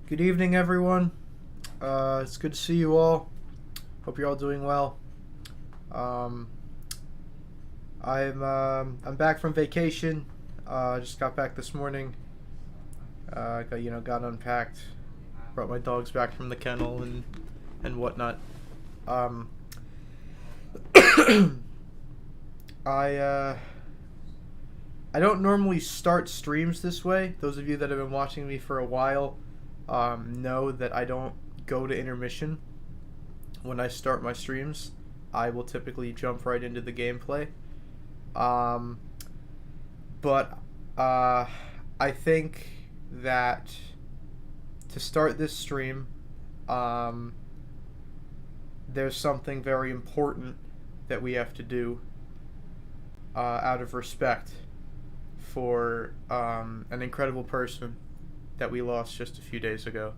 Good evening, everyone. It's good to see you all. Hope you're all doing well. Um, I'm back from vacation. Just got back this morning. Got unpacked. Brought my dogs back from the kennel and whatnot. Um, I I don't normally start streams this way. Those of you that have been watching me for a while know that I don't go to intermission when I start my streams. I will typically jump right into the gameplay. But I think that to start this stream, there's something very important that we have to do out of respect for an incredible person that we lost just a few days ago.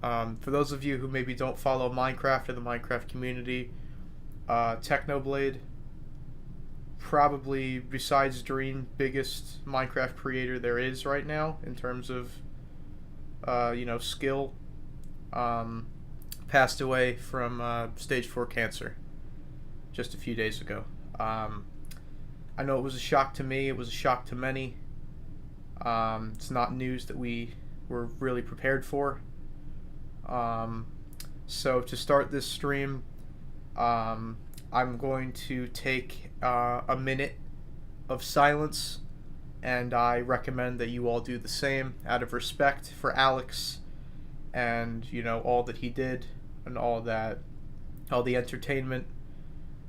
For those of you who maybe don't follow Minecraft or the Minecraft community, Technoblade, probably besides Dream, biggest Minecraft creator there is right now in terms of skill, passed away from stage 4 cancer just a few days ago. I know it was a shock to me. It was a shock to many. It's not news that we were really prepared for. So to start this stream, I'm going to take a minute of silence, and I recommend that you all do the same out of respect for Alex and all that he did and all the entertainment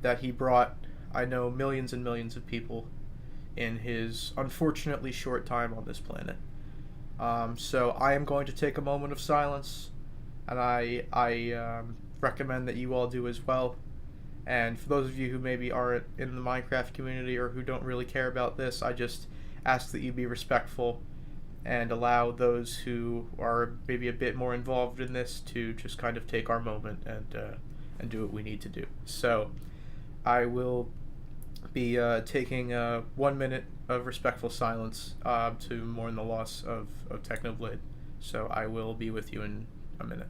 that he brought. I know millions and millions of people in his unfortunately short time on this planet. So I am going to take a moment of silence, and I recommend that you all do as well. And for those of you who maybe aren't in the Minecraft community or who don't really care about this, I just ask that you be respectful and allow those who are maybe a bit more involved in this to just kind of take our moment and do what we need to do. So I will be taking 1 minute of respectful silence to mourn the loss of Technoblade. So I will be with you in a minute.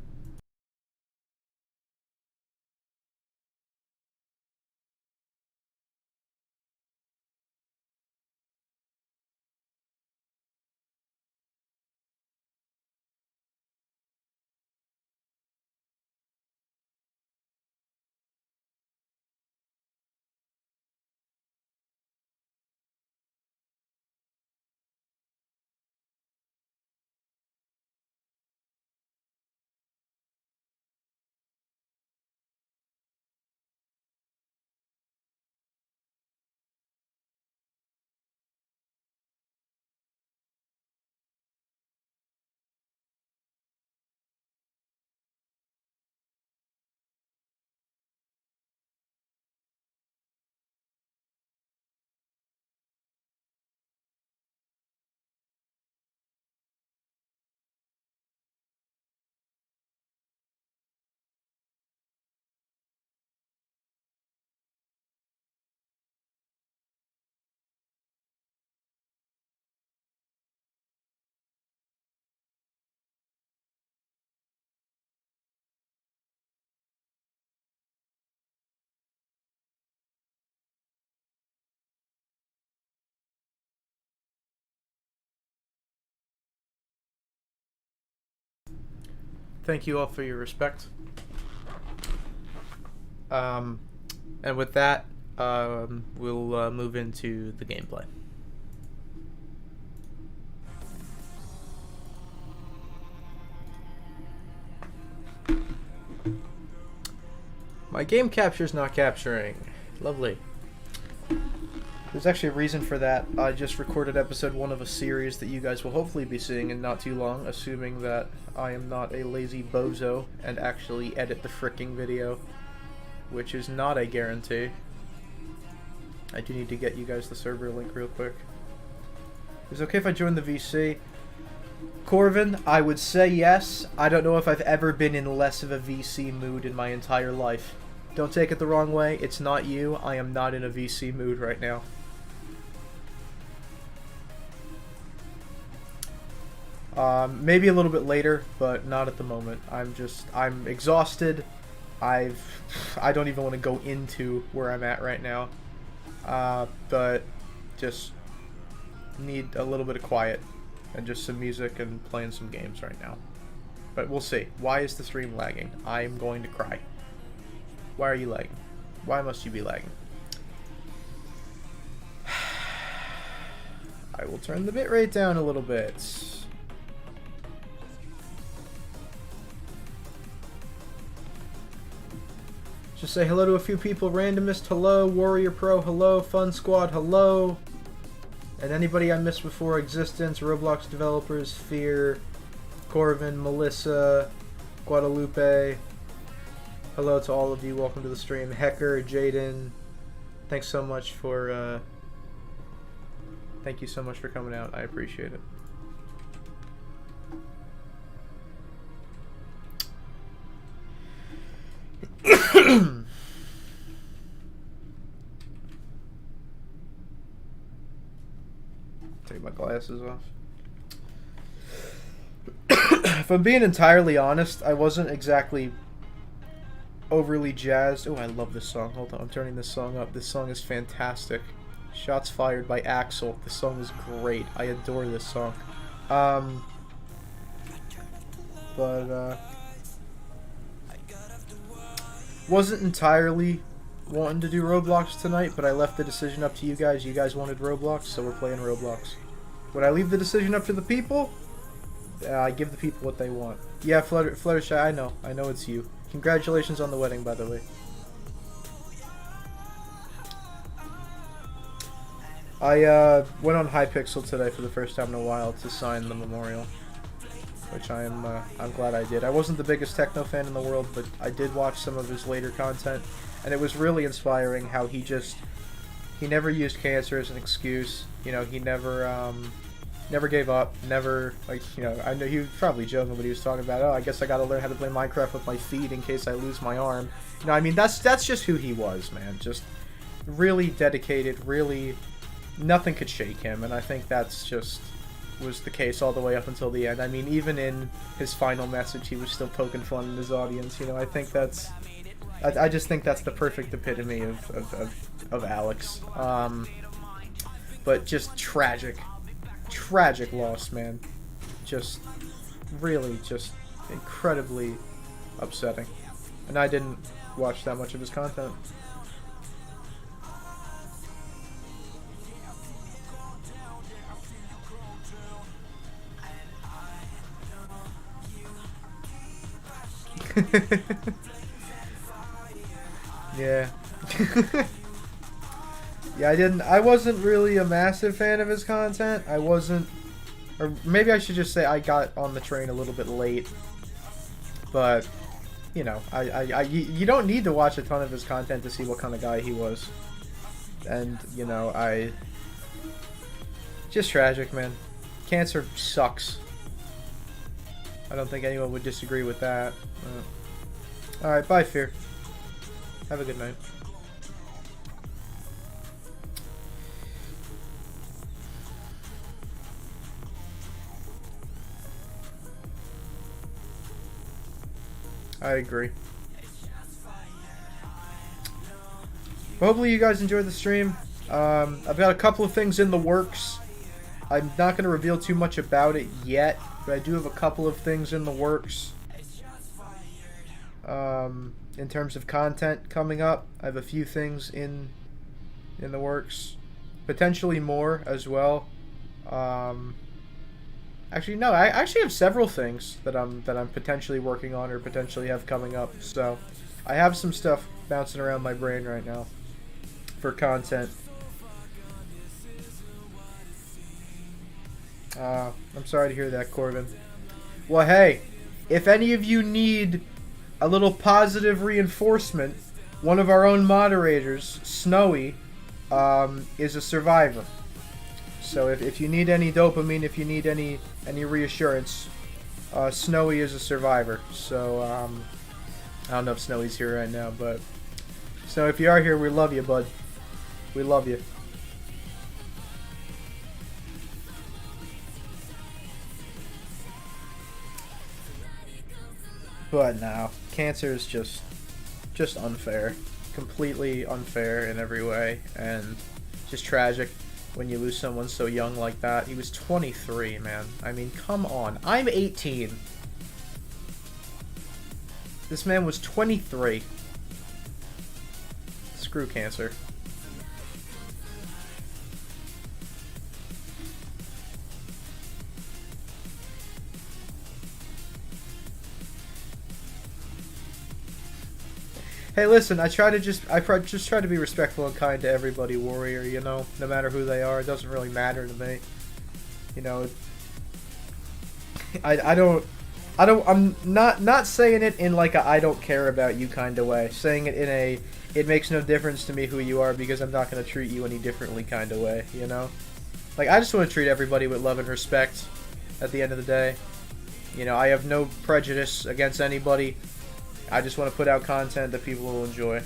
Thank you all for your respect. And with that, we'll move into the gameplay. My game capture's not capturing. Lovely. There's actually a reason for that. I just recorded episode 1 of a series that you guys will hopefully be seeing in not too long, assuming that I am not a lazy bozo and actually edit the fricking video, which is not a guarantee. I do need to get you guys the server link real quick. Is it okay if I join the VC? Corvin, I would say yes. I don't know if I've ever been in less of a VC mood in my entire life. Don't take it the wrong way, it's not you. I am not in a VC mood right now. Maybe a little bit later, but not at the moment. I'm exhausted. I don't even want to go into where I'm at right now. But just need a little bit of quiet and just some music and playing some games right now. But we'll see. Why is the stream lagging? I'm going to cry. Why are you lagging? Why must you be lagging? I will turn the bitrate down a little bit. Just say hello to a few people. Randomist, hello. Warrior Pro, hello. Fun Squad, hello. And anybody I missed before, Existence, Roblox developers, Fear, Corvin, Melissa, Guadalupe. Hello to all of you. Welcome to the stream. Hecker, Jaden. Thanks so much for thank you so much for coming out. I appreciate it. Take my glasses off. If I'm being entirely honest, I wasn't exactly overly jazzed. Oh, I love this song. Hold on, I'm turning this song up. This song is fantastic. Shots Fired by Axel. This song is great. I adore this song. Wasn't entirely wanting to do Roblox tonight, but I left the decision up to you guys. You guys wanted Roblox, so we're playing Roblox. Would I leave the decision up to the people? I give the people what they want. Yeah, Fluttershy, I know it's you. Congratulations on the wedding, by the way. I went on Hypixel today for the first time in a while to sign the memorial, which I'm glad I did. I wasn't the biggest techno fan in the world, but I did watch some of his later content, and it was really inspiring how he never used cancer as an excuse. You know, he never gave up, never, like, you know, I know he was probably joking, but he was talking about, oh, I guess I gotta learn how to play Minecraft with my feet in case I lose my arm. You know, I mean, that's just who he was, man. Just really dedicated, really, nothing could shake him, and I think that's just was the case all the way up until the end. I mean, even in his final message, he was still poking fun in his audience. You know, I think that's, I just think that's the perfect epitome of Alex. But just tragic loss, man. Just really, just incredibly upsetting. And I didn't watch that much of his content. Yeah. Yeah, I wasn't really a massive fan of his content. I wasn't, or maybe I should just say I got on the train a little bit late. But, you know, you don't need to watch a ton of his content to see what kind of guy he was. And, you know, just tragic, man. Cancer sucks. I don't think anyone would disagree with that. Alright, bye, Fear. Have a good night. I agree. Hopefully you guys enjoyed the stream. I've got a couple of things in the works. I'm not going to reveal too much about it yet, but I do have a couple of things in the works. In terms of content coming up, I have a few things in the works. Potentially more as well. Actually, no, I actually have several things that I'm potentially working on or potentially have coming up. So I have some stuff bouncing around my brain right now for content. I'm sorry to hear that, Corbin. Well, hey, if any of you need a little positive reinforcement, one of our own moderators, Snowy, is a survivor. So if you need any dopamine, if you need any reassurance, Snowy is a survivor. So I don't know if Snowy's here right now, but so if you are here, we love you, bud. We love you. But no, cancer is just unfair. Completely unfair in every way, and just tragic when you lose someone so young like that. He was 23, man. I mean, come on. I'm 18. This man was 23. Screw cancer. Hey, listen, I try to just try to be respectful and kind to everybody, Warrior, you know, no matter who they are. It doesn't really matter to me. You know, I'm not saying it in like a I don't care about you kind of way. Saying it in a it makes no difference to me who you are because I'm not going to treat you any differently kind of way, you know? Like, I just want to treat everybody with love and respect at the end of the day. You know, I have no prejudice against anybody. I just want to put out content that people will enjoy.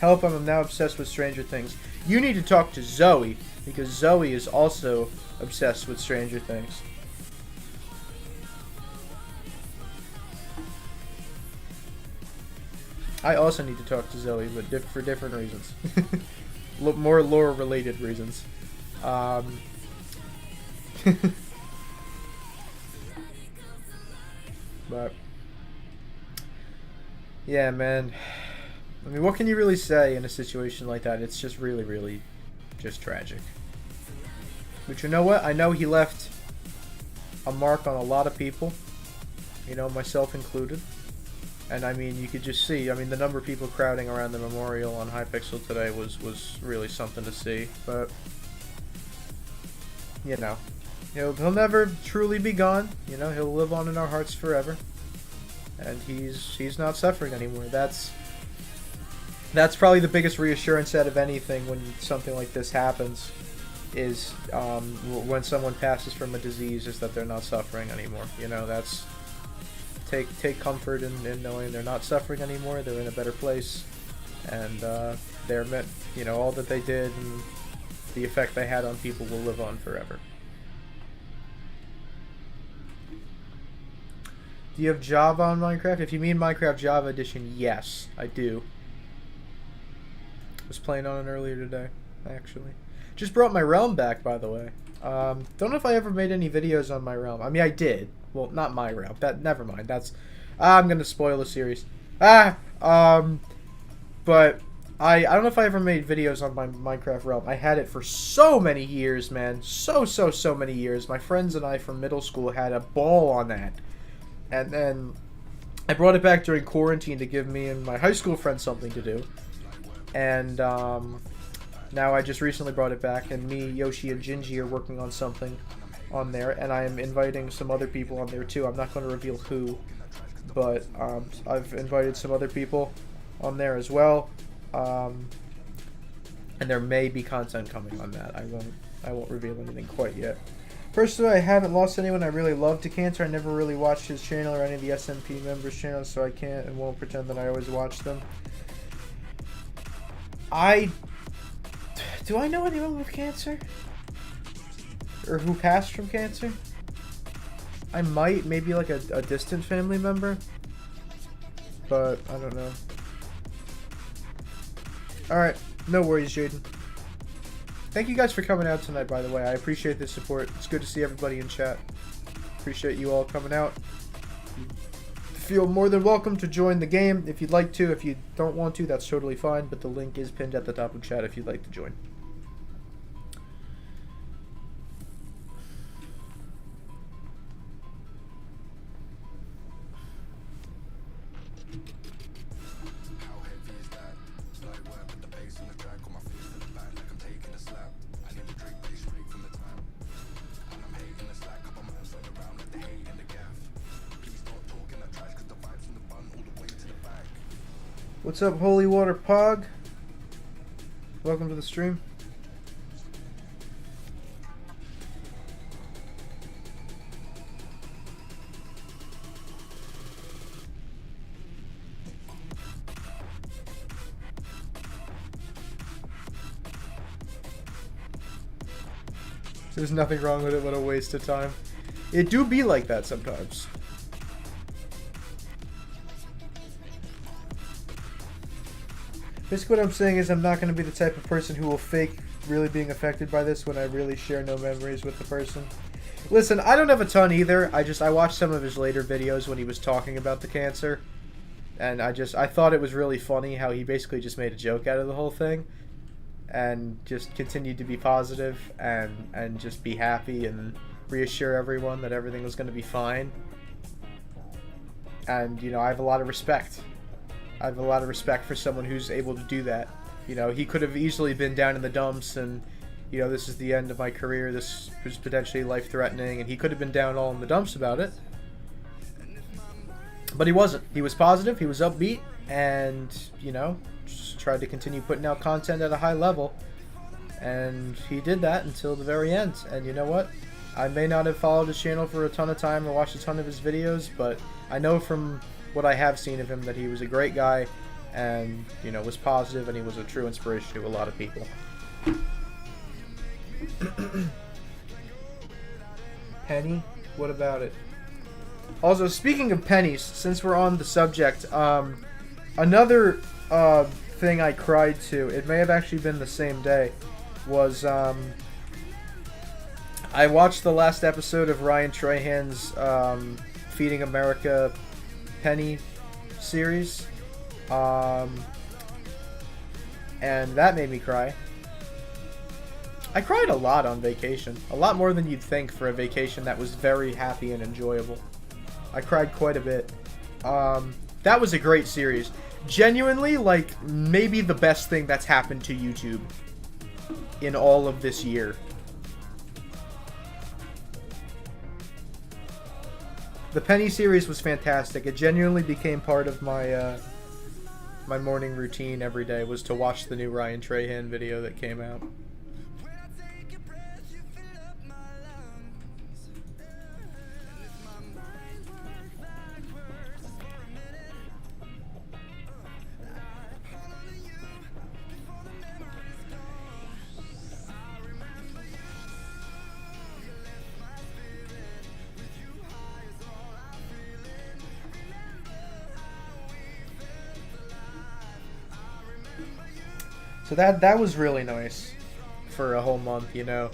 Help, I'm now obsessed with Stranger Things. You need to talk to Zoe, because Zoe is also obsessed with Stranger Things. I also need to talk to Zoe, but for different reasons. More lore-related reasons. But yeah, man. I mean, what can you really say in a situation like that? It's just really, really just tragic. But you know what? I know he left a mark on a lot of people. You know, myself included. And I mean, you could just see, I mean, the number of people crowding around the memorial on Hypixel today was really something to see. But, you know, he'll never truly be gone. You know, he'll live on in our hearts forever. And he's not suffering anymore. That's probably the biggest reassurance out of anything when something like this happens, is when someone passes from a disease, is that they're not suffering anymore. You know, that's take comfort in knowing they're not suffering anymore. They're in a better place, and they're meant, you know, all that they did and the effect they had on people will live on forever. Do you have Java on Minecraft? If you mean Minecraft Java Edition, yes, I do. Was playing on it earlier today, actually. Just brought my realm back, by the way. Don't know if I ever made any videos on my realm. I mean, I did. Well, not my realm. Never mind. That's... I'm gonna spoil the series. But I don't know if I ever made videos on my Minecraft realm. I had it for so many years, man. So many years. My friends and I from middle school had a ball on that. And then I brought it back during quarantine to give me and my high school friends something to do. And now I just recently brought it back, and me, Yoshi, and Gingy are working on something on there, and I am inviting some other people on there too. I'm not going to reveal who, but I've invited some other people on there as well, and there may be content coming on that. I won't reveal anything quite yet. Personally, I haven't lost anyone I really love to cancer. I never really watched his channel or any of the SMP members' channels, so I can't and won't pretend that I always watch them. Do I know anyone with cancer? Or who passed from cancer? I might, maybe like a distant family member. But, I don't know. Alright, no worries, Jaden. Thank you guys for coming out tonight, by the way. I appreciate the support. It's good to see everybody in chat. Appreciate you all coming out. Feel more than welcome to join the game if you'd like to. If you don't want to, that's totally fine, but the link is pinned at the top of chat if you'd like to join. What's up, Holy Water Pog? Welcome to the stream. There's nothing wrong with it but a waste of time. It do be like that sometimes. Basically what I'm saying is I'm not going to be the type of person who will fake really being affected by this when I really share no memories with the person. Listen, I don't have a ton either. I watched some of his later videos when he was talking about the cancer. And I thought it was really funny how he basically just made a joke out of the whole thing. And just continued to be positive and just be happy and reassure everyone that everything was going to be fine. And, you know, I have a lot of respect. I have a lot of respect for someone who's able to do that. You know, he could have easily been down in the dumps and, you know, this is the end of my career, this was potentially life-threatening, and he could have been down all in the dumps about it. But he wasn't. He was positive, he was upbeat, and, you know, just tried to continue putting out content at a high level. And he did that until the very end. And you know what? I may not have followed his channel for a ton of time or watched a ton of his videos, but I know from what I have seen of him that he was a great guy and, you know, was positive, and he was a true inspiration to a lot of people. Penny? What about it? Also, speaking of pennies, since we're on the subject, another thing I cried to, it may have actually been the same day, was I watched the last episode of Ryan Trahan's Feeding America Penny series, and that made me cry. I cried a lot on vacation, a lot more than you'd think for a vacation that was very happy and enjoyable. I cried quite a bit. That was a great series. Genuinely, like, maybe the best thing that's happened to YouTube in all of this year. The Penny series was fantastic. It genuinely became part of my my morning routine every day, was to watch the new Ryan Trahan video that came out. So that was really nice for a whole month, you know.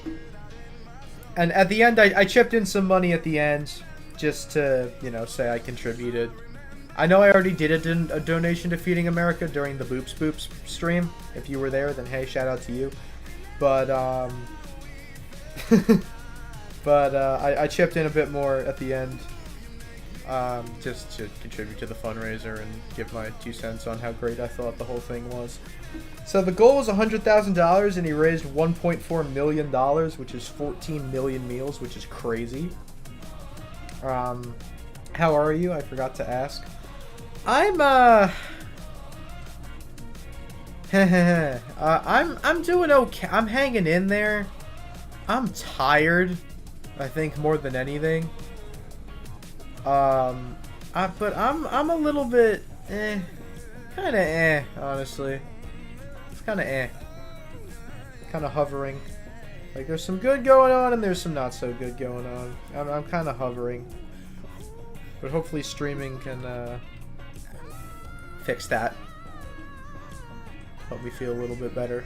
And at the end, I chipped in some money at the end just to, you know, say I contributed. I know I already did a donation to Feeding America during the Boops Boops stream. If you were there, then hey, shout out to you. But I chipped in a bit more at the end, just to contribute to the fundraiser and give my 2 cents on how great I thought the whole thing was. So the goal was $100,000, and he raised $1.4 million, which is 14 million meals, which is crazy. How are you? I forgot to ask. I'm I'm doing okay. I'm hanging in there. I'm tired, I think, more than anything. But I'm a little bit kind of honestly. It's kind of kind of hovering. Like, there's some good going on and there's some not so good going on. I'm kind of hovering, but hopefully streaming can fix that. Help me feel a little bit better.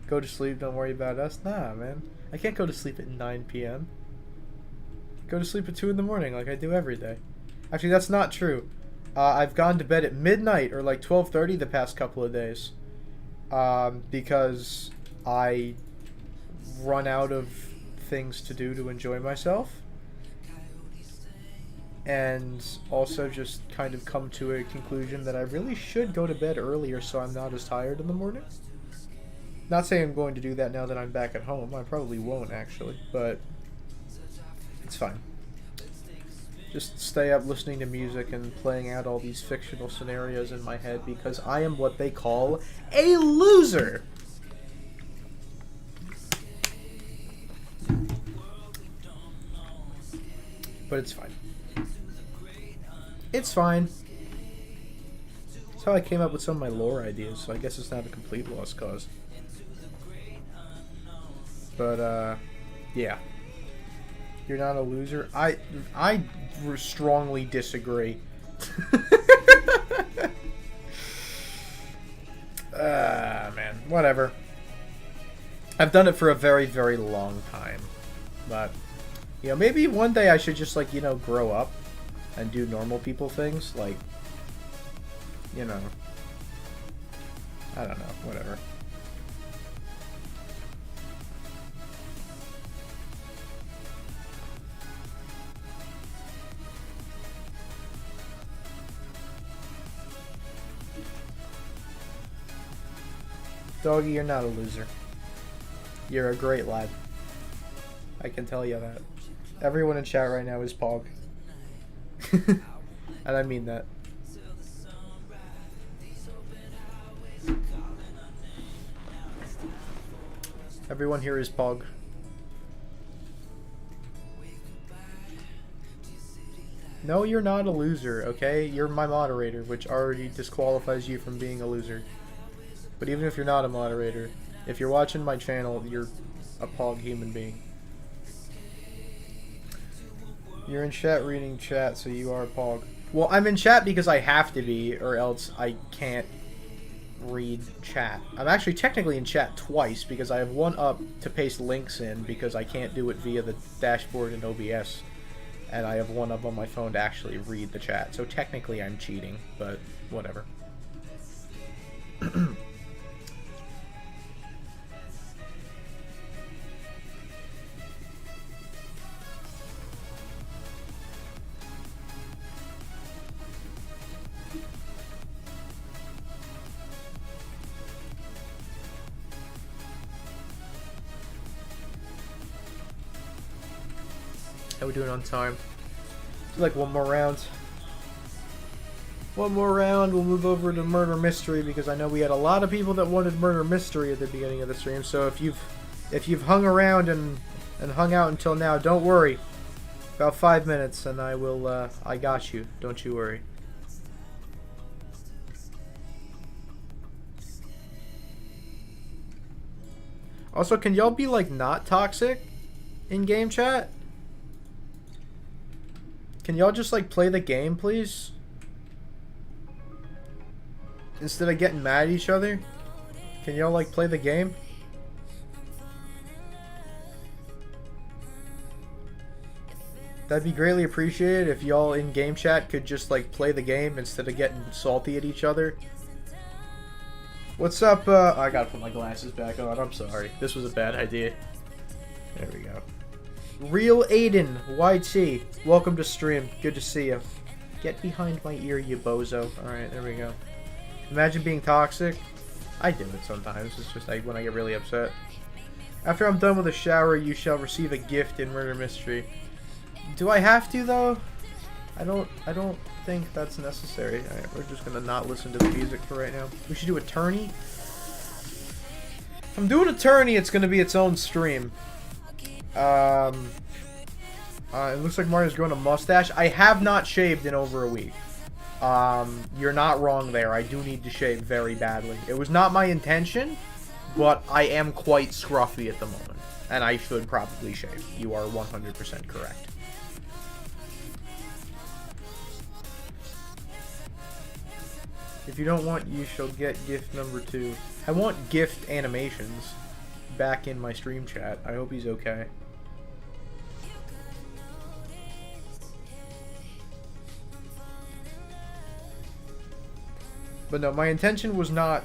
Go to sleep, don't worry about us. Nah, man. I can't go to sleep at 9 p.m. Go to sleep at 2 in the morning like I do every day. Actually, that's not true. I've gone to bed at midnight or like 12:30 the past couple of days. Because I run out of things to do to enjoy myself. And also just kind of come to a conclusion that I really should go to bed earlier so I'm not as tired in the morning. Not saying I'm going to do that now that I'm back at home. I probably won't, actually, but it's fine. Just stay up listening to music and playing out all these fictional scenarios in my head because I am what they call a loser. But it's fine. It's fine. That's how I came up with some of my lore ideas, so I guess it's not a complete lost cause. But, yeah. You're not a loser. I strongly disagree. Man, whatever. I've done it for a very, very long time, but you know, maybe one day I should just like, you know, grow up and do normal people things, like, you know, I don't know, whatever. Doggy, you're not a loser. You're a great lad. I can tell you that. Everyone in chat right now is Pog. And I mean that. Everyone here is Pog. No, you're not a loser, okay? You're my moderator, which already disqualifies you from being a loser. But even if you're not a moderator, if you're watching my channel, you're a Pog human being. You're in chat reading chat, so you are a Pog. Well, I'm in chat because I have to be, or else I can't read chat. I'm actually technically in chat twice because I have one up to paste links in because I can't do it via the dashboard in OBS. And I have one up on my phone to actually read the chat. So technically I'm cheating, but whatever. How we doing on time? Like one more round. One more round, we'll move over to murder mystery because I know we had a lot of people that wanted murder mystery at the beginning of the stream. So if you've hung around and hung out until now, don't worry. About 5 minutes and I will I got you. Don't you worry. Also, can y'all be like not toxic in game chat? Can y'all just like play the game, please? Instead of getting mad at each other? Can y'all like play the game? That'd be greatly appreciated if y'all in game chat could just like play the game instead of getting salty at each other. What's up? I gotta put my glasses back on. I'm sorry. This was a bad idea. There we go. Real Aiden, YT, welcome to stream. Good to see you. Get behind my ear, you bozo. Alright, there we go. Imagine being toxic. I do it sometimes. It's just like when I get really upset. After I'm done with a shower, you shall receive a gift in Murder Mystery. Do I have to, though? I don't think that's necessary. Alright, we're just gonna not listen to the music for right now. We should do a tourney. If I'm doing a tourney, it's gonna be its own stream. It looks like Mario's growing a mustache. I have not shaved in over a week. You're not wrong there. I do need to shave very badly. It was not my intention, but I am quite scruffy at the moment. And I should probably shave. You are 100% correct. If you don't want, you shall get gift number 2. I want gift animations back in my stream chat. I hope he's okay. But no, my intention was not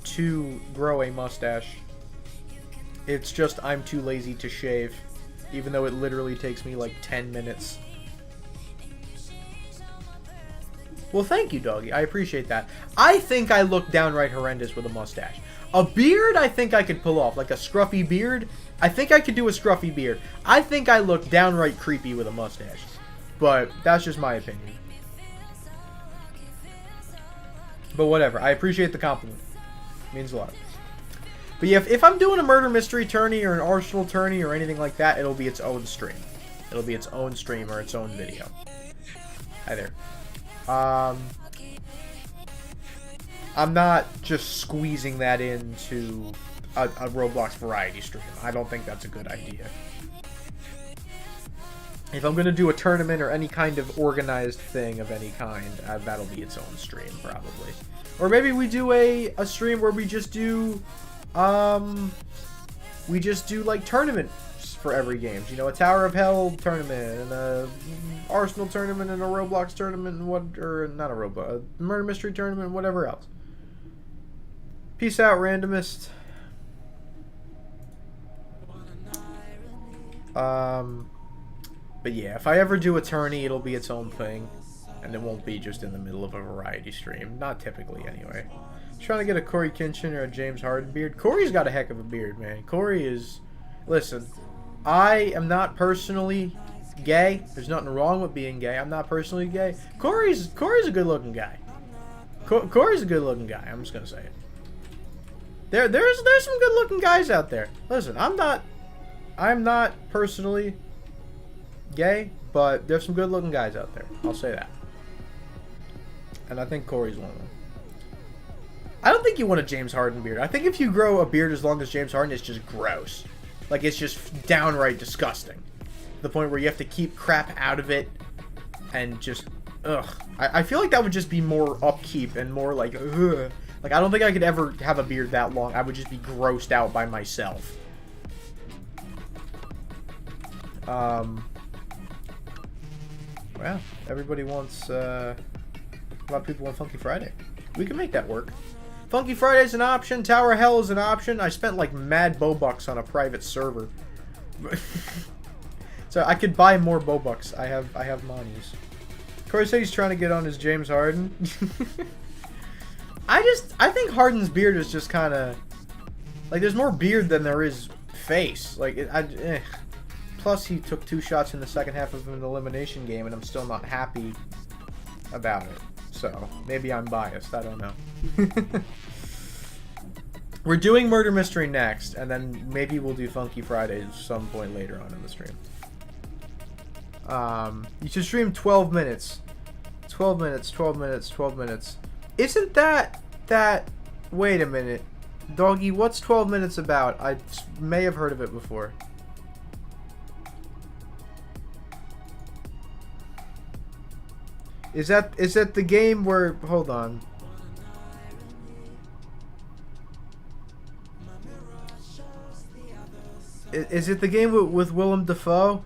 to grow a mustache. It's just I'm too lazy to shave, even though it literally takes me like 10 minutes. Well, thank you, doggy. I appreciate that. I think I look downright horrendous with a mustache. A beard, I think I could pull off. Like a scruffy beard. I think I could do a scruffy beard. I think I look downright creepy with a mustache. But that's just my opinion. But whatever. I appreciate the compliment. It means a lot. But yeah, if I'm doing a murder mystery tourney or an arsenal tourney or anything like that, it'll be its own stream. It'll be its own stream or its own video. Hi there. I'm not just squeezing that into a Roblox variety stream. I don't think that's a good idea. If I'm going to do a tournament or any kind of organized thing of any kind, that'll be its own stream, probably. Or maybe we do a stream where we just do, like, tournaments for every game. You know, a Tower of Hell tournament, and a Arsenal tournament, and a Roblox tournament, and not a Roblox, a Murder Mystery tournament, and whatever else. Peace out, randomist. But yeah, if I ever do a tourney, it'll be its own thing. And it won't be just in the middle of a variety stream. Not typically, anyway. Trying to get a Corey Kinchin or a James Harden beard. Corey's got a heck of a beard, man. Corey is... Listen, I am not personally gay. There's nothing wrong with being gay. I'm not personally gay. Corey's a good-looking guy. Corey's a good-looking guy. I'm just gonna say it. There's some good-looking guys out there. Listen, I'm not personally gay, but there's some good-looking guys out there. I'll say that. And I think Corey's one of them. I don't think you want a James Harden beard. I think if you grow a beard as long as James Harden, it's just gross. Like, it's just downright disgusting. To the point where you have to keep crap out of it and just, ugh. I feel like that would just be more upkeep and more like, ugh. Like, I don't think I could ever have a beard that long. I would just be grossed out by myself. Well, everybody wants, a lot of people want Funky Friday. We can make that work. Funky Friday's an option. Tower of Hell is an option. I spent, like, mad Bobucks on a private server. So I could buy more Bobucks. I have monies. Corey said he's trying to get on his James Harden. I think Harden's beard is just kind of... Like, there's more beard than there is face. Like, Plus, he took 2 shots in the second half of an elimination game, and I'm still not happy about it. So, maybe I'm biased. I don't know. We're doing Murder Mystery next, and then maybe we'll do Funky Fridays some point later on in the stream. You should stream 12 minutes. 12 minutes, 12 minutes, 12 minutes. Isn't that... Wait a minute. Doggy, what's 12 minutes about? I may have heard of it before. Is that the game where... Hold on. Is it the game with Willem Dafoe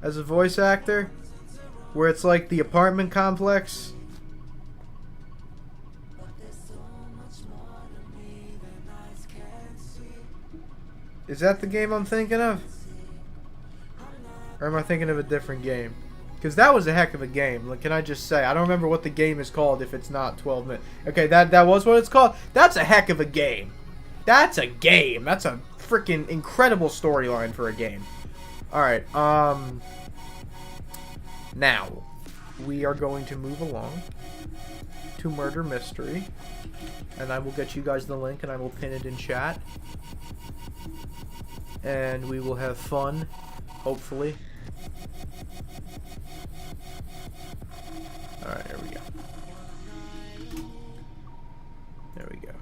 as a voice actor? Where it's like the apartment complex? Is that the game I'm thinking of? Or am I thinking of a different game? Because that was a heck of a game. Like, can I just say, I don't remember what the game is called if it's not 12 minutes. Okay, that was what it's called. That's a heck of a game. That's a game. That's a freaking incredible storyline for a game. Alright, now, we are going to move along to Murder Mystery. And I will get you guys the link and I will pin it in chat. And we will have fun, hopefully. Alright, there we go. There we go.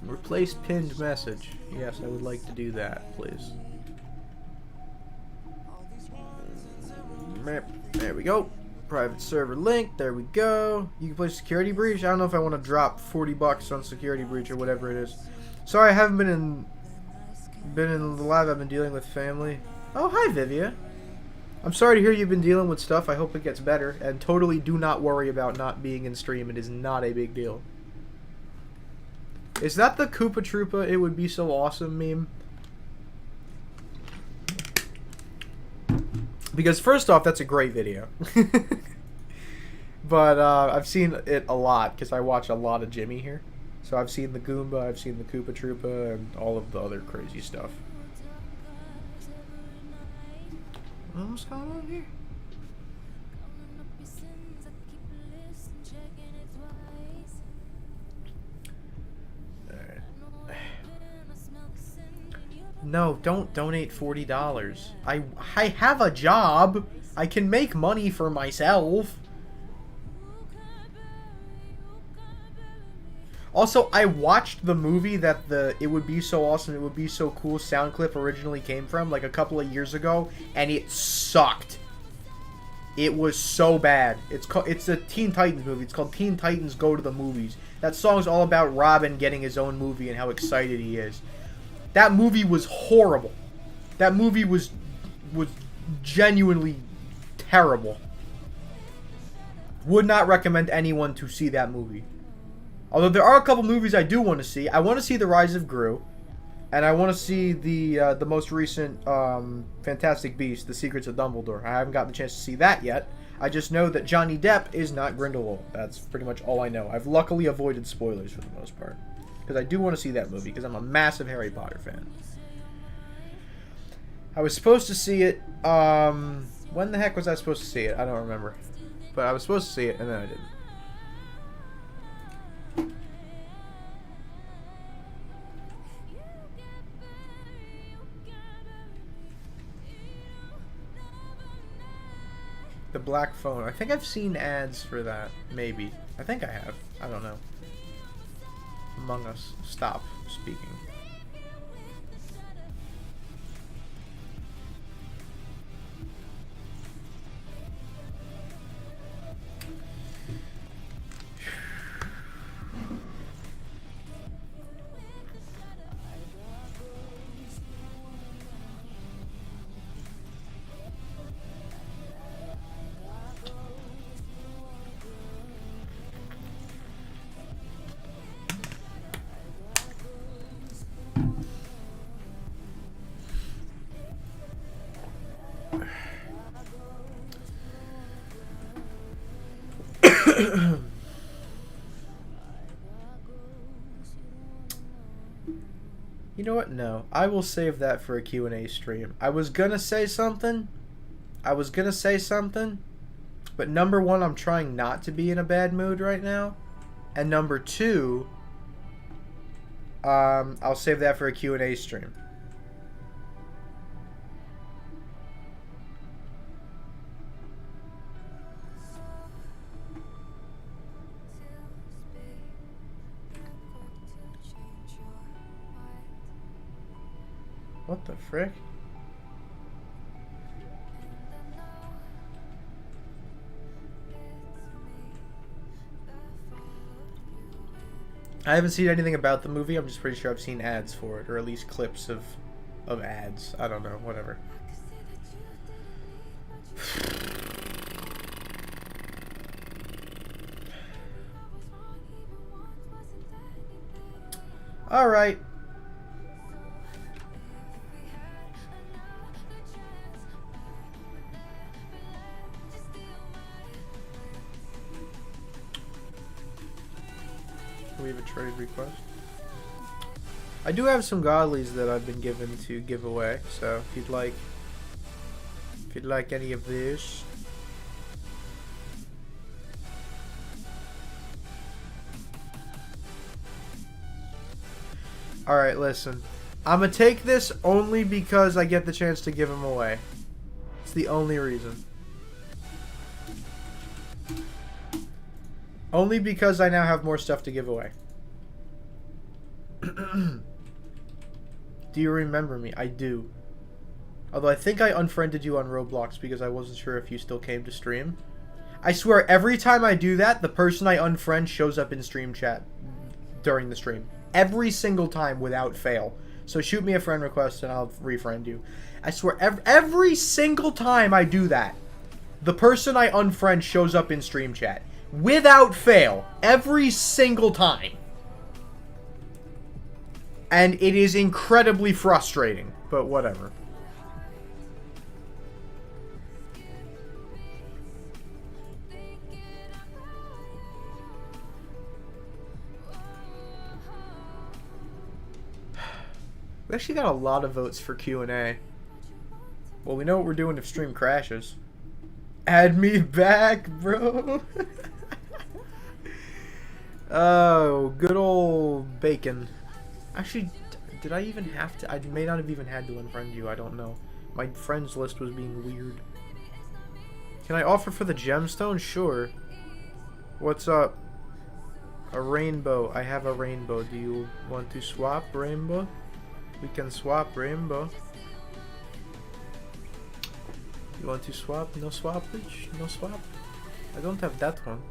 Replace pinned message. Yes, I would like to do that, please. There we go. Private server link. There we go. You can play Security Breach. I don't know if I want to drop 40 bucks on Security Breach or whatever it is. Sorry, I haven't been in the live. I've been dealing with family. Oh, hi, Vivia. I'm sorry to hear you've been dealing with stuff. I hope it gets better. And totally do not worry about not being in stream. It is not a big deal. Is that the Koopa Troopa It Would Be So Awesome meme? Because first off, that's a great video. But I've seen it a lot because I watch a lot of Jimmy here. So I've seen the Goomba, I've seen the Koopa Troopa, and all of the other crazy stuff. What's going on here? No, don't donate $40. I have a job. I can make money for myself. Also, I watched the movie that the It Would Be So Awesome, It Would Be So Cool sound clip originally came from, like a couple of years ago, and it sucked. It was so bad. It's a Teen Titans movie. It's called Teen Titans Go to the Movies. That song's all about Robin getting his own movie and how excited he is. That movie was horrible. That movie was genuinely terrible. Would not recommend anyone to see that movie. Although there are a couple movies I do want to see. I want to see The Rise of Gru. And I want to see the most recent Fantastic Beasts, The Secrets of Dumbledore. I haven't gotten the chance to see that yet. I just know that Johnny Depp is not Grindelwald. That's pretty much all I know. I've luckily avoided spoilers for the most part. Because I do want to see that movie, because I'm a massive Harry Potter fan. I was supposed to see it, when the heck was I supposed to see it? I don't remember. But I was supposed to see it, and then I didn't. The black phone. I think I've seen ads for that. Maybe. I think I have. I don't know. Among Us. Stop speaking. You know what? No. I will save that for a Q&A stream. I was gonna say something. But number one, I'm trying not to be in a bad mood right now. And number two, I'll save that for a Q&A stream. What the frick? I haven't seen anything about the movie. I'm just pretty sure I've seen ads for it, or at least clips of ads. I don't know, whatever. All right. We have a trade request. I do have some godlies that I've been given to give away, so if you'd like any of this. Alright, listen. I'm gonna take this only because I get the chance to give them away. It's the only reason. Only because I now have more stuff to give away. Do you remember me? I do. Although I think I unfriended you on Roblox because I wasn't sure if you still came to stream. I swear, every time I do that, the person I unfriend shows up in stream chat during the stream. Every single time without fail. So shoot me a friend request and I'll refriend you. I swear, every single time I do that, the person I unfriend shows up in stream chat. Without fail. Every single time. And it is incredibly frustrating. But whatever. We actually got a lot of votes for Q&A. Well, we know what we're doing if stream crashes. Add me back, bro. Oh, good old bacon. Actually, did I even have to? I may not have even had to unfriend you. I don't know. My friends list was being weird. Can I offer for the gemstone? Sure. What's up? A rainbow. I have a rainbow. Do you want to swap rainbow? We can swap rainbow. You want to swap? No swappage? No swap? I don't have that one.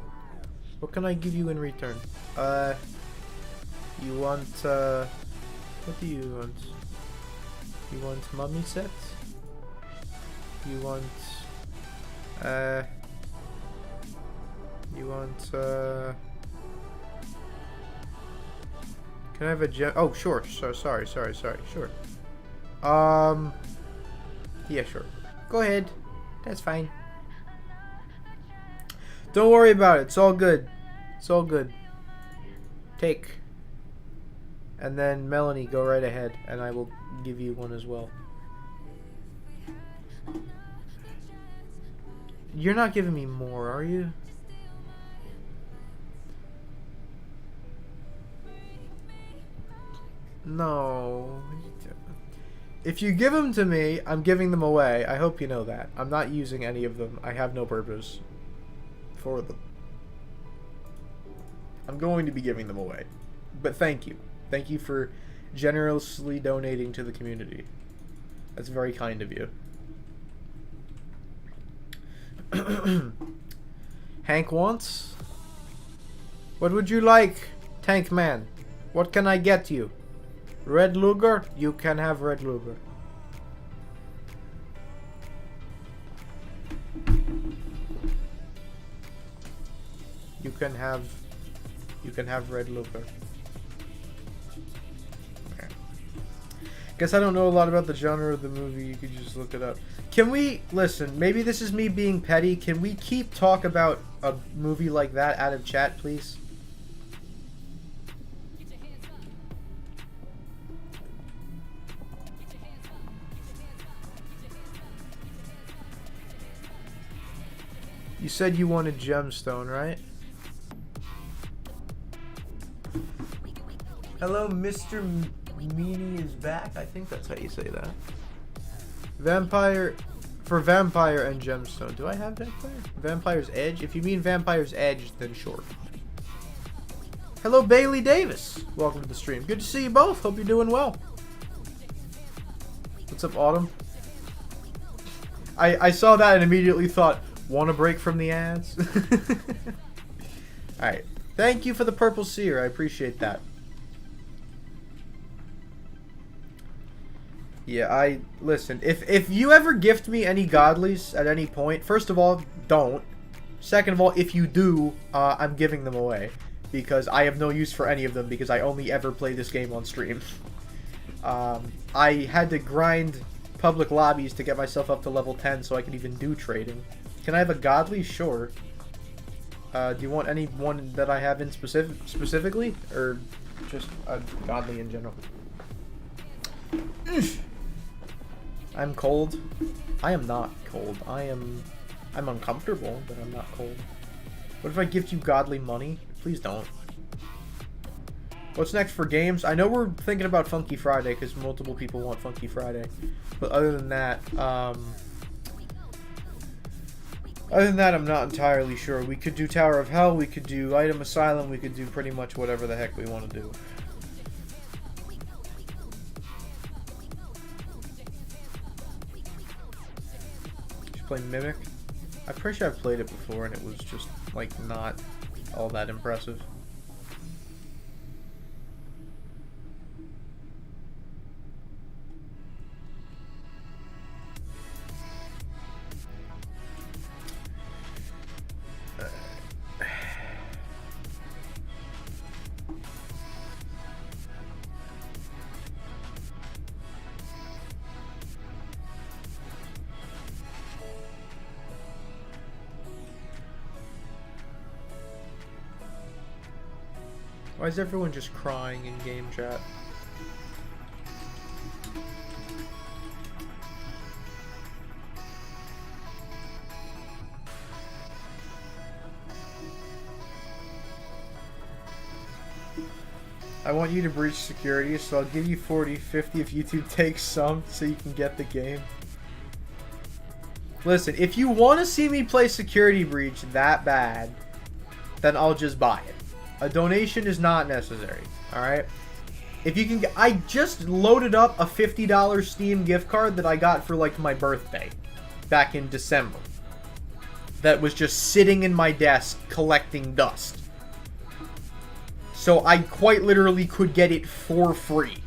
What can I give you in return? You want, what do you want? You want mummy set? You want, can I have a gem? Oh, sure. Sorry. Sure. Yeah, sure. Go ahead. That's fine. Don't worry about it. It's all good. It's all good. Take. And then Melanie, go right ahead, and I will give you one as well. You're not giving me more, are you? No. If you give them to me, I'm giving them away. I hope you know that. I'm not using any of them. I have no purpose for them. I'm going to be giving them away. But thank you. Thank you for generously donating to the community. That's very kind of you. Hank wants? What would you like, Tank Man? What can I get you? Red Luger? You can have Red Luger. You can have Red Luger. Okay. Guess I don't know a lot about the genre of the movie. You could just look it up. Can we listen? Maybe this is me being petty. Can we keep talk about a movie like that out of chat, please? You said you wanted gemstone, right? Hello, Mr. Meanie is back. I think that's how you say that. Vampire and gemstone. Do I have vampire? Vampire's Edge? If you mean Vampire's Edge, then sure. Hello, Bailey Davis. Welcome to the stream. Good to see you both. Hope you're doing well. What's up, Autumn? I saw that and immediately thought, want a break from the ads? Alright. Thank you for the purple seer. I appreciate that. Yeah, listen, if you ever gift me any godlies at any point, first of all, don't. Second of all, if you do, I'm giving them away. Because I have no use for any of them, because I only ever play this game on stream. I had to grind public lobbies to get myself up to level 10 so I can even do trading. Can I have a godly? Sure. Do you want any one that I have in specifically? Or just a godly in general? I'm cold. I am not cold. I'm uncomfortable, but I'm not cold. What if I gift you godly money? Please don't. What's next for games? I know we're thinking about Funky Friday because multiple people want Funky Friday. But other than that, I'm not entirely sure. We could do Tower of Hell, we could do Item Asylum, we could do pretty much whatever the heck we want to do. Just play Mimic. I'm pretty sure I've played it before and it was just, like, not all that impressive. Why is everyone just crying in game chat? I want you to breach security, so I'll give you 40, 50 if YouTube takes some so you can get the game. Listen, if you want to see me play security breach that bad, then I'll just buy it. A donation is not necessary, alright? If you can, I just loaded up a $50 Steam gift card that I got for, like, my birthday. back in December that was just sitting in my desk collecting dust. So I quite literally could get it for free.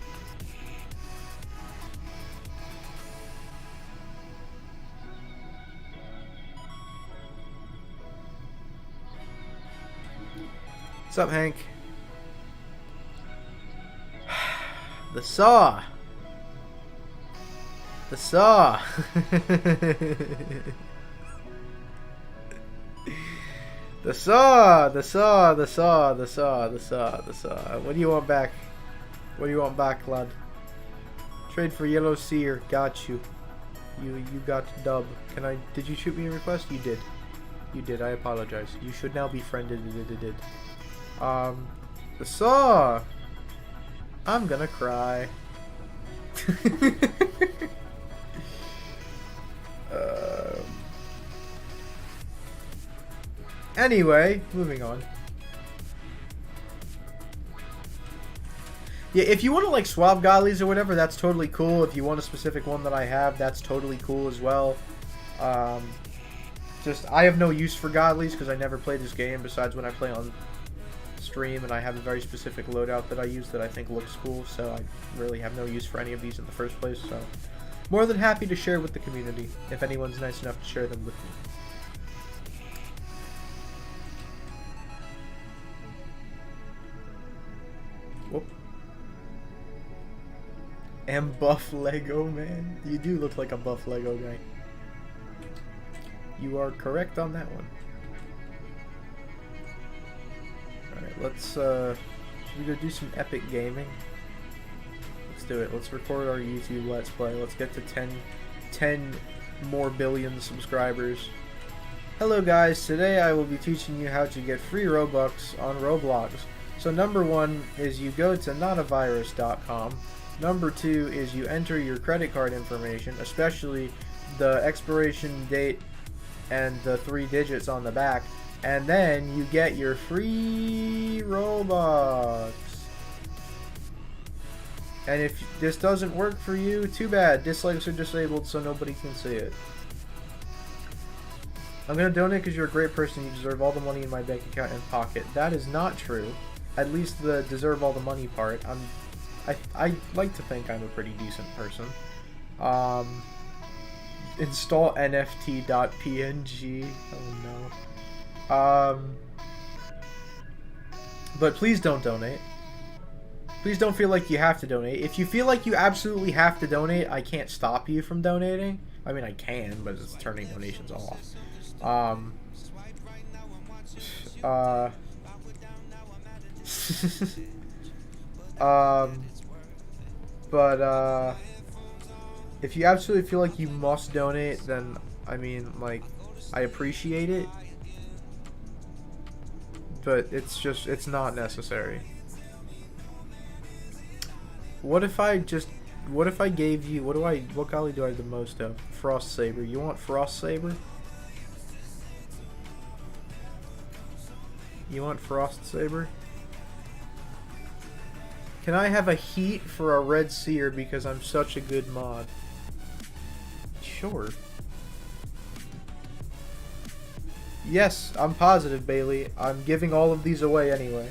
What's up, Hank? The saw. The saw. The saw. The saw. The saw. The saw. The saw. The saw. What do you want back? What do you want back, lad? Trade for yellow seer. Got you. You got dub. Can I? Did you shoot me a request? You did. You did. I apologize. You should now be friended. The saw. I'm gonna cry. Anyway, moving on. Yeah, if you want to like swap godlies or whatever, that's totally cool. If you want a specific one that I have, that's totally cool as well. Just, I have no use for godlies because I never play this game besides when I play on stream, and I have a very specific loadout that I use that I think looks cool, so I really have no use for any of these in the first place, so more than happy to share with the community if anyone's nice enough to share them with me. Whoop. And buff Lego, man. You do look like a buff Lego guy. You are correct on that one. Alright, let's, should we go do some epic gaming? Let's do it. Let's record our YouTube Let's Play. Let's get to 10 more billion subscribers. Hello guys, today I will be teaching you how to get free Robux on Roblox. So number one is you go to notavirus.com. Number two is you enter your credit card information, especially the expiration date and the 3 digits on the back. And then you get your free Robux. And if this doesn't work for you, too bad. Dislikes are disabled so nobody can see it. I'm going to donate because you're a great person. You deserve all the money in my bank account and pocket. That is not true. At least the deserve all the money part. I like to think I'm a pretty decent person. Install nft.png. Oh no. But please don't donate. Please don't feel like you have to donate. If you feel like you absolutely have to donate, I can't stop you from donating. I mean, I can, but it's turning donations off. If you absolutely feel like you must donate, then, I mean, like, I appreciate it. But it's not necessary. What if I gave you, what golly do I have the most of? Frost Saber. You want Frost Saber? You want Frost Saber? Can I have a heat for a red seer because I'm such a good mod? Sure. Yes, I'm positive, Bailey. I'm giving all of these away anyway.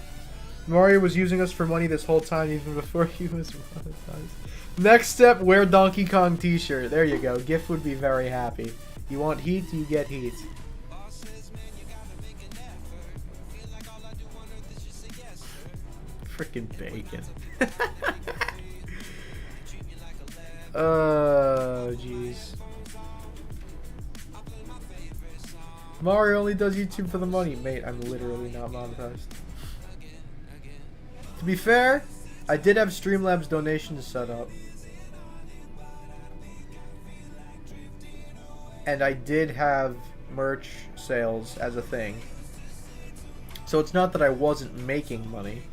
Mario was using us for money this whole time, even before he was monetized. Next step, wear Donkey Kong t-shirt. There you go. Gift would be very happy. You want heat, you get heat. Frickin' bacon. Oh, jeez. Mario only does YouTube for the money. Mate, I'm literally not monetized. To be fair, I did have Streamlabs donations set up. And I did have merch sales as a thing. So it's not that I wasn't making money.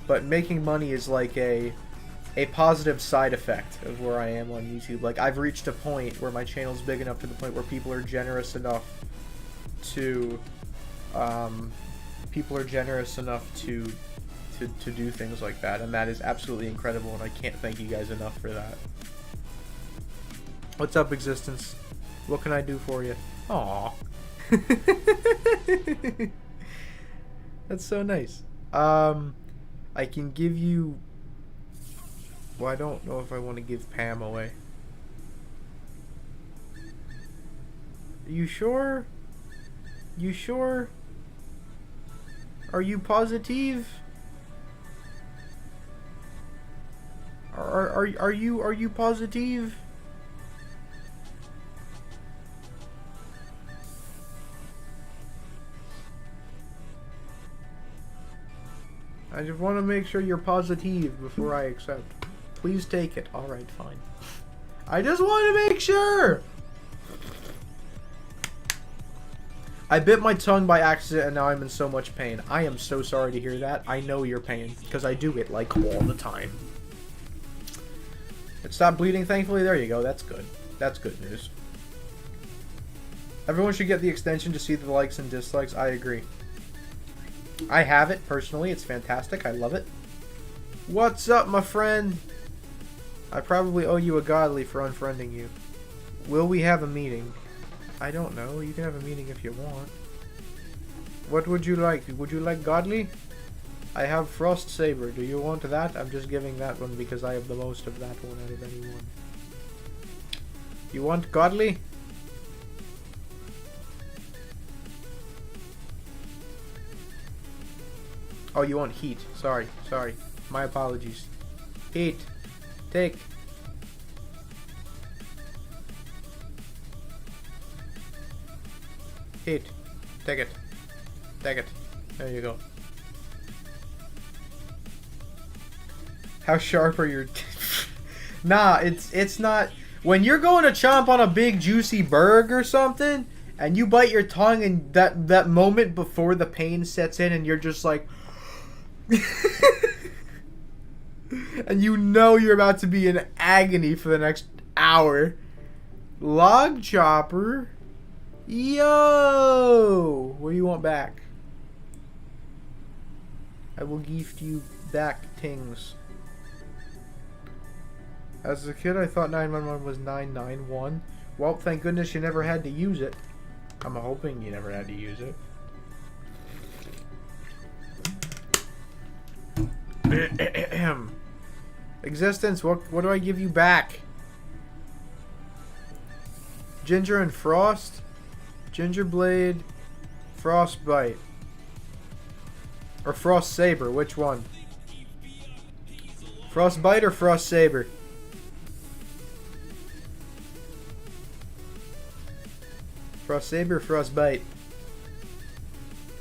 But making money is like a positive side effect of where I am on YouTube. Like, I've reached a point where my channel's big enough to the point where people are generous enough to do things like that, and that is absolutely incredible, and I can't thank you guys enough for that. What's up, Existence? What can I do for you? Aw. That's so nice. I can give you... Well, I don't know if I want to give Pam away. You sure? You sure? Are you positive? Are you positive? I just want to make sure you're positive before I accept. Please take it. Alright, fine. I just want to make sure! I bit my tongue by accident and now I'm in so much pain. I am so sorry to hear that. I know your pain, because I do it, like, all the time. It stopped bleeding, thankfully. There you go. That's good. That's good news. Everyone should get the extension to see the likes and dislikes. I agree. I have it, personally. It's fantastic. I love it. What's up, my friend? I probably owe you a godly for unfriending you. Will we have a meeting? I don't know. You can have a meeting if you want. What would you like? Would you like godly? I have Frost Saber. Do you want that? I'm just giving that one because I have the most of that one out of anyone. You want godly? Oh, you want heat. Sorry. Sorry. My apologies. Heat. Take. Heat. Take it. Take it. There you go. How sharp are your teeth? Nah, it's not. When you're going to chomp on a big juicy burg or something, and you bite your tongue, and that moment before the pain sets in, and you're just like, and you know you're about to be in agony for the next hour. Log chopper. Yo! What do you want back? I will gift you back things. As a kid, I thought 911 was 991. Well, thank goodness you never had to use it. I'm hoping you never had to use it. Existence, what do I give you back? Ginger and Frost? Gingerblade, Frostbite. Or Frost Saber, which one? Frostbite or Frost Saber? Frost Saber, Frostbite.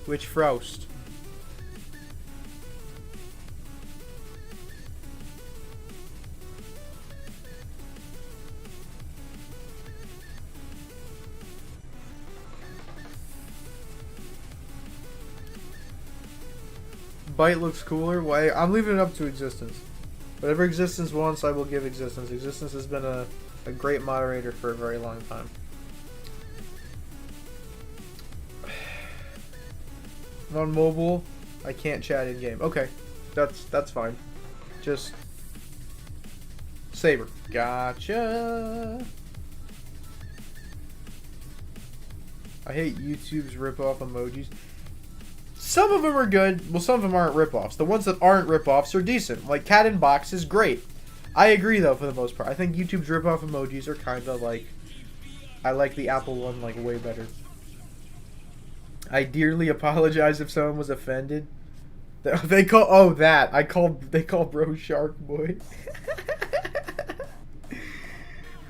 Which Frost? Bite looks cooler. Why? I'm leaving it up to Existence. Whatever Existence wants, I will give Existence. Existence has been a great moderator for a very long time. On mobile, I can't chat in game. Okay, that's fine. Just Saber. Gotcha. I hate YouTube's rip-off emojis. Some of them are good. Well, some of them aren't rip-offs. The ones that aren't rip-offs are decent. Like Cat in Box is great. I agree though for the most part. I think YouTube's rip-off emojis are kind of like. I like the Apple one like way better. I dearly apologize if someone was offended. They call they call bro Shark Boy.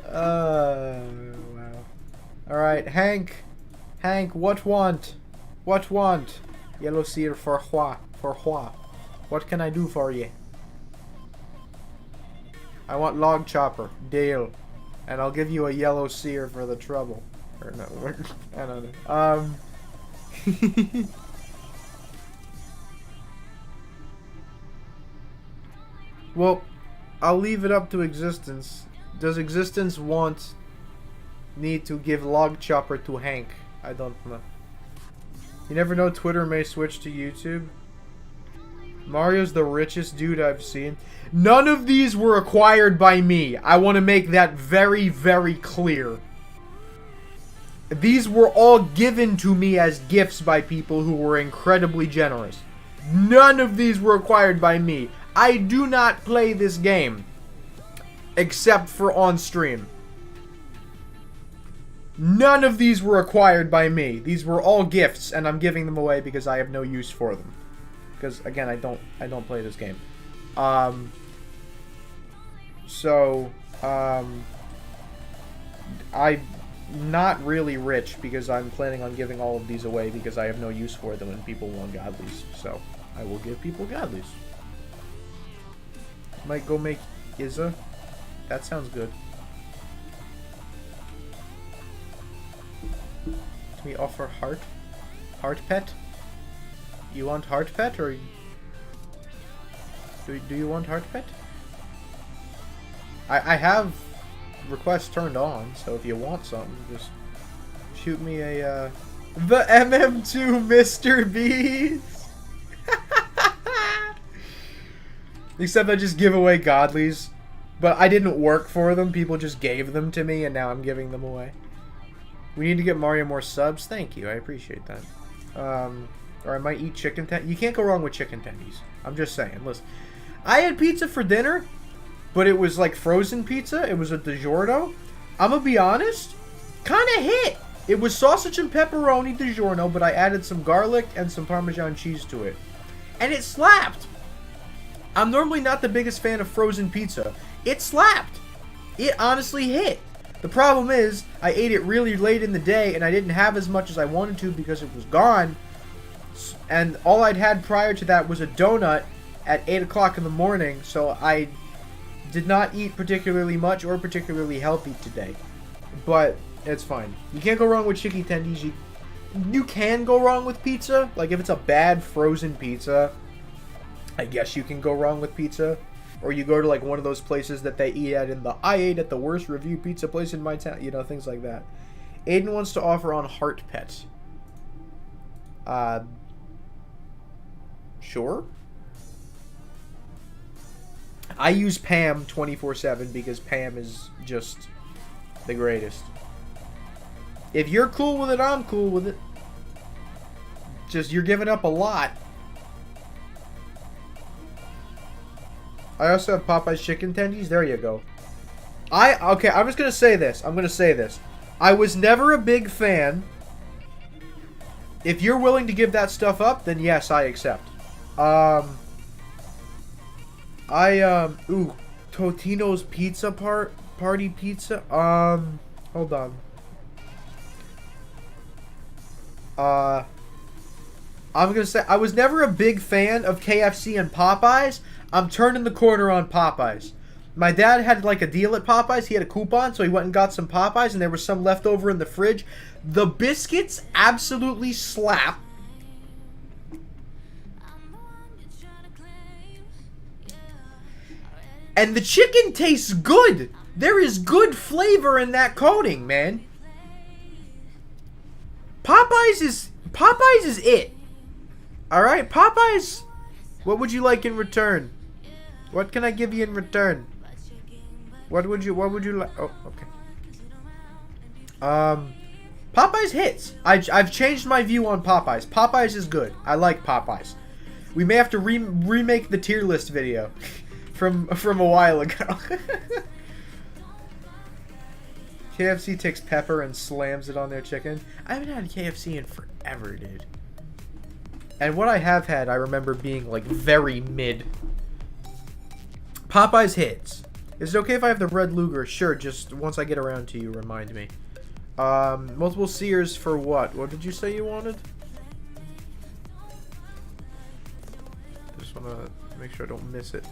Wow. All right, Hank, what want? What want? Yellow seer for what? For what? What can I do for you? I want log chopper, Dale, and I'll give you a yellow seer for the trouble. Or no, I don't know. Well, I'll leave it up to Existence. Does Existence need to give log chopper to Hank? I don't know. You never know, Twitter may switch to YouTube. Mario's the richest dude I've seen. None of these were acquired by me. I want to make that very, very clear. These were all given to me as gifts by people who were incredibly generous. None of these were acquired by me. I do not play this game except for on stream. None of these were acquired by me. These were all gifts, and I'm giving them away because I have no use for them. Because again, I don't play this game. I'm not really rich because I'm planning on giving all of these away because I have no use for them and people want godlies. So I will give people godlies. Might go make Izza. That sounds good. Can we offer heart? Heart pet? You want heart pet or do you want heart pet? I have requests turned on, so if you want something, just shoot me a the MM2 Mr. Bees. Except I just give away godlies, but I didn't work for them. People just gave them to me, and now I'm giving them away. We need to get Mario more subs. Thank you, I appreciate that. Or I might eat chicken tendies. You can't go wrong with chicken tendies. I'm just saying. Listen, I had pizza for dinner, but it was like frozen pizza. It was a DiGiorno. I'm gonna be honest, kind of hit. It was sausage and pepperoni DiGiorno, but I added some garlic and some Parmesan cheese to it, and it slapped. I'm normally not the biggest fan of frozen pizza. It slapped. It honestly hit. The problem is, I ate it really late in the day, and I didn't have as much as I wanted to because it was gone. And all I'd had prior to that was a donut at 8 o'clock in the morning, so I did not eat particularly much or particularly healthy today. But it's fine. You can't go wrong with chicken tendies. You can go wrong with pizza. Like, if it's a bad frozen pizza, I guess you can go wrong with pizza. Or you go to, like, one of those places that they eat at in the I ate at the worst review pizza place in my town. You know, things like that. Aiden wants to offer on heart pets. Sure. I use Pam 24/7 because Pam is just the greatest. If you're cool with it, I'm cool with it. Just, you're giving up a lot. I also have Popeye's chicken tendies. There you go. Okay, I'm just going to say this. I'm going to say this. I was never a big fan. If you're willing to give that stuff up, then yes, I accept. Ooh, Totino's Pizza Party Pizza. Hold on. I'm gonna say I was never a big fan of KFC and Popeyes. I'm turning the corner on Popeyes. My dad had like a deal at Popeyes. He had a coupon, so he went and got some Popeyes, and there was some left over in the fridge. The biscuits absolutely slap. And the chicken tastes good. There is good flavor in that coating, man. Popeyes is it. Alright, Popeyes. What would you like in return? What can I give you in return? What would you like? Oh, okay. Popeyes hits. I've changed my view on Popeyes. Popeyes is good. I like Popeyes. We may have to remake the tier list video from a while ago. KFC takes pepper and slams it on their chicken. I haven't had KFC in forever, dude. And what I have had, I remember being like very mid. Popeyes hits. Is it okay if I have the red Luger? Sure, just once I get around to you, remind me. Multiple sears for what? What did you say you wanted? Just want to make sure I don't miss it.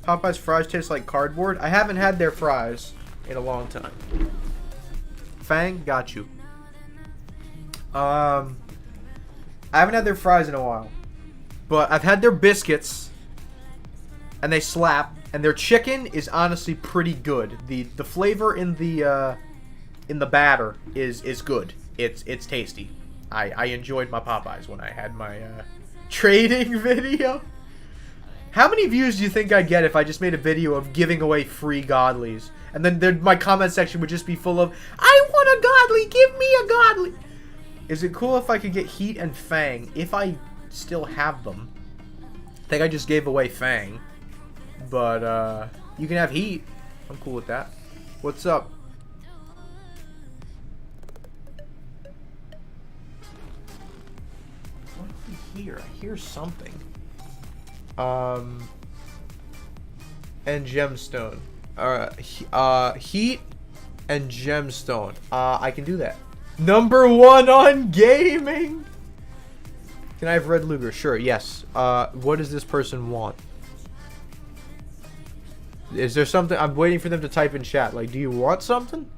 Popeye's fries taste like cardboard. I haven't had their fries in a long time. Fang, got you. I haven't had their fries in a while, but I've had their biscuits, and they slap. And their chicken is honestly pretty good. The flavor in the batter is good. It's tasty. I enjoyed my Popeyes when I had my trading video. How many views do you think I'd get if I just made a video of giving away free godlies? And then my comment section would just be full of, I want a godly, give me a godly. Is it cool if I could get Heat and Fang, if I still have them? I think I just gave away Fang. But, you can have Heat. I'm cool with that. What's up? What do we hear? I hear something. And Gemstone. Heat and Gemstone. I can do that. Number 1 on gaming! Can I have Red Luger? Sure, yes. What does this person want? Is there something? I'm waiting for them to type in chat. Like, do you want something?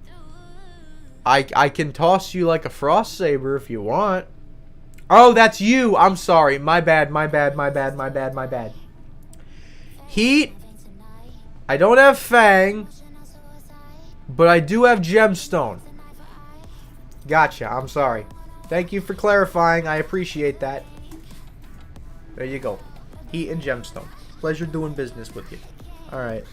I can toss you like a frost saber if you want. Oh, that's you. I'm sorry. My bad, my bad, my bad, my bad, my bad. Heat. I don't have Fang. But I do have Gemstone. Gotcha. I'm sorry. Thank you for clarifying. I appreciate that. There you go. Heat and Gemstone. Pleasure doing business with you. Alright.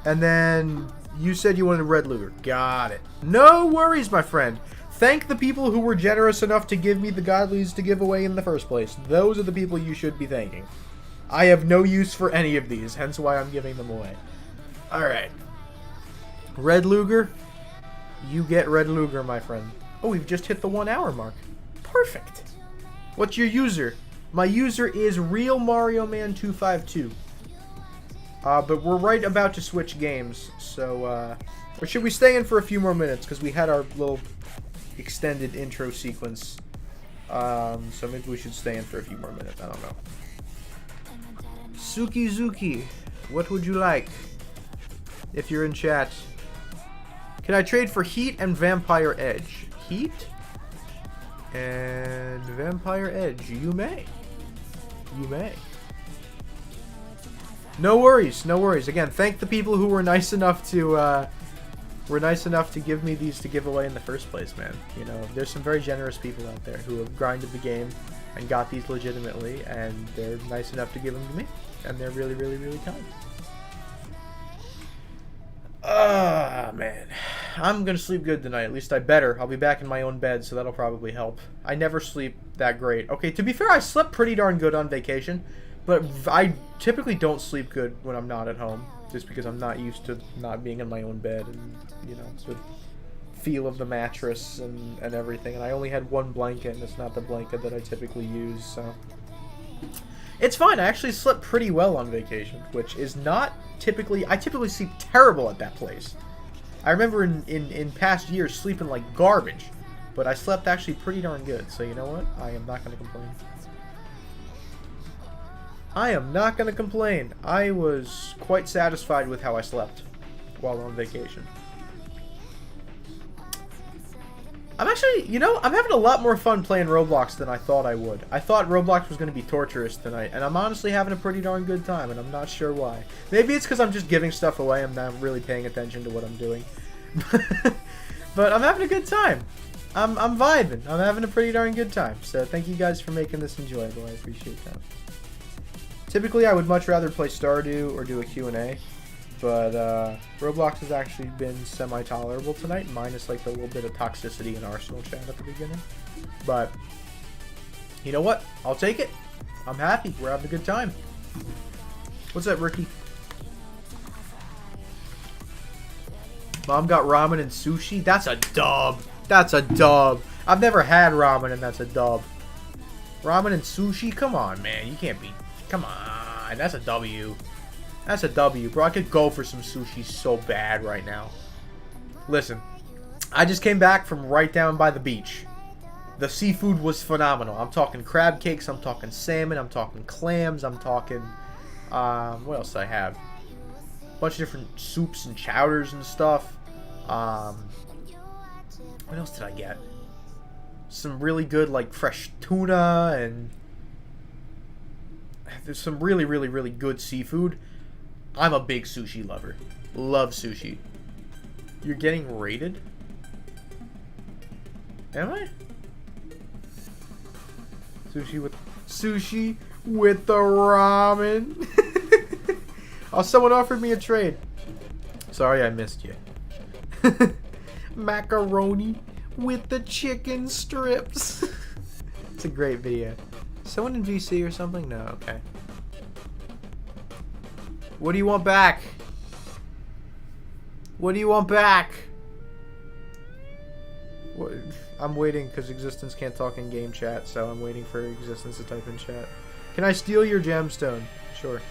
And then you said you wanted Red Luger. Got it. No worries, my friend. Thank the people who were generous enough to give me the godlies to give away in the first place. Those are the people you should be thanking. I have no use for any of these, hence why I'm giving them away. Alright. Red Luger. You get Red Luger, my friend. Oh, we've just hit the 1 hour mark. Perfect. What's your user? My user is Real Mario Man 252. But we're right about to switch games, so, or should we stay in for a few more minutes, because we had our little extended intro sequence, so maybe we should stay in for a few more minutes, I don't know. Suki, what would you like, if you're in chat? Can I trade for Heat and Vampire Edge? Heat and Vampire Edge, you may. You may. No worries, no worries. Again, thank the people who were nice enough to give me these to give away in the first place, man. You know, there's some very generous people out there who have grinded the game and got these legitimately, and they're nice enough to give them to me, and they're really, really, really kind. Ah, man. I'm gonna sleep good tonight. At least I better. I'll be back in my own bed, so that'll probably help. I never sleep that great. Okay, to be fair, I slept pretty darn good on vacation. But I typically don't sleep good when I'm not at home, just because I'm not used to not being in my own bed and, you know, the feel of the mattress and everything. And I only had one blanket, and it's not the blanket that I typically use, so... It's fine. I actually slept pretty well on vacation, which is not typically... I typically sleep terrible at that place. I remember in past years sleeping like garbage, but I slept actually pretty darn good, so you know what? I am not going to complain. I am not going to complain. I was quite satisfied with how I slept while on vacation. I'm actually, you know, I'm having a lot more fun playing Roblox than I thought I would. I thought Roblox was going to be torturous tonight, and I'm honestly having a pretty darn good time, and I'm not sure why. Maybe it's because I'm just giving stuff away. I'm not really paying attention to what I'm doing. But I'm having a good time. I'm vibing. I'm having a pretty darn good time. So thank you guys for making this enjoyable. I appreciate that. Typically, I would much rather play Stardew or do a Q&A, but Roblox has actually been semi-tolerable tonight, minus like the little bit of toxicity in Arsenal chat at the beginning. But, you know what? I'll take it. I'm happy. We're having a good time. What's up, Ricky? Mom got ramen and sushi? That's a dub. That's a dub. I've never had ramen and that's a dub. Ramen and sushi? Come on, man. You can't be... Come on, that's a W. That's a W, bro. I could go for some sushi so bad right now. Listen, I just came back from right down by the beach. The seafood was phenomenal. I'm talking crab cakes, I'm talking salmon, I'm talking clams, I'm talking... what else did I have? A bunch of different soups and chowders and stuff. What else did I get? Some really good, like, fresh tuna and... There's some really, really, really good seafood. I'm a big sushi lover. Love sushi. You're getting raided? Am I? Sushi with the ramen. Oh, someone offered me a trade. Sorry I missed you. Macaroni with the chicken strips. It's a great video. Someone in VC or something? No, okay. What do you want back? What do you want back? What? I'm waiting because Existence can't talk in game chat, so I'm waiting for Existence to type in chat. Can I steal your gemstone? Sure.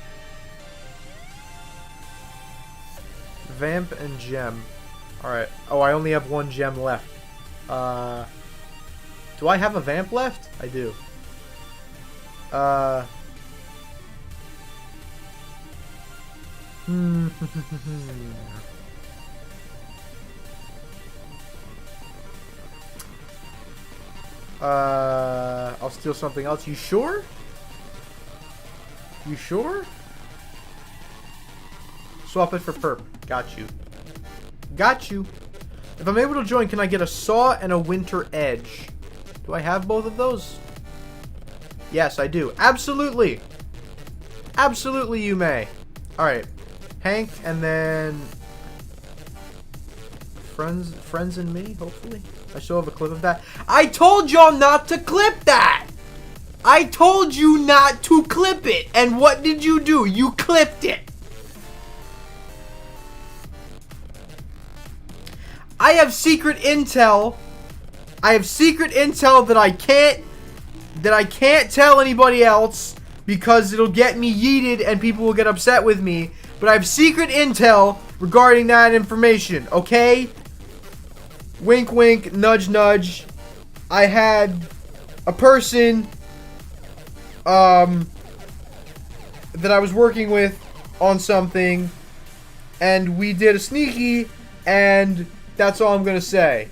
Vamp and gem. Alright. Oh, I only have one gem left. Do I have a vamp left? I do. I'll steal something else. You sure? You sure? Swap it for perp. Got you. Got you. If I'm able to join, can I get a saw and a winter edge? Do I have both of those? Yes, I do. Absolutely. Absolutely, you may. Alright. Hank, and then... Friends and me, hopefully. I still have a clip of that. I told y'all not to clip that! I told you not to clip it! And what did you do? You clipped it! I have secret intel. I have secret intel that I can't tell anybody else because it'll get me yeeted and people will get upset with me. But I have secret intel regarding that information, okay? Wink, wink, nudge, nudge. I had a person that I was working with on something, and we did a sneaky, and that's all I'm gonna say.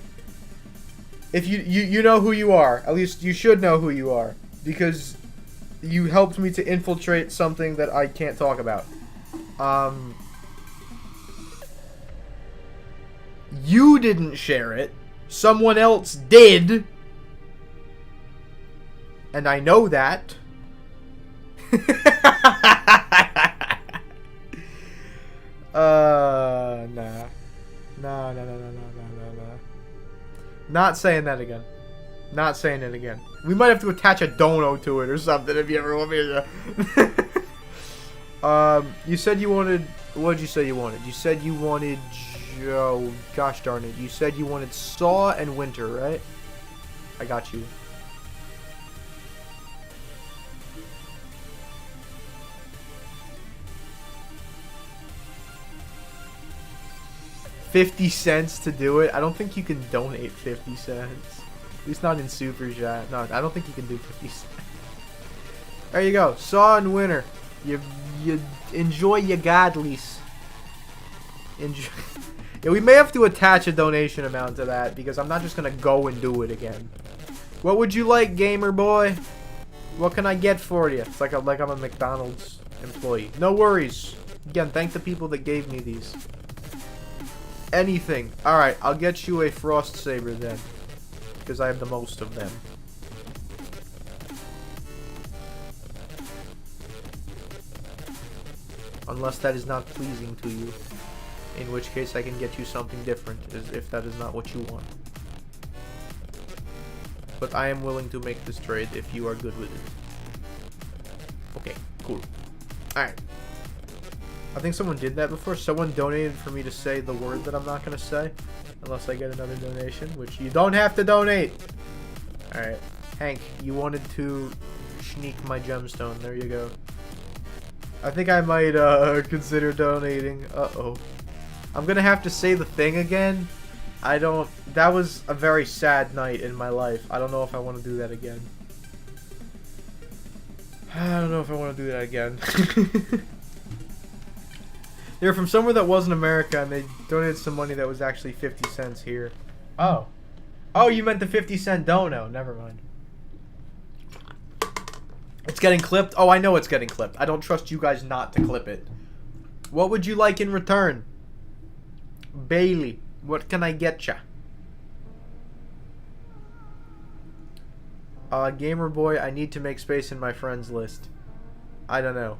If you know who you are, at least you should know who you are, because you helped me to infiltrate something that I can't talk about. You didn't share it. Someone else did. And I know that. Nah. No. Not saying that again. Not saying it again. We might have to attach a dono to it or something if you ever want me to. You said you wanted... What did you say you wanted? You said you wanted... Oh, gosh darn it. You said you wanted saw and winter, right? I got you. $50 to do it? I don't think you can donate 50 cents. At least not in Super Chat. No, I don't think you can do 50 cents. There you go. Saw and winter. You enjoy your godlies. Enjoy. Yeah, we may have to attach a donation amount to that because I'm not just gonna go and do it again. What would you like, gamer boy? What can I get for you? It's like I'm a McDonald's employee. No worries. Again, thank the people that gave me these. Anything. Alright, I'll get you a Frost Saber then. Because I have the most of them. Unless that is not pleasing to you. In which case I can get you something different, if that is not what you want. But I am willing to make this trade if you are good with it. Okay, cool. Alright. I think someone did that before. Someone donated for me to say the word that I'm not going to say. Unless I get another donation, which you don't have to donate. Alright. Hank, you wanted to sneak my gemstone. There you go. I think I might consider donating. Uh-oh. I'm going to have to say the thing again. That was a very sad night in my life. I don't know if I want to do that again. I don't know if I want to do that again. They were from somewhere that wasn't America, and they donated some money that was actually 50 cents here. Oh. Oh, you meant the 50-cent dono. Never mind. It's getting clipped? Oh, I know it's getting clipped. I don't trust you guys not to clip it. What would you like in return? Bailey, what can I get ya? Gamer boy, I need to make space in my friends list. I don't know.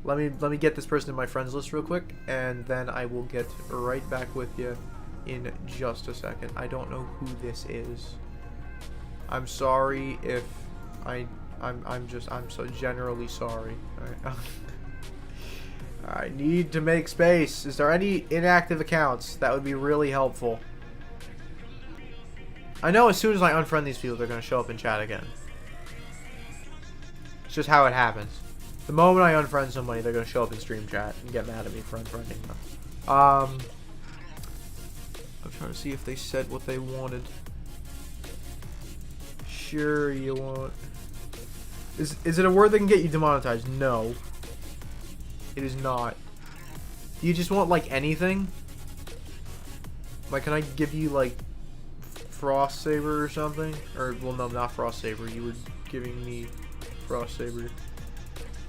Let me get this person in my friends list real quick, and then I will get right back with you in just a second. I don't know who this is. I'm sorry if I'm so generally sorry. Alright. I need to make space. Is there any inactive accounts? That would be really helpful. I know as soon as I unfriend these people, they're going to show up in chat again. It's just how it happens. The moment I unfriend somebody, they're going to show up in stream chat and get mad at me for unfriending them. I'm trying to see if they said what they wanted. Sure you want... Is it a word that can get you demonetized? No. It is not. Do you just want, like, anything? Like, can I give you, like, Frost Saber or something? Or, well, no, not Frost Saber. You were giving me Frost Saber. You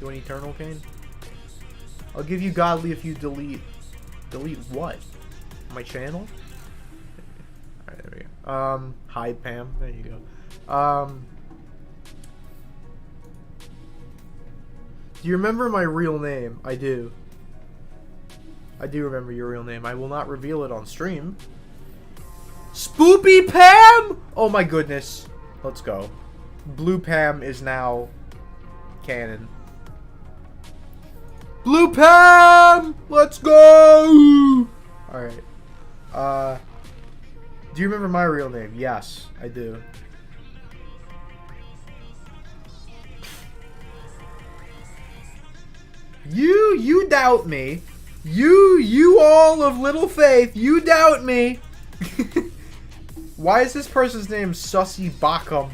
want Eternal Cane? I'll give you Godly if you delete... Delete what? My channel? Alright, there we go. Hi, Pam. There you go. Do you remember my real name? I do. I do remember your real name. I will not reveal it on stream. Spoopy Pam! Oh my goodness. Let's go. Blue Pam is now canon. Blue Pam! Let's go! Alright. Do you remember my real name? Yes, I do. You doubt me. You all of little faith, you doubt me. Why is this person's name Sussy Bacum?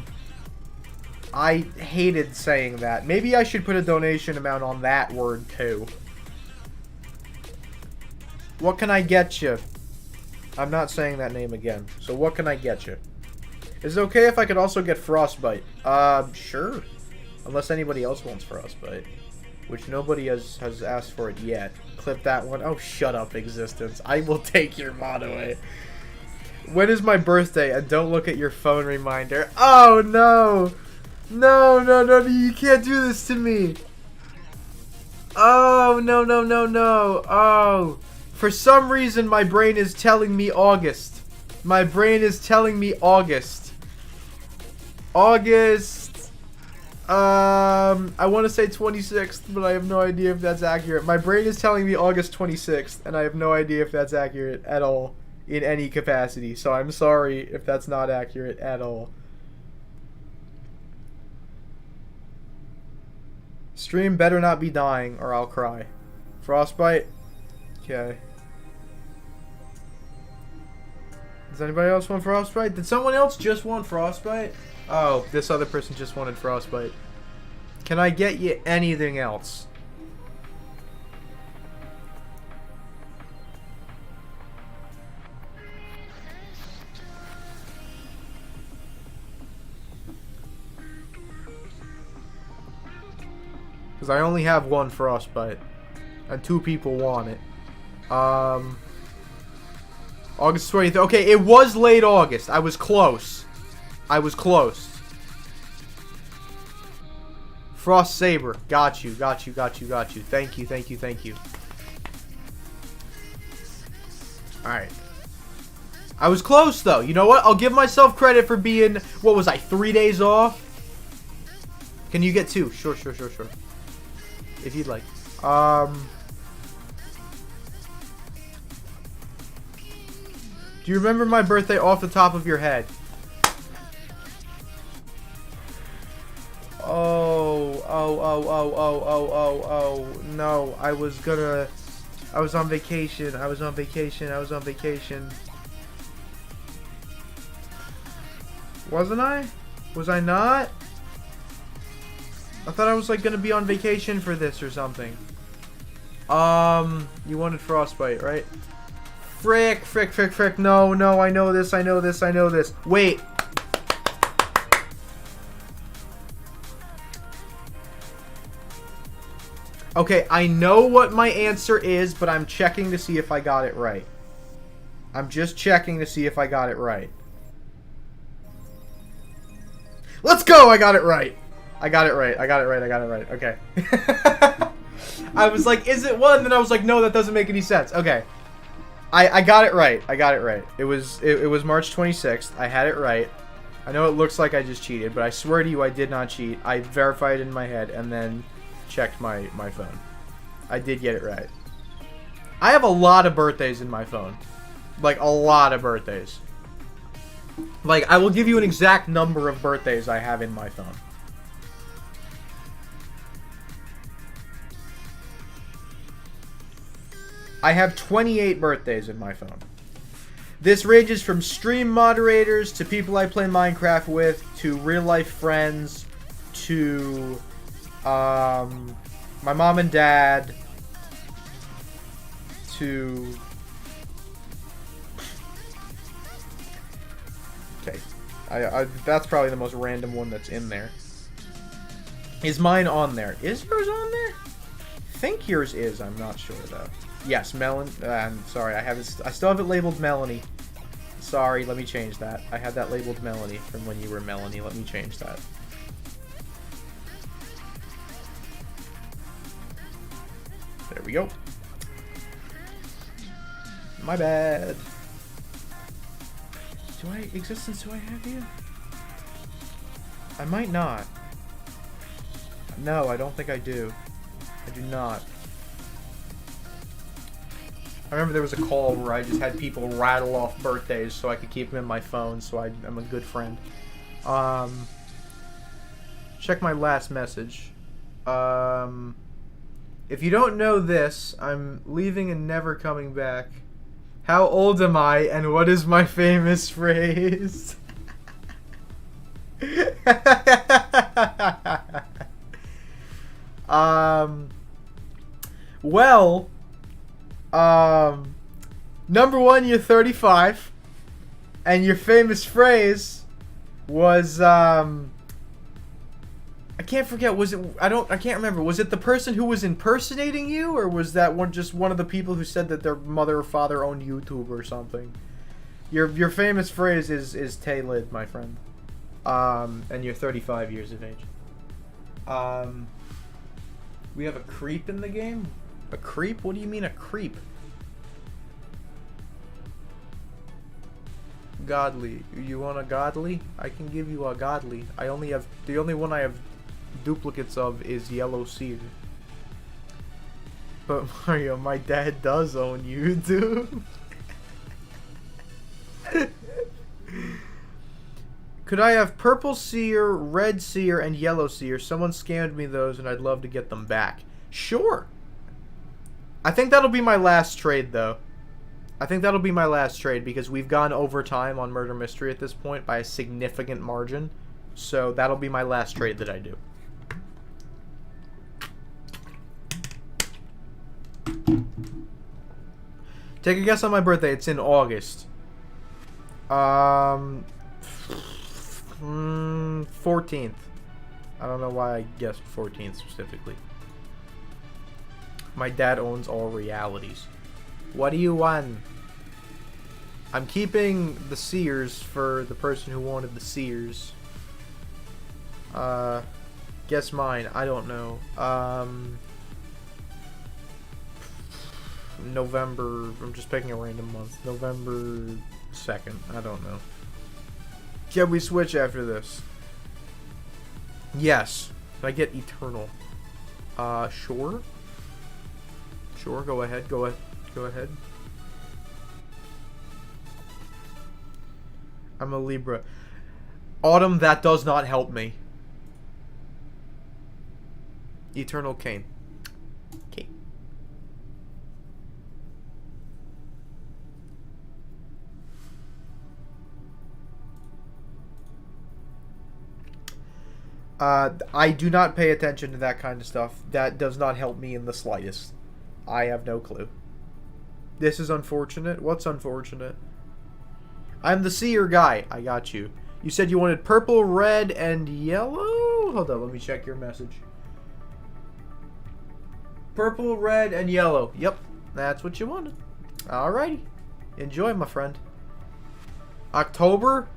I hated saying that. Maybe I should put a donation amount on that word too. What can I get you? I'm not saying that name again. So what can I get you? Is it okay if I could also get Frostbite? Sure. Unless anybody else wants Frostbite. Which nobody has asked for it yet. Clip that one. Oh, shut up, existence. I will take your mod away. When is my birthday? And don't look at your phone reminder. Oh, no. No, you can't do this to me. Oh, no. Oh. For some reason, my brain is telling me August. My brain is telling me August. I want to say 26th, but I have no idea if that's accurate. My brain is telling me August 26th, and I have no idea if that's accurate at all in any capacity. So I'm sorry if that's not accurate at all. Stream better not be dying or I'll cry. Frostbite? Okay. Does anybody else want Frostbite? Did someone else just want Frostbite? Oh, this other person just wanted Frostbite. Can I get you anything else? Because I only have one Frostbite. And 2 people want it. August 20th. Okay, it was late August. I was close. Frost Saber. Got you. Thank you. Alright. I was close, though. You know what? I'll give myself credit for being... What was I? 3 days off? Can you get 2? Sure. If you'd like. Do you remember my birthday off the top of your head? Oh, no, I was on vacation. Wasn't I? Was I not? I thought I was, like, gonna be on vacation for this or something. You wanted Frostbite, right? Frick. No, I know this. Wait. Okay, I know what my answer is, but I'm checking to see if I got it right. I'm just checking to see if I got it right. Let's go! I got it right! I got it right. I got it right. I got it right. Okay. I was like, is it 1? Then I was like, no, that doesn't make any sense. Okay. I got it right. I got it right. It was March 26th. I had it right. I know it looks like I just cheated, but I swear to you I did not cheat. I verified it in my head and then checked my phone. I did get it right. I have a lot of birthdays in my phone. Like, a lot of birthdays. Like, I will give you an exact number of birthdays I have in my phone. I have 28 birthdays in my phone. This ranges from stream moderators to people I play Minecraft with to real life friends to my mom and dad to... Okay. That's probably the most random one that's in there. Is mine on there? Is yours on there? I think yours is. I'm not sure though. Yes, I'm sorry. I still have it labeled Melanie. Sorry, let me change that. I had that labeled Melanie from when you were Melanie. Let me change that. There we go. My bad. Existence, do I have you? I might not. No, I don't think I do. I do not. I remember there was a call where I just had people rattle off birthdays so I could keep them in my phone, so I'm a good friend. Check my last message. If you don't know this, I'm leaving and never coming back. How old am I, and what is my famous phrase? Well... number 1, you're 35, and your famous phrase was, I can't forget, was it, I can't remember, was it the person who was impersonating you, or was that just one of the people who said that their mother or father owned YouTube or something? Your famous phrase is Tay-Lid, my friend. And you're 35 years of age. We have a creep in the game? A creep? What do you mean a creep? Godly. You want a godly? I can give you a godly. The only one I have duplicates of is Yellow Seer. But Mario, my dad does own YouTube. Could I have Purple Seer, Red Seer, and Yellow Seer? Someone scammed me those and I'd love to get them back. Sure. I think that'll be my last trade, though. I think that'll be my last trade because we've gone over time on Murder Mystery at this point by a significant margin. So that'll be my last trade that I do. Take a guess on my birthday. It's in August. 14th. I don't know why I guessed 14th specifically. My dad owns all realities. What do you want? I'm keeping the Sears for the person who wanted the Sears. Guess mine. I don't know. November. I'm just picking a random month. November 2nd. I don't know. Can we switch after this? Yes. Can I get Eternal? Sure. Sure, go ahead, go ahead. I'm a Libra. Autumn, that does not help me. Eternal Cane. Okay. I do not pay attention to that kind of stuff. That does not help me in the slightest. I have no clue. This is unfortunate. What's unfortunate? I'm the seer guy. I got you. You said you wanted purple, red, and yellow? Hold on, let me check your message. Purple, red, and yellow. Yep, that's what you wanted. Alrighty. Enjoy, my friend. October?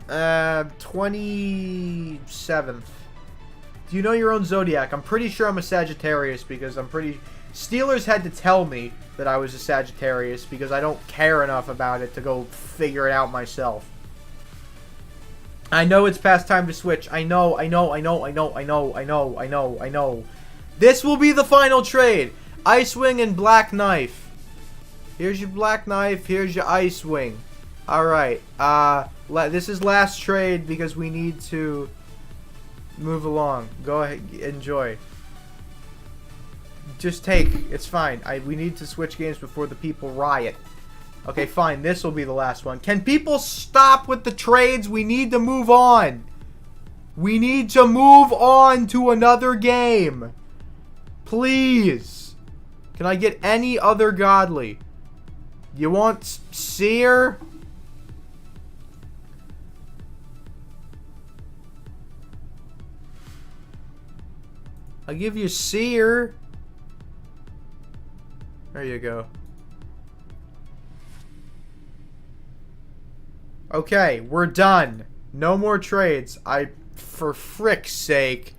27th. Do you know your own zodiac? I'm pretty sure I'm a Sagittarius because Steelers had to tell me that I was a Sagittarius because I don't care enough about it to go figure it out myself. I know it's past time to switch. I know. This will be the final trade. Icewing and Black Knife. Here's your Black Knife. Here's your Icewing. Alright. This is last trade because we need to move along. Go ahead. Enjoy. Just take. It's fine. We need to switch games before the people riot. Okay, fine. This will be the last one. Can people stop with the trades? We need to move on. We need to move on to another game. Please. Can I get any other godly? You want Seer? I'll give you Seer. There you go. Okay, we're done. No more trades. For frick's sake.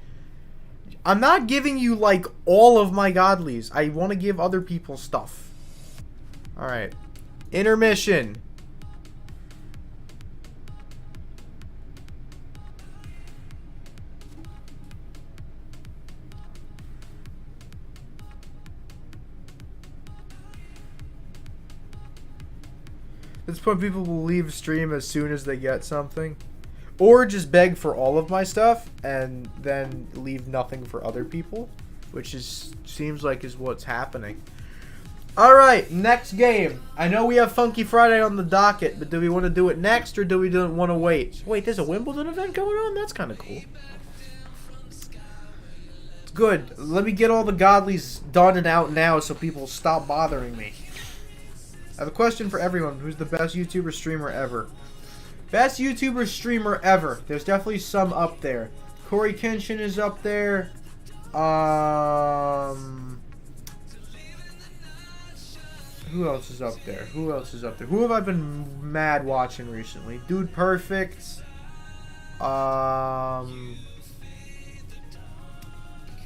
I'm not giving you, like, all of my godlies. I want to give other people stuff. Alright. Intermission. At this point, people will leave stream as soon as they get something. Or just beg for all of my stuff and then leave nothing for other people. Which seems like is what's happening. Alright, next game. I know we have Funky Friday on the docket, but do we want to do it next or do we want to wait? Wait, there's a Wimbledon event going on? That's kind of cool. Good. Let me get all the godlies done and out now so people stop bothering me. I have a question for everyone. Who's the best YouTuber streamer ever? Best YouTuber streamer ever. There's definitely some up there. Corey Kenshin is up there. Who else is up there? Who else is up there? Who have I been mad watching recently? Dude Perfect.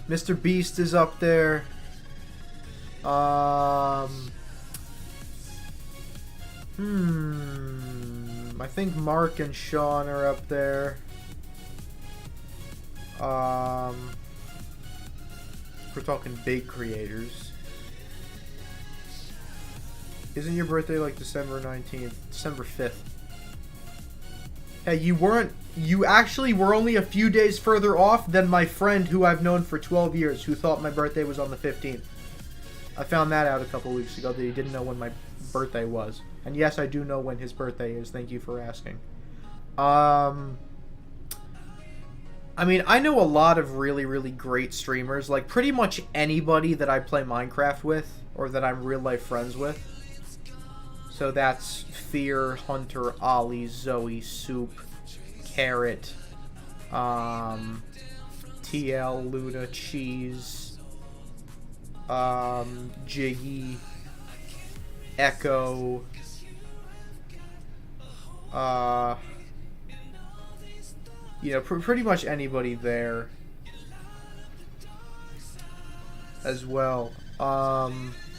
Mr. Beast is up there. I think Mark and Sean are up there. We're talking big creators. Isn't your birthday like December 19th? December 5th. Hey, you actually were only a few days further off than my friend who I've known for 12 years who thought my birthday was on the 15th. I found that out a couple weeks ago that he didn't know when my birthday was. And yes, I do know when his birthday is. Thank you for asking. I mean, I know a lot of really, really great streamers. Like, pretty much anybody that I play Minecraft with or that I'm real-life friends with. So that's Fear, Hunter, Ollie, Zoe, Soup, Carrot, TL, Luna, Cheese, Jiggy, Echo, you know, pretty much anybody there as well.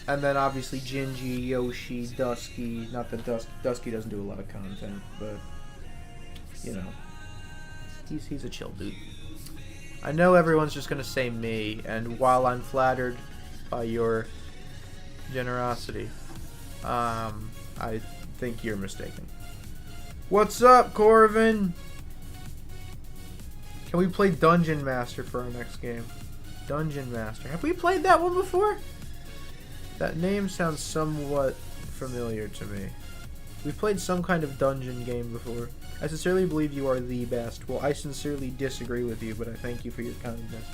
And then obviously Gingy, Yoshi, Dusky. Not that Dusky doesn't do a lot of content, but you know, he's a chill dude. I know everyone's just gonna say me, and while I'm flattered by your generosity, I think you're mistaken. What's up, Corvin? Can we play Dungeon Master for our next game? Dungeon Master. Have we played that one before? That name sounds somewhat familiar to me. We played some kind of dungeon game before. I sincerely believe you are the best. Well, I sincerely disagree with you, but I thank you for your kindness.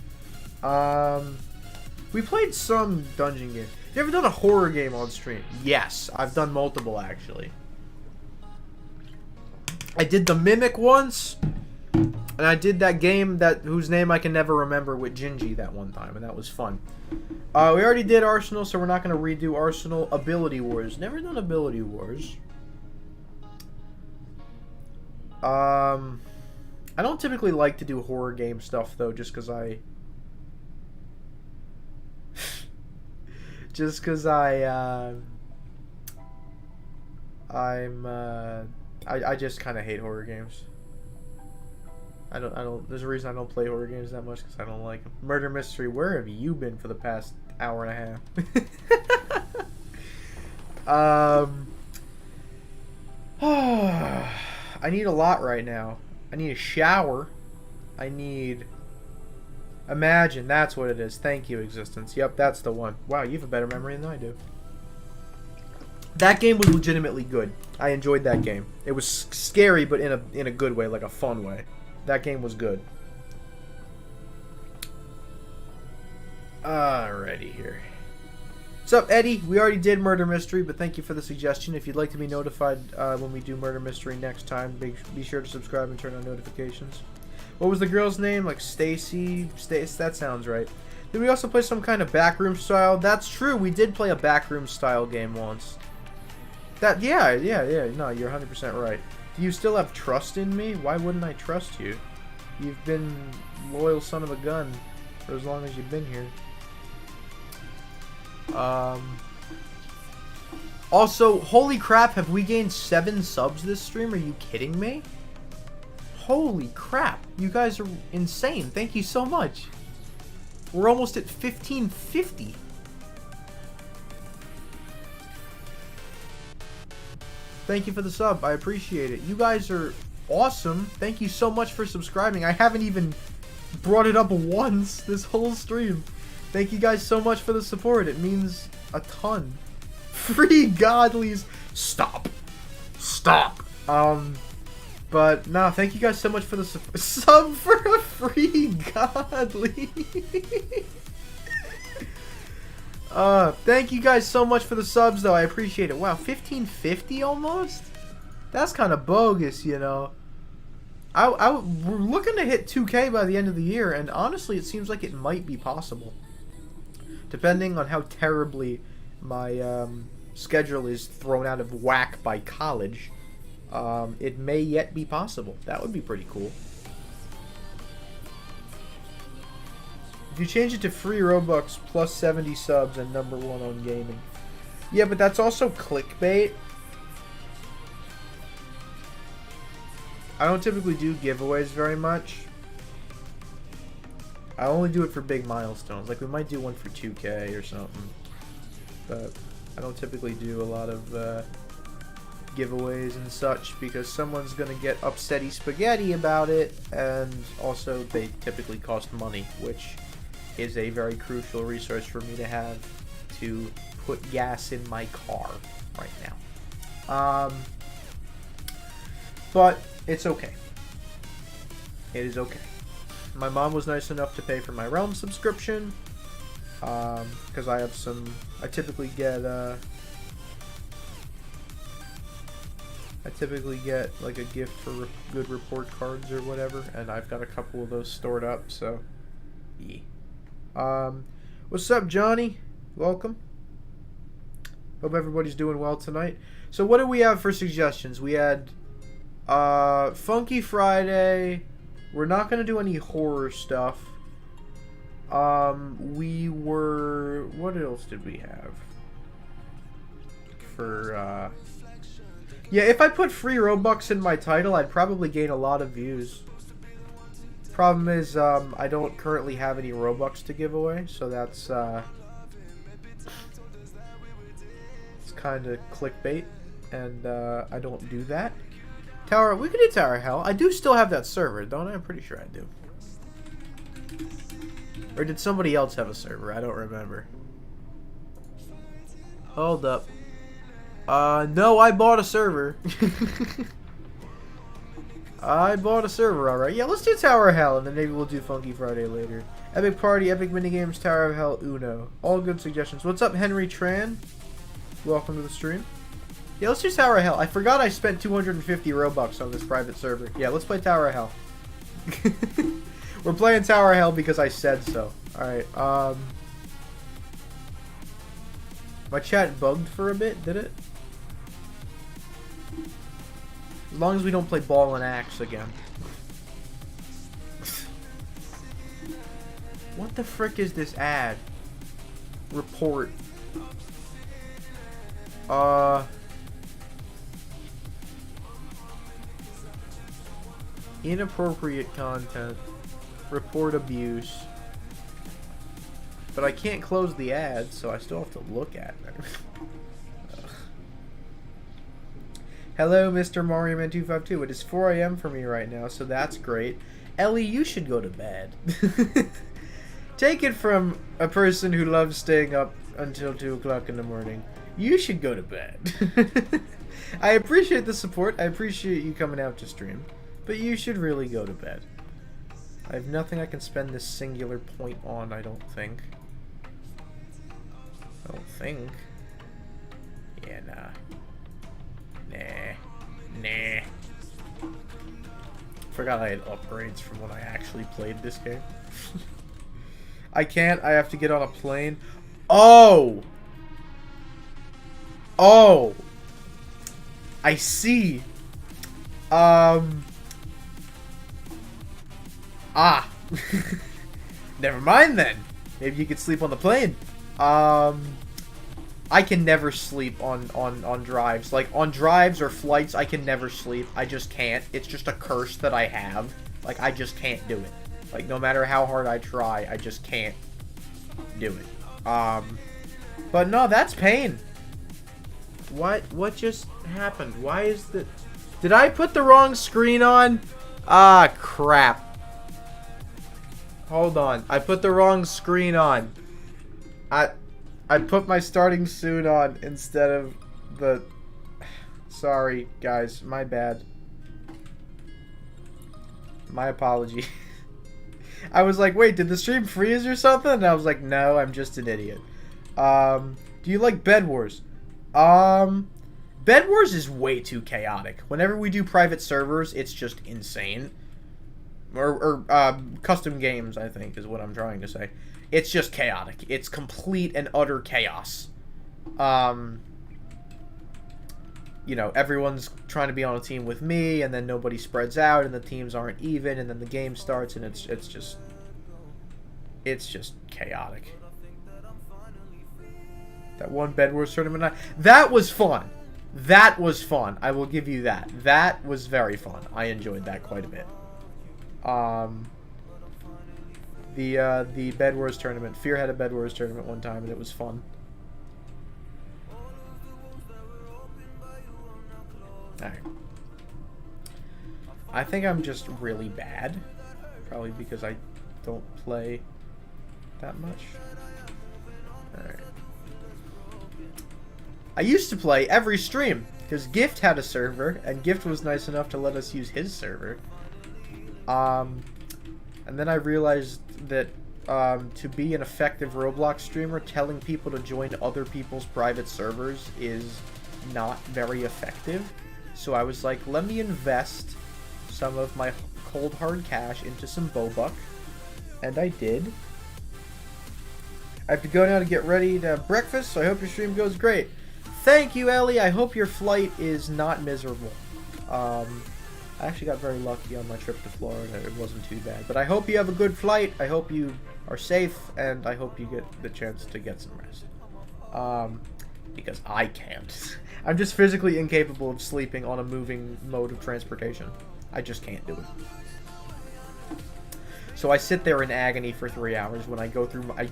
We played some dungeon game. You ever done a horror game on stream? Yes, I've done multiple actually. I did the Mimic once, and I did that game whose name I can never remember with Gingy that one time, and that was fun. We already did Arsenal, so we're not going to redo Arsenal. Ability Wars. Never done Ability Wars. I don't typically like to do horror game stuff though, just because I just because I just kind of hate horror games. I don't there's a reason I don't play horror games that much, because I don't like them. Murder mystery, where have you been for the past hour and a half? I need a lot right now. I need a shower. I need... Imagine, that's what it is. Thank you, Existence. Yep, that's the one. Wow, you have a better memory than I do. That game was legitimately good. I enjoyed that game. It was scary, but in a good way, like a fun way. That game was good. Alrighty here. What's up, Eddie? We already did Murder Mystery, but thank you for the suggestion. If you'd like to be notified when we do Murder Mystery next time, be sure to subscribe and turn on notifications. What was the girl's name? Like Stacy? That sounds right. Did we also play some kind of backroom style? That's true. We did play a backroom style game once. Yeah. No, you're 100% right. Do you still have trust in me? Why wouldn't I trust you? You've been loyal son of a gun for as long as you've been here. Also, holy crap, have we gained 7 subs this stream? Are you kidding me? Holy crap, you guys are insane. Thank you so much. We're almost at 1550. Thank you for the sub. I appreciate it. You guys are awesome. Thank you so much for subscribing. I haven't even brought it up once this whole stream. Thank you guys so much for the support. It means a ton. Free godlies. Stop. But no, thank you guys so much for the sub for a free godly. Thank you guys so much for the subs though. I appreciate it. Wow, 1550 almost? That's kind of bogus, you know. We're looking to hit 2K by the end of the year, and honestly, it seems like it might be possible. Depending on how terribly my schedule is thrown out of whack by college, it may yet be possible. That would be pretty cool. If you change it to free Robux plus 70 subs and #1 on gaming. Yeah, but that's also clickbait. I don't typically do giveaways very much. I only do it for big milestones. Like, we might do one for 2K or something. But I don't typically do a lot of giveaways and such, because someone's going to get upsetty spaghetti about it, and also they typically cost money, which is a very crucial resource for me to have to put gas in my car right now. But it's okay. It is okay. My mom was nice enough to pay for my Realm subscription, because I have some... I typically get like a gift for good report cards or whatever, and I've got a couple of those stored up, so yeah. What's up, Johnny? Welcome. Hope everybody's doing well tonight. So what do we have for suggestions? We had Funky Friday. We're not going to do any horror stuff. We were... What else did we have? For, yeah, if I put free Robux in my title, I'd probably gain a lot of views. Problem is, I don't currently have any Robux to give away, so that's, it's kind of clickbait, and, I don't do that. Tower, we could do Tower Hell. I do still have that server, don't I? I'm pretty sure I do. Or did somebody else have a server? I don't remember. Hold up. No, I bought a server. I bought a server, alright. Yeah, let's do Tower of Hell, and then maybe we'll do Funky Friday later. Epic Party, Epic Minigames, Tower of Hell, Uno. All good suggestions. What's up, Henry Tran? Welcome to the stream. Yeah, let's do Tower of Hell. I forgot I spent 250 Robux on this private server. Yeah, let's play Tower of Hell. We're playing Tower of Hell because I said so. Alright, my chat bugged for a bit, did it? long as we don't play ball and axe again. What the frick is this ad? Report. Inappropriate content. Report abuse. But I can't close the ad, so I still have to look at it. Hello, Mr. Mario Man 252. It is 4 a.m. for me right now, so that's great. Ellie, you should go to bed. Take it from a person who loves staying up until 2 o'clock in the morning. You should go to bed. I appreciate the support. I appreciate you coming out to stream. But you should really go to bed. I have nothing I can spend this singular point on, I don't think. Yeah, nah. Nah. Forgot I had upgrades from when I actually played this game. I can't. I have to get on a plane. Oh! I see. Never mind then. Maybe you could sleep on the plane. I can never sleep on drives. Like, on drives or flights, I can never sleep. I just can't. It's just a curse that I have. Like, I just can't do it. Like, no matter how hard I try, I just can't do it. But no, that's pain. What just happened? Why is the... Did I put the wrong screen on? Ah, crap. Hold on. I put the wrong screen on. I put my starting soon on instead of the... Sorry, guys. My bad. My apology. I was like, wait, did the stream freeze or something? And I was like, no, I'm just an idiot. Do you like Bed Wars? Bed Wars is way too chaotic. Whenever we do private servers, it's just insane. Or custom games, I think, is what I'm trying to say. It's just chaotic. It's complete and utter chaos. You know, everyone's trying to be on a team with me, and then nobody spreads out, and the teams aren't even, and then the game starts, and it's just chaotic. That one Bed Wars tournament, that was fun. That was fun. I will give you that. That was very fun. I enjoyed that quite a bit. The Bed Wars tournament. Fear had a Bed Wars tournament one time, and it was fun. Alright. I think I'm just really bad. Probably because I don't play that much. Alright. I used to play every stream, because Gift had a server, and Gift was nice enough to let us use his server. And then I realized that to be an effective Roblox streamer, telling people to join other people's private servers is not very effective. So I was like, let me invest some of my cold hard cash into some Bobuck. And I did. I have to go now to get ready to have breakfast, so I hope your stream goes great. Thank you, Ellie. I hope your flight is not miserable. I actually got very lucky on my trip to Florida. It wasn't too bad. But I hope you have a good flight. I hope you are safe, and I hope you get the chance to get some rest. Because I can't. I'm just physically incapable of sleeping on a moving mode of transportation. I just can't do it. So I sit there in agony for 3 hours when I go through. I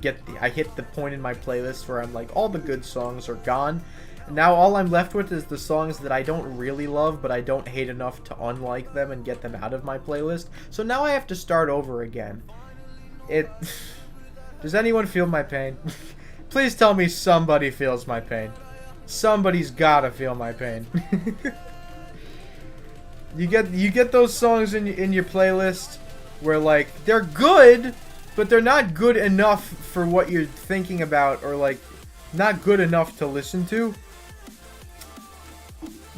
hit the point in my playlist where I'm like, all the good songs are gone. Now all I'm left with is the songs that I don't really love, but I don't hate enough to unlike them and get them out of my playlist. So now I have to start over again. Does anyone feel my pain? Please tell me somebody feels my pain. Somebody's gotta feel my pain. You get those songs in your playlist where, like, they're good, but they're not good enough for what you're thinking about, or, like, not good enough to listen to.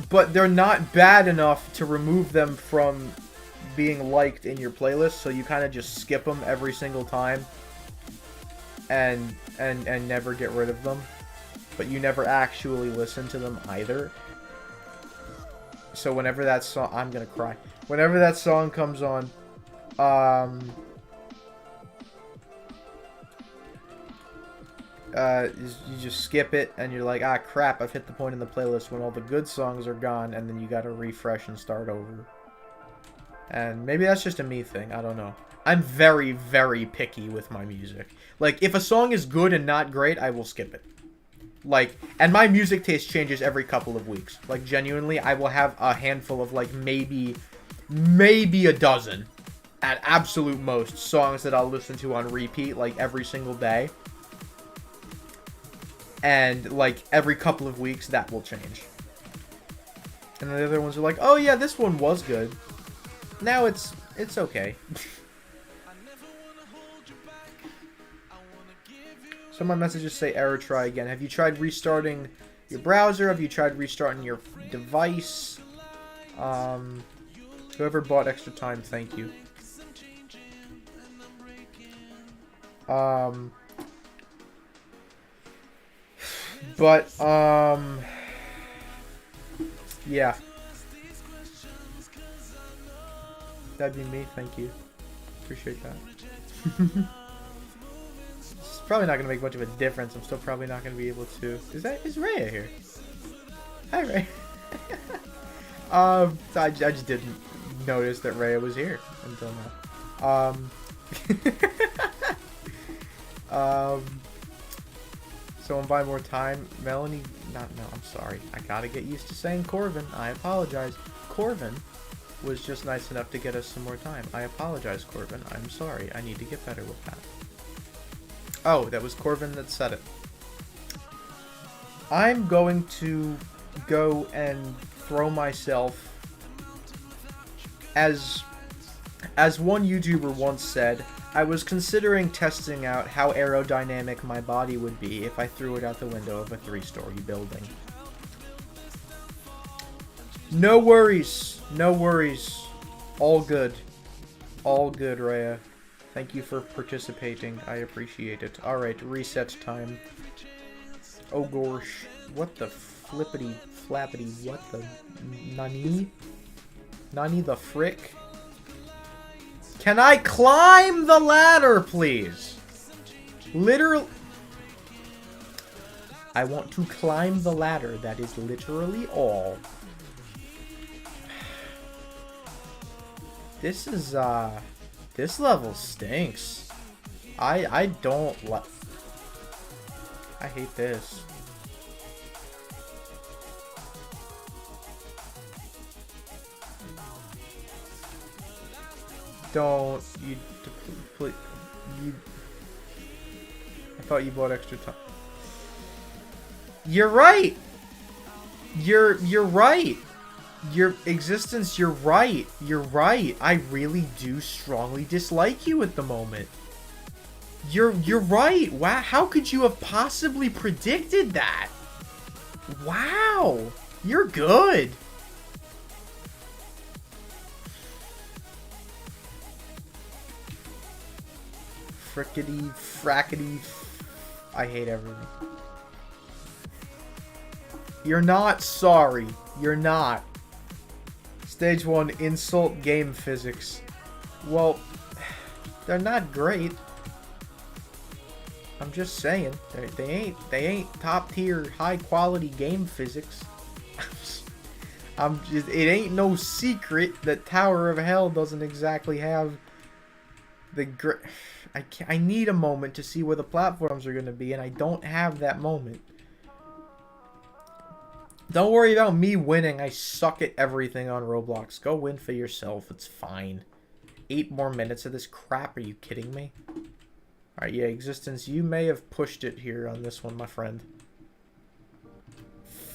But they're not bad enough to remove them from being liked in your playlist, so you kind of just skip them every single time and never get rid of them. But you never actually listen to them either. So whenever that song... I'm gonna cry. Whenever that song comes on, you just skip it, and you're like, ah, crap, I've hit the point in the playlist when all the good songs are gone, and then you gotta refresh and start over. And maybe that's just a me thing, I don't know. I'm very, very picky with my music. Like, if a song is good and not great, I will skip it. Like, and my music taste changes every couple of weeks. Like, genuinely, I will have a handful of, like, maybe a dozen, at absolute most, songs that I'll listen to on repeat, like, every single day. And, like, every couple of weeks, that will change. And the other ones are like, oh, yeah, this one was good. Now it's okay. So my messages say error, try again. Have you tried restarting your browser? Have you tried restarting your device? Whoever bought extra time, thank you. Yeah. That'd be me, thank you. Appreciate that. It's probably not gonna make much of a difference. I'm still probably not gonna be able to. Is Rhea here? Hi, Rhea. I just didn't notice that Rhea was here until now. Someone buy more time. Melanie, no, I'm sorry. I gotta get used to saying Corvin. I apologize. Corvin was just nice enough to get us some more time. I apologize, Corvin. I'm sorry. I need to get better with that. Oh, that was Corvin that said it. I'm going to go and throw myself, as one YouTuber once said, I was considering testing out how aerodynamic my body would be if I threw it out the window of a 3-story building. No worries. No worries. All good. All good, Rhea. Thank you for participating. I appreciate it. Alright, reset time. Oh gosh. What the flippity flappity? What the nani? Nani the frick? Can I climb the ladder, please? Literally. I want to climb the ladder. That is literally all. This is, this level stinks. I don't like... I hate this. Don't, you, I thought you bought extra time. You're right! You're right! Your existence, you're right. You're right. I really do strongly dislike you at the moment. You're right. Wow, how could you have possibly predicted that? Wow. You're good. Frickety, frackety. I hate everything. You're not sorry. You're not. Stage 1, insult game physics. Well, they're not great. I'm just saying, they ain't top tier, high quality game physics. It ain't no secret that Tower of Hell doesn't exactly have the I need a moment to see where the platforms are gonna be, and I don't have that moment. Don't worry about me winning. I suck at everything on Roblox. Go win for yourself. It's fine. 8 more minutes of this crap. Are you kidding me? Alright, yeah, existence. You may have pushed it here on this one, my friend.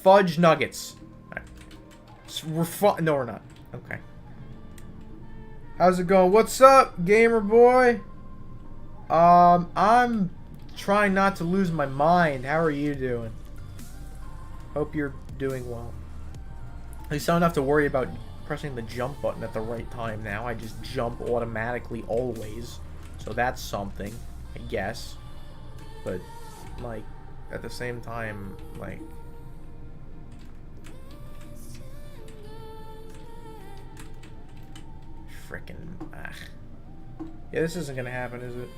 Fudge nuggets. Alright. So no, we're not. Okay. How's it going? What's up, gamer boy? I'm trying not to lose my mind. How are you doing? Hope you're doing well. At least I don't have to worry about pressing the jump button at the right time now. I just jump automatically always. So that's something, I guess. But, like, at the same time, like... frickin'... Yeah, this isn't gonna happen, is it?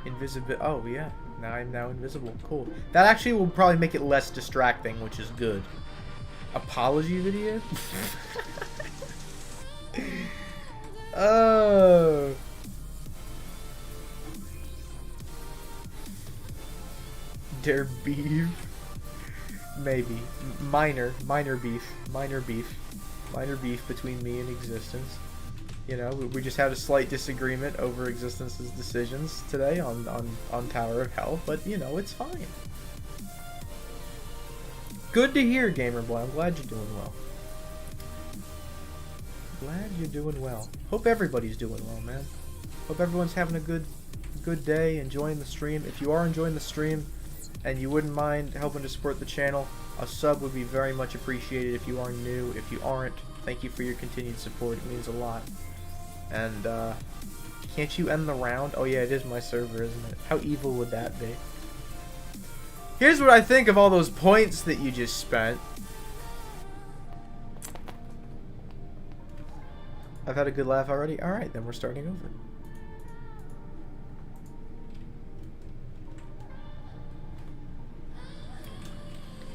Invisible... Oh, yeah. Now I'm now invisible. Cool. That actually will probably make it less distracting, which is good. Apology video? Oh... Der beef? Maybe. Minor beef between me and Existence. You know, we just had a slight disagreement over Existence's decisions today on Tower of Hell, but you know, it's fine. Good to hear, Gamerboy. I'm glad you're doing well. Glad you're doing well. Hope everybody's doing well, man. Hope everyone's having a good day, enjoying the stream. If you are enjoying the stream, and you wouldn't mind helping to support the channel, a sub would be very much appreciated if you are new. If you aren't, thank you for your continued support. It means a lot. And, can't you end the round? Oh yeah, it is my server, isn't it? How evil would that be? Here's what I think of all those points that you just spent. I've had a good laugh already? Alright, then we're starting over.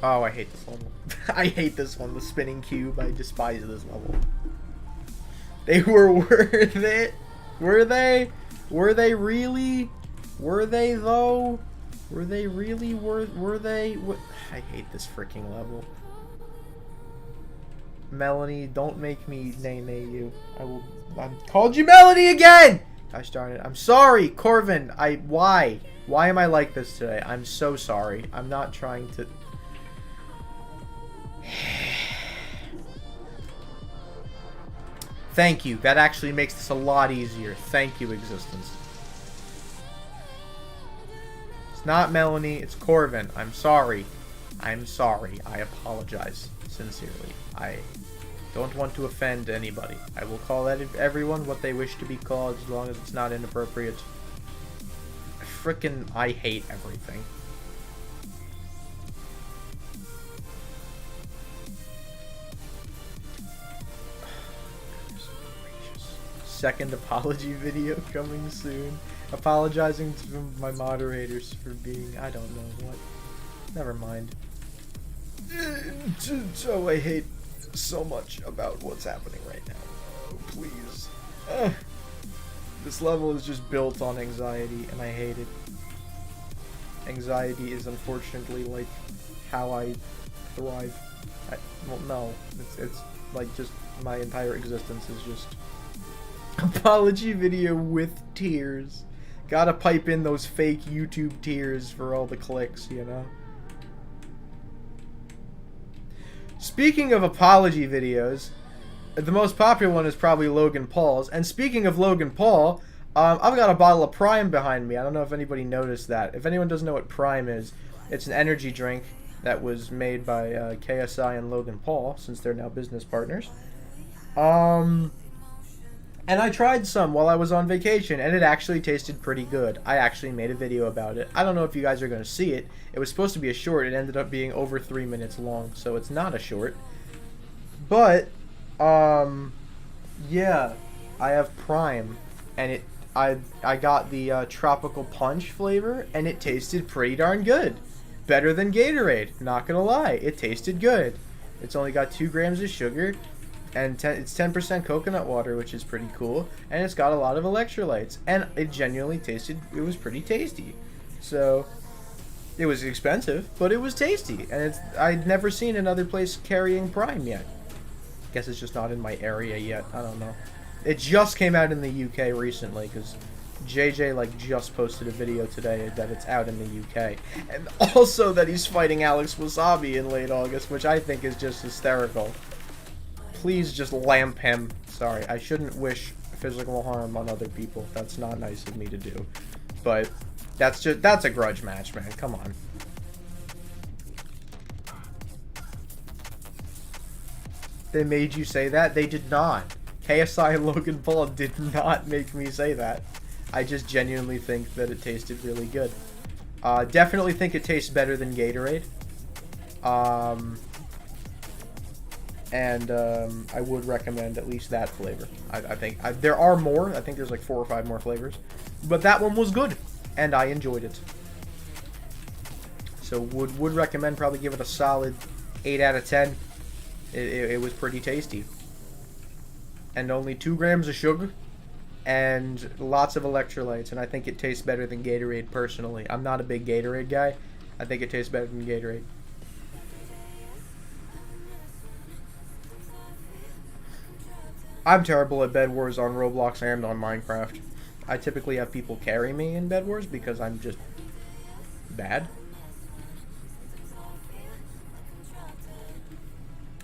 Oh, I hate this level. I hate this one, the spinning cube. I despise this level. They were worth it. Were they? Were they really? Were they though? Were they really worth? Were they? I hate this freaking level. Melanie, don't make me nay you. I called you Melanie again. Gosh darn it. I'm sorry, Corvin. Why? Why am I like this today? I'm so sorry. I'm not trying to. Thank you. That actually makes this a lot easier. Thank you, Existence. It's not Melanie, it's Corvin. I'm sorry. I'm sorry. I apologize sincerely. I don't want to offend anybody. I will call everyone what they wish to be called as long as it's not inappropriate. Frickin' I hate everything. Second apology video coming soon. Apologizing to my moderators for being, I don't know what. Never mind. So I hate so much about what's happening right now. Oh, please. This level is just built on anxiety, and I hate it. Anxiety is unfortunately like how I thrive. Well, no. It's like just my entire existence is just apology video with tears. Gotta pipe in those fake YouTube tears for all the clicks, you know? Speaking of apology videos, the most popular one is probably Logan Paul's. And speaking of Logan Paul, I've got a bottle of Prime behind me. I don't know if anybody noticed that. If anyone doesn't know what Prime is, it's an energy drink that was made by KSI and Logan Paul, since they're now business partners. And I tried some while I was on vacation, and it actually tasted pretty good. I actually made a video about it. I don't know if you guys are going to see it. It was supposed to be a short. It ended up being over 3 minutes long, so it's not a short. But, yeah, I have Prime, and I got the tropical punch flavor, and it tasted pretty darn good. Better than Gatorade, not gonna lie. It tasted good. It's only got 2 grams of sugar, and it's 10% coconut water, which is pretty cool, and it's got a lot of electrolytes, and it genuinely tasted, it was pretty tasty. So, it was expensive, but it was tasty, and I'd never seen another place carrying Prime yet. Guess it's just not in my area yet, I don't know. It just came out in the UK recently, because JJ like just posted a video today that it's out in the UK, and also that he's fighting Alex Wasabi in late August, which I think is just hysterical. Please just lamp him. Sorry, I shouldn't wish physical harm on other people. That's not nice of me to do. But that's a grudge match, man. Come on. They made you say that? They did not. KSI and Logan Paul did not make me say that. I just genuinely think that it tasted really good. Definitely think it tastes better than Gatorade. and I would recommend at least that flavor. I think there are more. I think there's like 4 or 5 more flavors, but that one was good, and I enjoyed it. So would recommend. Probably give it a solid 8 out of 10. It was pretty tasty, and only 2 grams of sugar, and lots of electrolytes, and I think it tastes better than Gatorade personally. I'm not a big Gatorade guy. I think it tastes better than Gatorade. I'm terrible at Bed Wars on Roblox and on Minecraft. I typically have people carry me in Bed Wars because I'm just bad.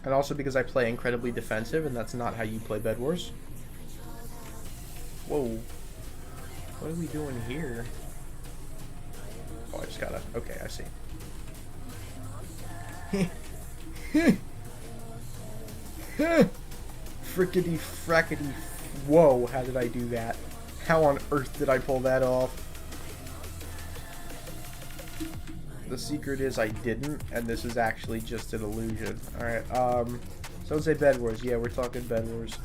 And also because I play incredibly defensive, and that's not how you play Bed Wars. Whoa. What are we doing here? Oh, I just gotta... Okay, I see. Frickety frackety. Whoa, how did I do that? How on earth did I pull that off? The secret is I didn't, and this is actually just an illusion. Alright, so let's say Bed Wars. Yeah, we're talking Bed Wars.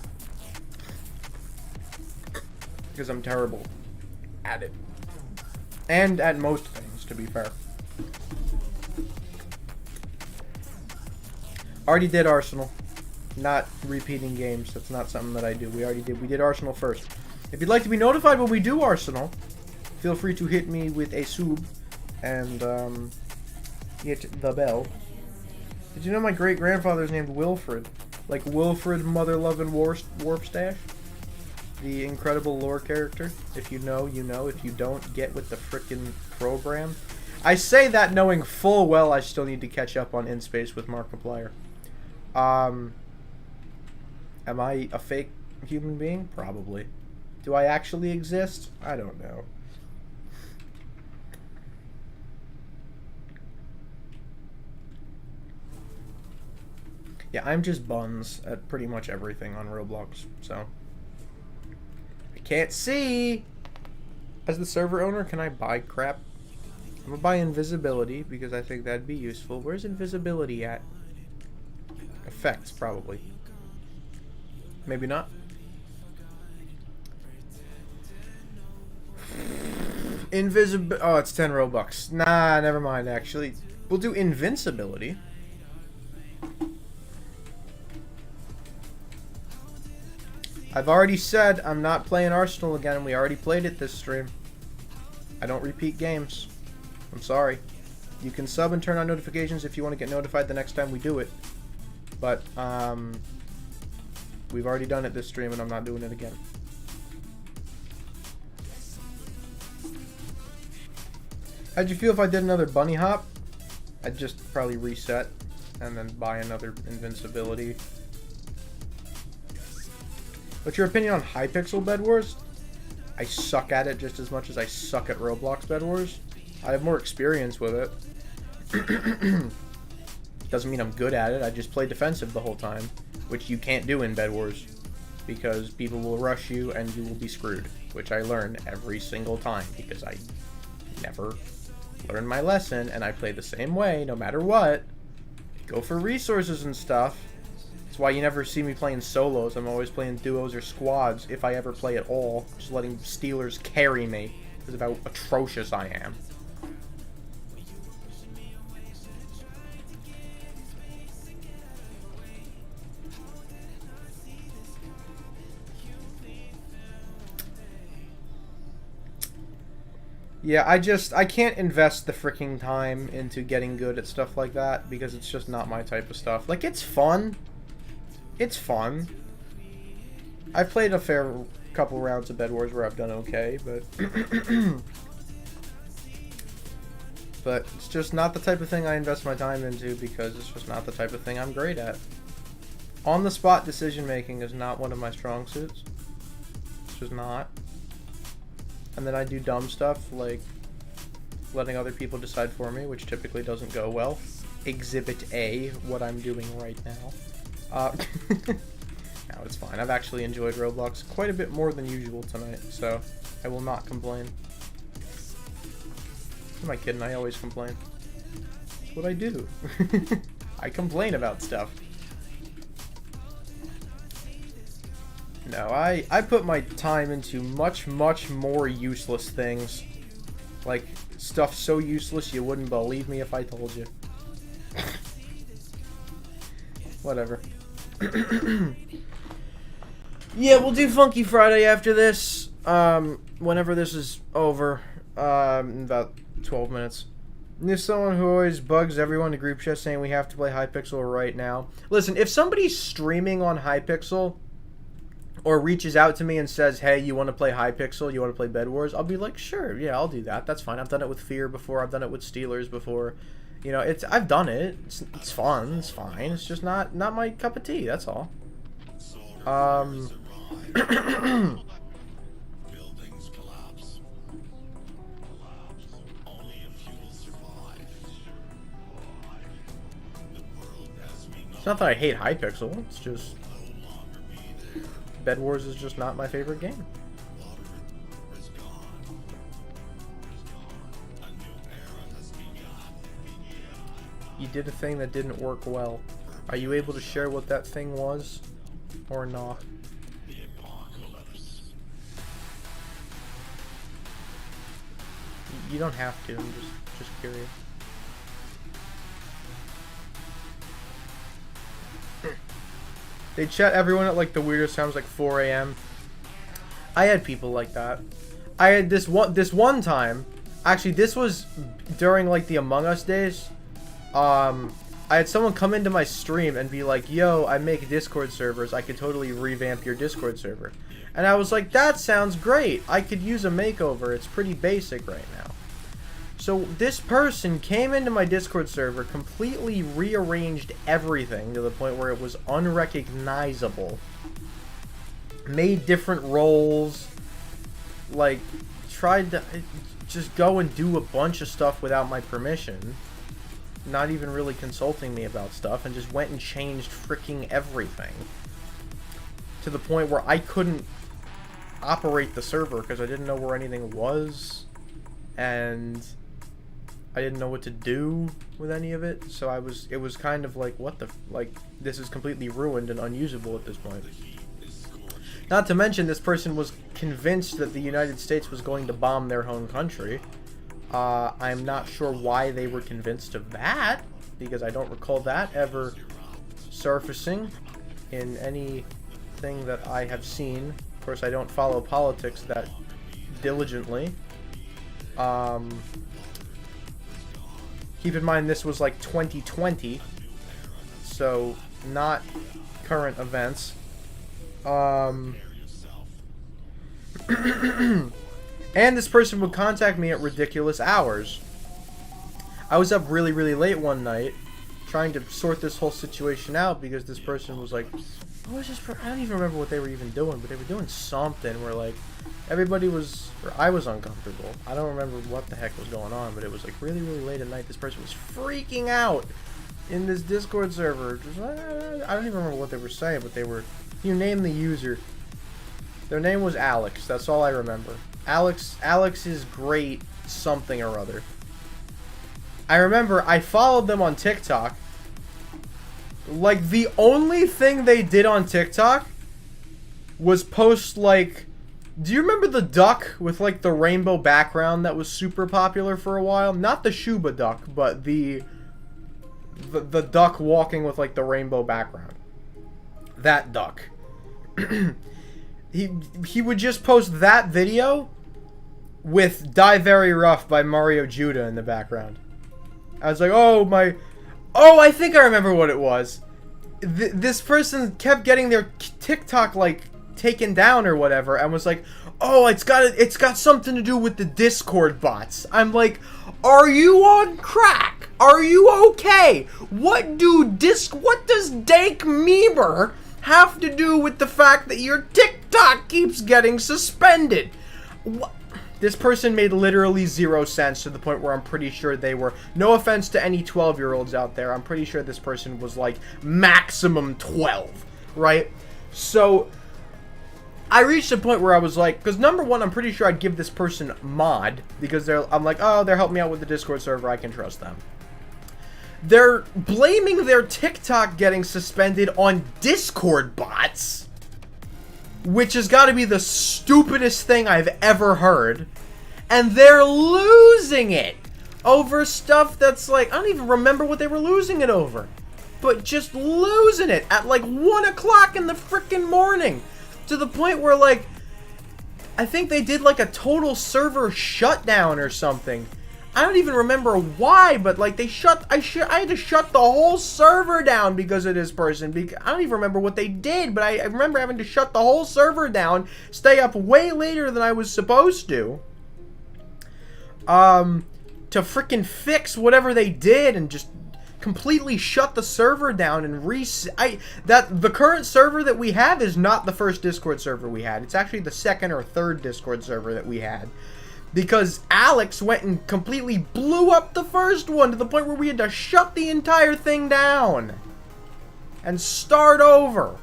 Because I'm terrible at it. And at most things, to be fair. Already did Arsenal. Not repeating games. That's not something that I do. We already did. We did Arsenal first. If you'd like to be notified when we do Arsenal, feel free to hit me with a sub and hit the bell. Did you know my great-grandfather's named Wilfred? Like Wilfred Mother-Lovin' Warpstash? The incredible lore character. If you know, you know. If you don't, get with the frickin' program. I say that knowing full well I still need to catch up on In Space with Markiplier. Am I a fake human being? Probably. Do I actually exist? I don't know. Yeah, I'm just buns at pretty much everything on Roblox, so... I can't see! As the server owner, can I buy crap? I'm gonna buy invisibility, because I think that'd be useful. Where's invisibility at? Effects, probably. Maybe not. Oh, it's 10 Robux. Nah, never mind, actually. We'll do invincibility. I've already said I'm not playing Arsenal again, and we already played it this stream. I don't repeat games. I'm sorry. You can sub and turn on notifications if you want to get notified the next time we do it. But, we've already done it this stream, and I'm not doing it again. How'd you feel if I did another bunny hop? I'd just probably reset, and then buy another invincibility. What's your opinion on Hypixel Bed Wars? I suck at it just as much as I suck at Roblox Bed Wars. I have more experience with it. Doesn't mean I'm good at it, I just play defensive the whole time, which you can't do in Bed Wars, because people will rush you and you will be screwed, which I learn every single time, because I never learn my lesson, and I play the same way no matter what. Go for resources and stuff. That's why you never see me playing solos. I'm always playing duos or squads, if I ever play at all. Just letting Steelers carry me, because of how atrocious I am. Yeah, I can't invest the freaking time into getting good at stuff like that, because it's just not my type of stuff. Like, it's fun. It's fun. I've played a fair couple rounds of Bed Wars where I've done okay, but... but it's just not the type of thing I invest my time into, because it's just not the type of thing I'm great at. On-the-spot decision-making is not one of my strong suits. It's just not. And then I do dumb stuff, like letting other people decide for me, which typically doesn't go well. Exhibit A, what I'm doing right now. No, it's fine. I've actually enjoyed Roblox quite a bit more than usual tonight, so I will not complain. Who am I kidding? I always complain. That's what I do. I complain about stuff. No, I put my time into much more useless things. Like, stuff so useless you wouldn't believe me if I told you. Whatever. Yeah, we'll do Funky Friday after this. Whenever this is over. In about 12 minutes. There's someone who always bugs everyone in the group chat saying we have to play Hypixel right now. Listen, if somebody's streaming on Hypixel or reaches out to me and says, hey, you want to play Hypixel, you want to play Bed Wars, I'll be like, sure, yeah, I'll do that. That's fine. I've done it with Fear before. I've done it with Steelers before. You know, I've done it. It's fun. It's fine. It's just not my cup of tea. That's all. It's not that I hate Hypixel. It's just Bed Wars is just not my favorite game. You did a thing that didn't work well. Are you able to share what that thing was? Or not? You don't have to, I'm just curious. They chat everyone at like the weirdest times, like 4 a.m. I had people like that. I had this one time. Actually, this was during like the Among Us days. I had someone come into my stream and be like, "Yo, I make Discord servers. I could totally revamp your Discord server." And I was like, "That sounds great. I could use a makeover. It's pretty basic right now." So this person came into my Discord server, completely rearranged everything to the point where it was unrecognizable. Made different roles. Like, tried to just go and do a bunch of stuff without my permission. Not even really consulting me about stuff, and just went and changed freaking everything. To the point where I couldn't operate the server because I didn't know where anything was. And I didn't know what to do with any of it, so it was kind of like, what the, like, this is completely ruined and unusable at this point. Not to mention, this person was convinced that the United States was going to bomb their home country. I'm not sure why they were convinced of that, because I don't recall that ever surfacing in anything that I have seen. Of course, I don't follow politics that diligently. Keep in mind, this was like 2020, so not current events. And this person would contact me at ridiculous hours. I was up really late one night trying to sort this whole situation out because this person was like, I don't even remember what they were even doing, but they were doing something where like everybody was, or I was uncomfortable. I don't remember what the heck was going on, but it was like really late at night. This person was freaking out in this Discord server. Just, I don't even remember what they were saying, but they were, you name the user. Their name was Alex. That's all I remember. Alex is great something or other. I remember I followed them on TikTok. Like, the only thing they did on TikTok was post, like, do you remember the duck with, like, the rainbow background that was super popular for a while? Not the Shuba duck, but the duck walking with, like, the rainbow background. That duck. He would just post that video with Die Very Rough by Mario Judah in the background. I was like, oh, I think I remember what it was. This person kept getting their TikTok, like, taken down or whatever, and was like, oh, it's got something to do with the Discord bots. I'm like, are you on crack? Are you okay? What does Dank Meeber have to do with the fact that your TikTok keeps getting suspended? What? This person made literally zero sense to the point where I'm pretty sure they were, no offense to any 12-year-olds out there, I'm pretty sure this person was like maximum 12, right? So I reached a point where I was like, because number one, I'm pretty sure I'd give this person mod, because I'm like, oh, they're helping me out with the Discord server, I can trust them. They're blaming their TikTok getting suspended on Discord bots. which has got to be the stupidest thing I've ever heard. And they're losing it over stuff that's like, I don't even remember what they were losing it over. But just losing it at like 1 o'clock in the frickin' morning. To the point where, like, I think they did like a total server shutdown or something. I don't even remember why, but like they I had to shut the whole server down because of this person. I don't even remember what they did, but I remember having to shut the whole server down, stay up way later than I was supposed to frickin' fix whatever they did and just completely shut the server down and the current server that we have is not the first Discord server we had. It's actually the second or third Discord server that we had. Because Alex went and completely blew up the first one to the point where we had to shut the entire thing down and start over.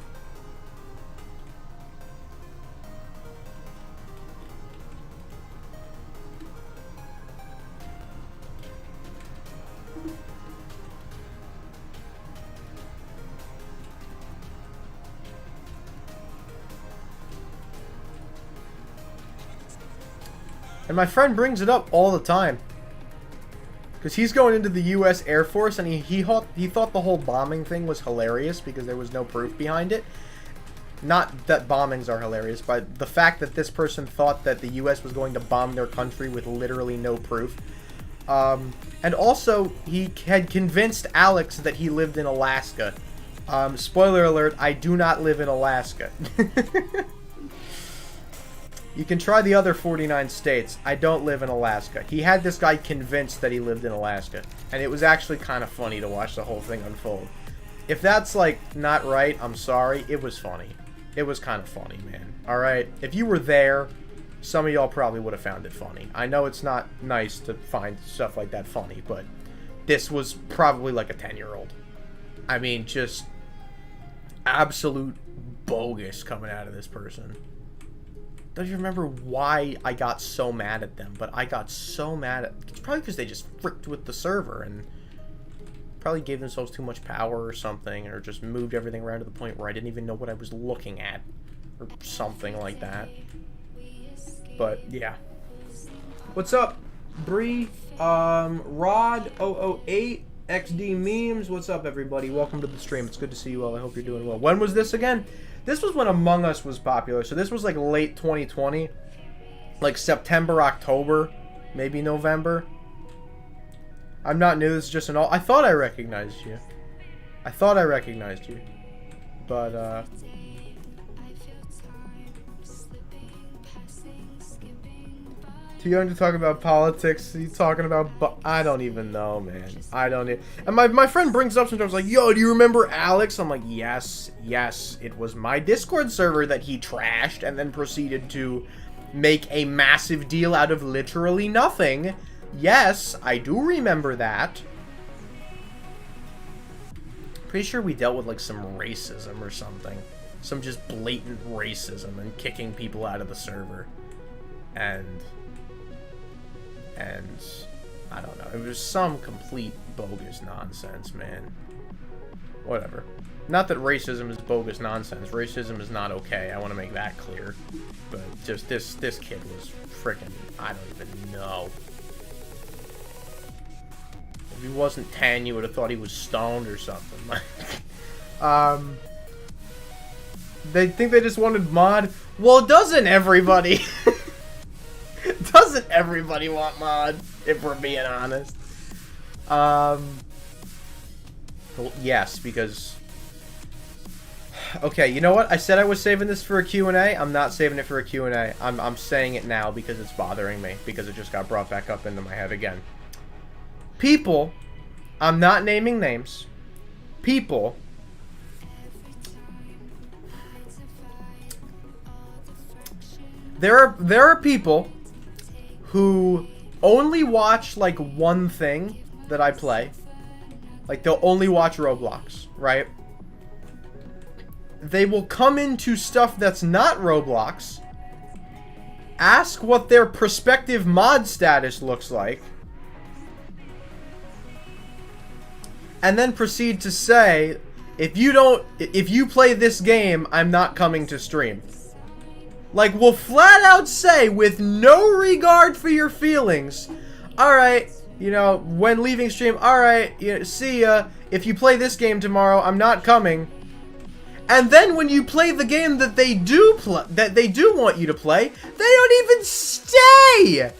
And my friend brings it up all the time. Because he's going into the U.S. Air Force, and he thought the whole bombing thing was hilarious because there was no proof behind it. Not that bombings are hilarious, but the fact that this person thought that the U.S. was going to bomb their country with literally no proof. And also, he had convinced Alex that he lived in Alaska. Spoiler alert, I do not live in Alaska. You can try the other 49 states. I don't live in Alaska. He had this guy convinced that he lived in Alaska. And it was actually kind of funny to watch the whole thing unfold. If that's, like, not right, I'm sorry. It was funny. It was kind of funny, man. Alright? If you were there, some of y'all probably would have found it funny. I know it's not nice to find stuff like that funny, but this was probably like a 10-year-old. I mean, just absolute bogus coming out of this person. Don't you remember why I got so mad at them? But I got so mad at... It's probably because they just fricked with the server and probably gave themselves too much power or something, or just moved everything around to the point where I didn't even know what I was looking at, or something like that. But yeah. What's up, Bree? Rod008 XD Memes. What's up, everybody? Welcome to the stream. It's good to see you all. I hope you're doing well. When was this again? This was when Among Us was popular, so this was like late 2020. Like September, October, maybe November. I'm not new, this is just an all... I thought I recognized you. But, too young to talk about politics. You talking about... I don't even know, man. I don't even... And my friend brings up sometimes like, yo, do you remember Alex? I'm like, yes. It was my Discord server that he trashed and then proceeded to make a massive deal out of literally nothing. Yes, I do remember that. Pretty sure we dealt with like some racism or something. Some just blatant racism and kicking people out of the server. And I don't know. It was some complete bogus nonsense, man. Whatever. Not that racism is bogus nonsense. Racism is not okay. I want to make that clear. But just this kid was freaking... I don't even know. If he wasn't 10, you would have thought he was stoned or something. They think they just wanted mod. Well, doesn't everybody? Doesn't everybody want mod, if we're being honest? Well, yes, because... Okay, you know what? I said I was saving this for a Q&A. I'm not saving it for a Q&A. I'm saying it now because it's bothering me, because it just got brought back up into my head again. People, I'm not naming names, people there are people who only watch like one thing that I play. Like they'll only watch Roblox, right? They will come into stuff that's not Roblox, ask what their prospective mod status looks like, and then proceed to say, if you play this game, I'm not coming to stream. like, will flat out say, with no regard for your feelings, alright, you know, when leaving stream, alright, you know, see ya, if you play this game tomorrow, I'm not coming. And then when you play the game that they do want you to play, they don't even stay!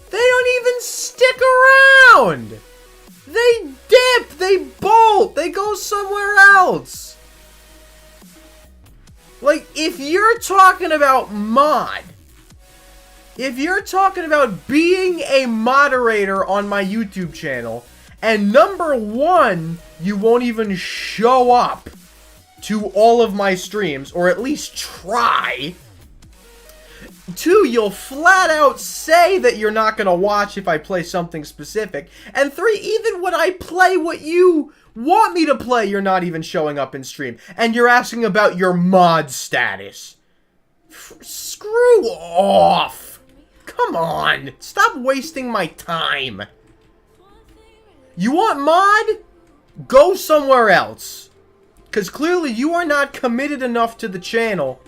They don't even stick around! They dip! They bolt! They go somewhere else! Like, if you're talking about mod, if you're talking about being a moderator on my YouTube channel, and number one, you won't even show up to all of my streams, or at least try. Two, you'll flat out say that you're not gonna watch if I play something specific. And three, even when I play what you want me to play, you're not even showing up in stream. And you're asking about your mod status. Screw off! Come on! Stop wasting my time! You want mod? Go somewhere else. Because clearly you are not committed enough to the channel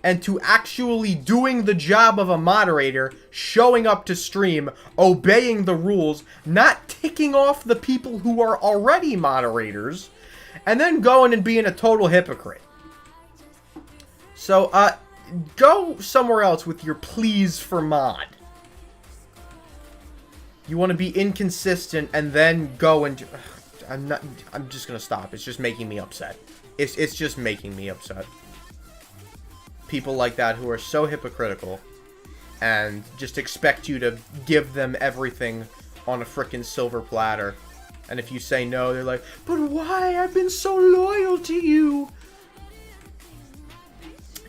and to actually doing the job of a moderator, showing up to stream, obeying the rules, not ticking off the people who are already moderators, and then going and being a total hypocrite. So, go somewhere else with your pleas for mod. You want to be inconsistent and then go and... I'm just gonna stop. It's just making me upset. It's just making me upset. People like that who are so hypocritical and just expect you to give them everything on a frickin' silver platter. And if you say no, they're like, but why? I've been so loyal to you.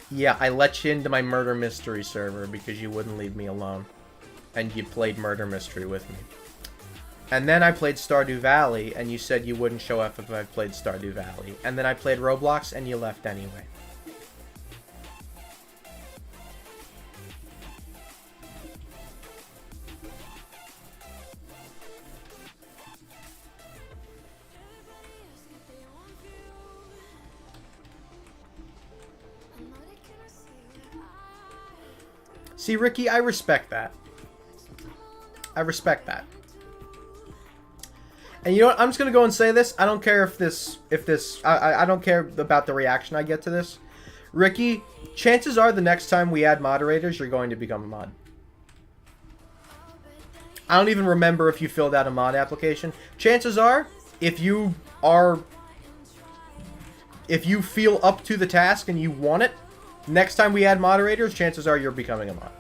Yeah, I let you into my murder mystery server because you wouldn't leave me alone. And you played murder mystery with me. And then I played Stardew Valley, and you said you wouldn't show up if I played Stardew Valley. And then I played Roblox, and you left anyway. See, Ricky, I respect that. I respect that. And you know what? I'm just gonna go and say this. I don't care I don't care about the reaction I get to this. Ricky, chances are the next time we add moderators, you're going to become a mod. I don't even remember if you filled out a mod application. Chances are, if you feel up to the task and you want it, next time we add moderators, chances are you're becoming a mod.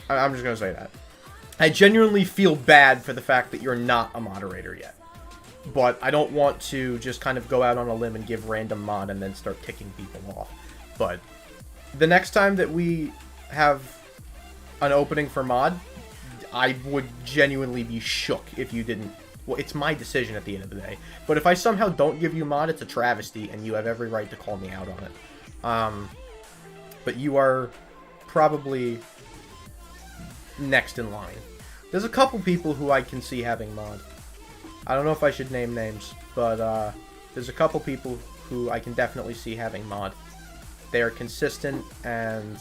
I'm just gonna say that. I genuinely feel bad for the fact that you're not a moderator yet. But I don't want to just kind of go out on a limb and give random mod and then start ticking people off. But the next time that we have an opening for mod, I would genuinely be shook if you didn't. Well, it's my decision at the end of the day. But if I somehow don't give you mod, it's a travesty, and you have every right to call me out on it. But you are probably next in line. There's a couple people who I can see having mod. I don't know if I should name names, but there's a couple people who I can definitely see having mod. They are consistent, and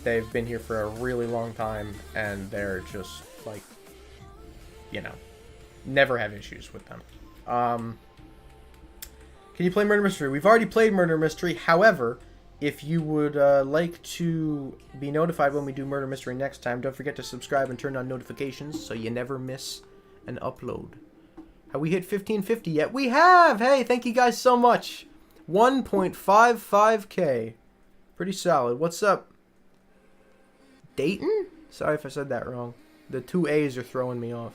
they've been here for a really long time, and they're just, like, you know, never have issues with them. Can you play Murder Mystery? We've already played Murder Mystery, however, if you would like to be notified when we do Murder Mystery next time, don't forget to subscribe and turn on notifications so you never miss an upload. Have we hit 1550 yet? We have! Hey, thank you guys so much. 1.55k. Pretty solid. What's up? Dayton? Sorry if I said that wrong. The two A's are throwing me off.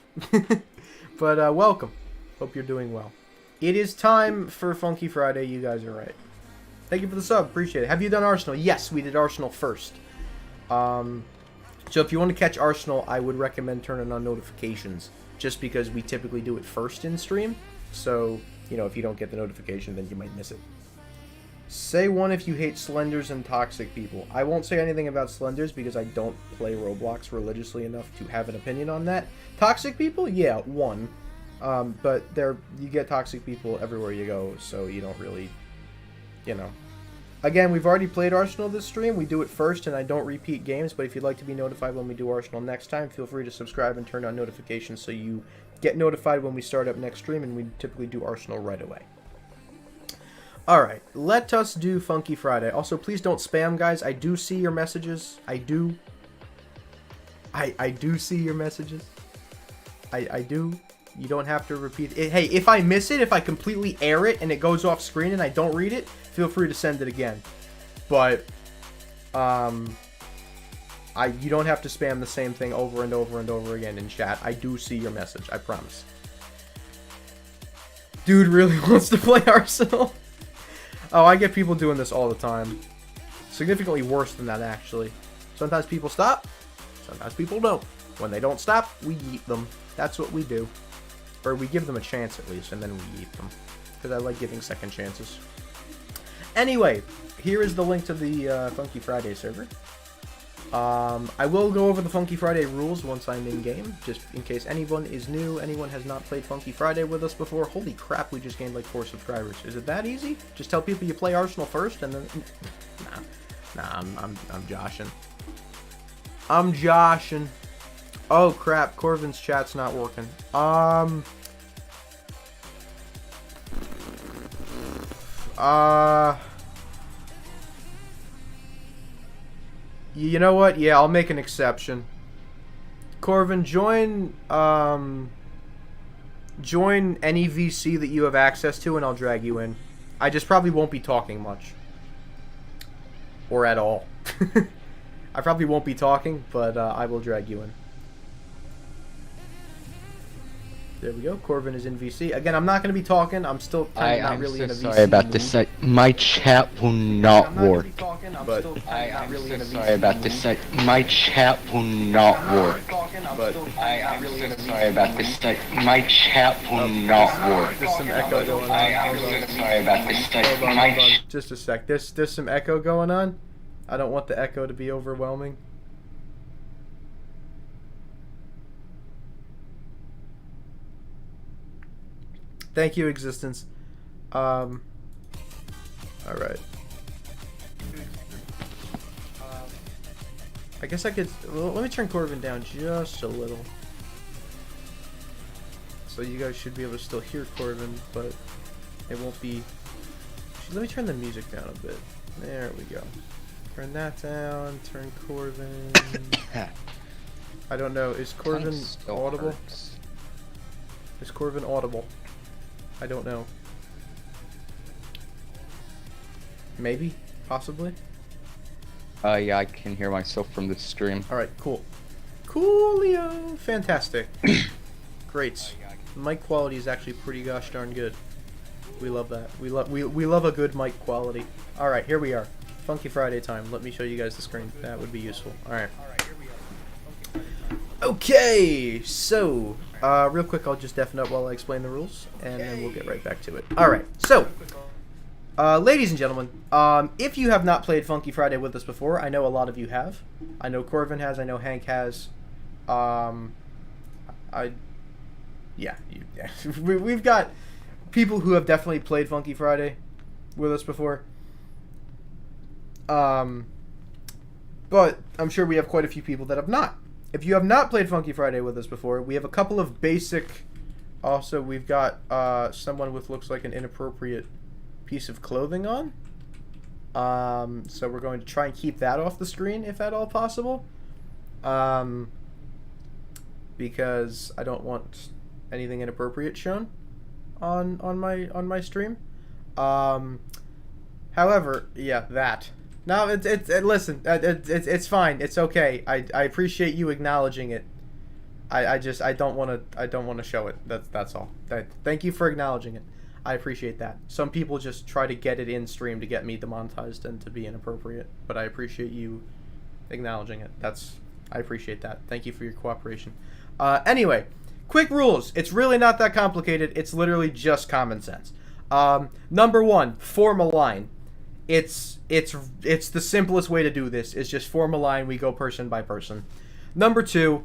But welcome. Hope you're doing well. It is time for Funky Friday. You guys are right. Thank you for the sub. Appreciate it. Have you done Arsenal? Yes, we did Arsenal first. So if you want to catch Arsenal, I would recommend turning on notifications. Just because we typically do it first in stream. So, you know, if you don't get the notification, then you might miss it. Say one if you hate Slenders and toxic people. I won't say anything about Slenders because I don't play Roblox religiously enough to have an opinion on that. Toxic people? Yeah, one. But you get toxic people everywhere you go, so you don't really, you know, Again, we've already played Arsenal this stream. We do it first, and I don't repeat games. But if you'd like to be notified when we do Arsenal next time, feel free to subscribe and turn on notifications so you get notified when we start up next stream, and we typically do Arsenal right away. Alright, let us do Funky Friday. Also, please don't spam, guys. I do see your messages. I do. I do see your messages. I do. You don't have to repeat it. Hey, if I miss it, if I completely air it and it goes off screen and I don't read it, feel free to send it again. But, you don't have to spam the same thing over and over and over again in chat. I do see your message, I promise. Dude really wants to play Arsenal. Oh, I get people doing this all the time. Significantly worse than that, actually. Sometimes people stop, sometimes people don't. When they don't stop, we yeet them. That's what we do. Or we give them a chance at least, and then we yeet them. Because I like giving second chances. Anyway, here is the link to the Funky Friday server. I will go over the Funky Friday rules once I'm in-game, just in case anyone is new, anyone has not played Funky Friday with us before. Holy crap, we just gained like 4 subscribers. Is it that easy? Just tell people you play Arsenal first, and then... Nah, I'm joshing. I'm joshing. Oh crap, Corvin's chat's not working. You know what? Yeah, I'll make an exception. Corvin, join any VC that you have access to, and I'll drag you in. I just probably won't be talking much. Or at all. I probably won't be talking, but I will drag you in. There we go. Corvin is in VC. Again, I'm not going to be talking. I'm still kind of not really in a VC. Sorry about this. My chat will not work. I'm really in a VC. Sorry about this. My chat will not work. But I'm so sorry about this. My chat will not work. There's some echo going on. I'm so sorry about this. Hold on. Just a sec. There's some echo going on. I don't want the echo to be overwhelming. Thank you, Existence. Alright. I guess I could... Well, let me turn Corvin down just a little. So you guys should be able to still hear Corvin, but it won't be... Let me turn the music down a bit. There we go. Turn that down, turn Corvin... I don't know, is Corvin audible? Is Corvin audible? I don't know. Maybe? Possibly? Yeah, I can hear myself from the stream. Alright, cool. Coolio! Fantastic. Great. Mic quality is actually pretty gosh darn good. We love that. We love a good mic quality. Alright, here we are. Funky Friday time. Let me show you guys the screen. That would be useful. Alright. Okay, so, real quick, I'll just deafen up while I explain the rules, and then we'll get right back to it. Alright, so, ladies and gentlemen, if you have not played Funky Friday with us before, I know a lot of you have. I know Corvin has, I know Hank has. We've got people who have definitely played Funky Friday with us before. But I'm sure we have quite a few people that have not. If you have not played Funky Friday with us before, we have a couple of basic... Also, we've got someone with looks like an inappropriate piece of clothing on. So we're going to try and keep that off the screen, if at all possible. Because I don't want anything inappropriate shown on my stream. However, yeah, that... No, listen, it's fine. It's okay. I appreciate you acknowledging it. I don't want to show it. That's all. Thank you for acknowledging it. I appreciate that. Some people just try to get it in stream to get me demonetized and to be inappropriate, but I appreciate you acknowledging it. I appreciate that. Thank you for your cooperation. Anyway, quick rules. It's really not that complicated. It's literally just common sense. Number 1, form a line. It's the simplest way to do this. Is just form a line. We go person by person. Number 2,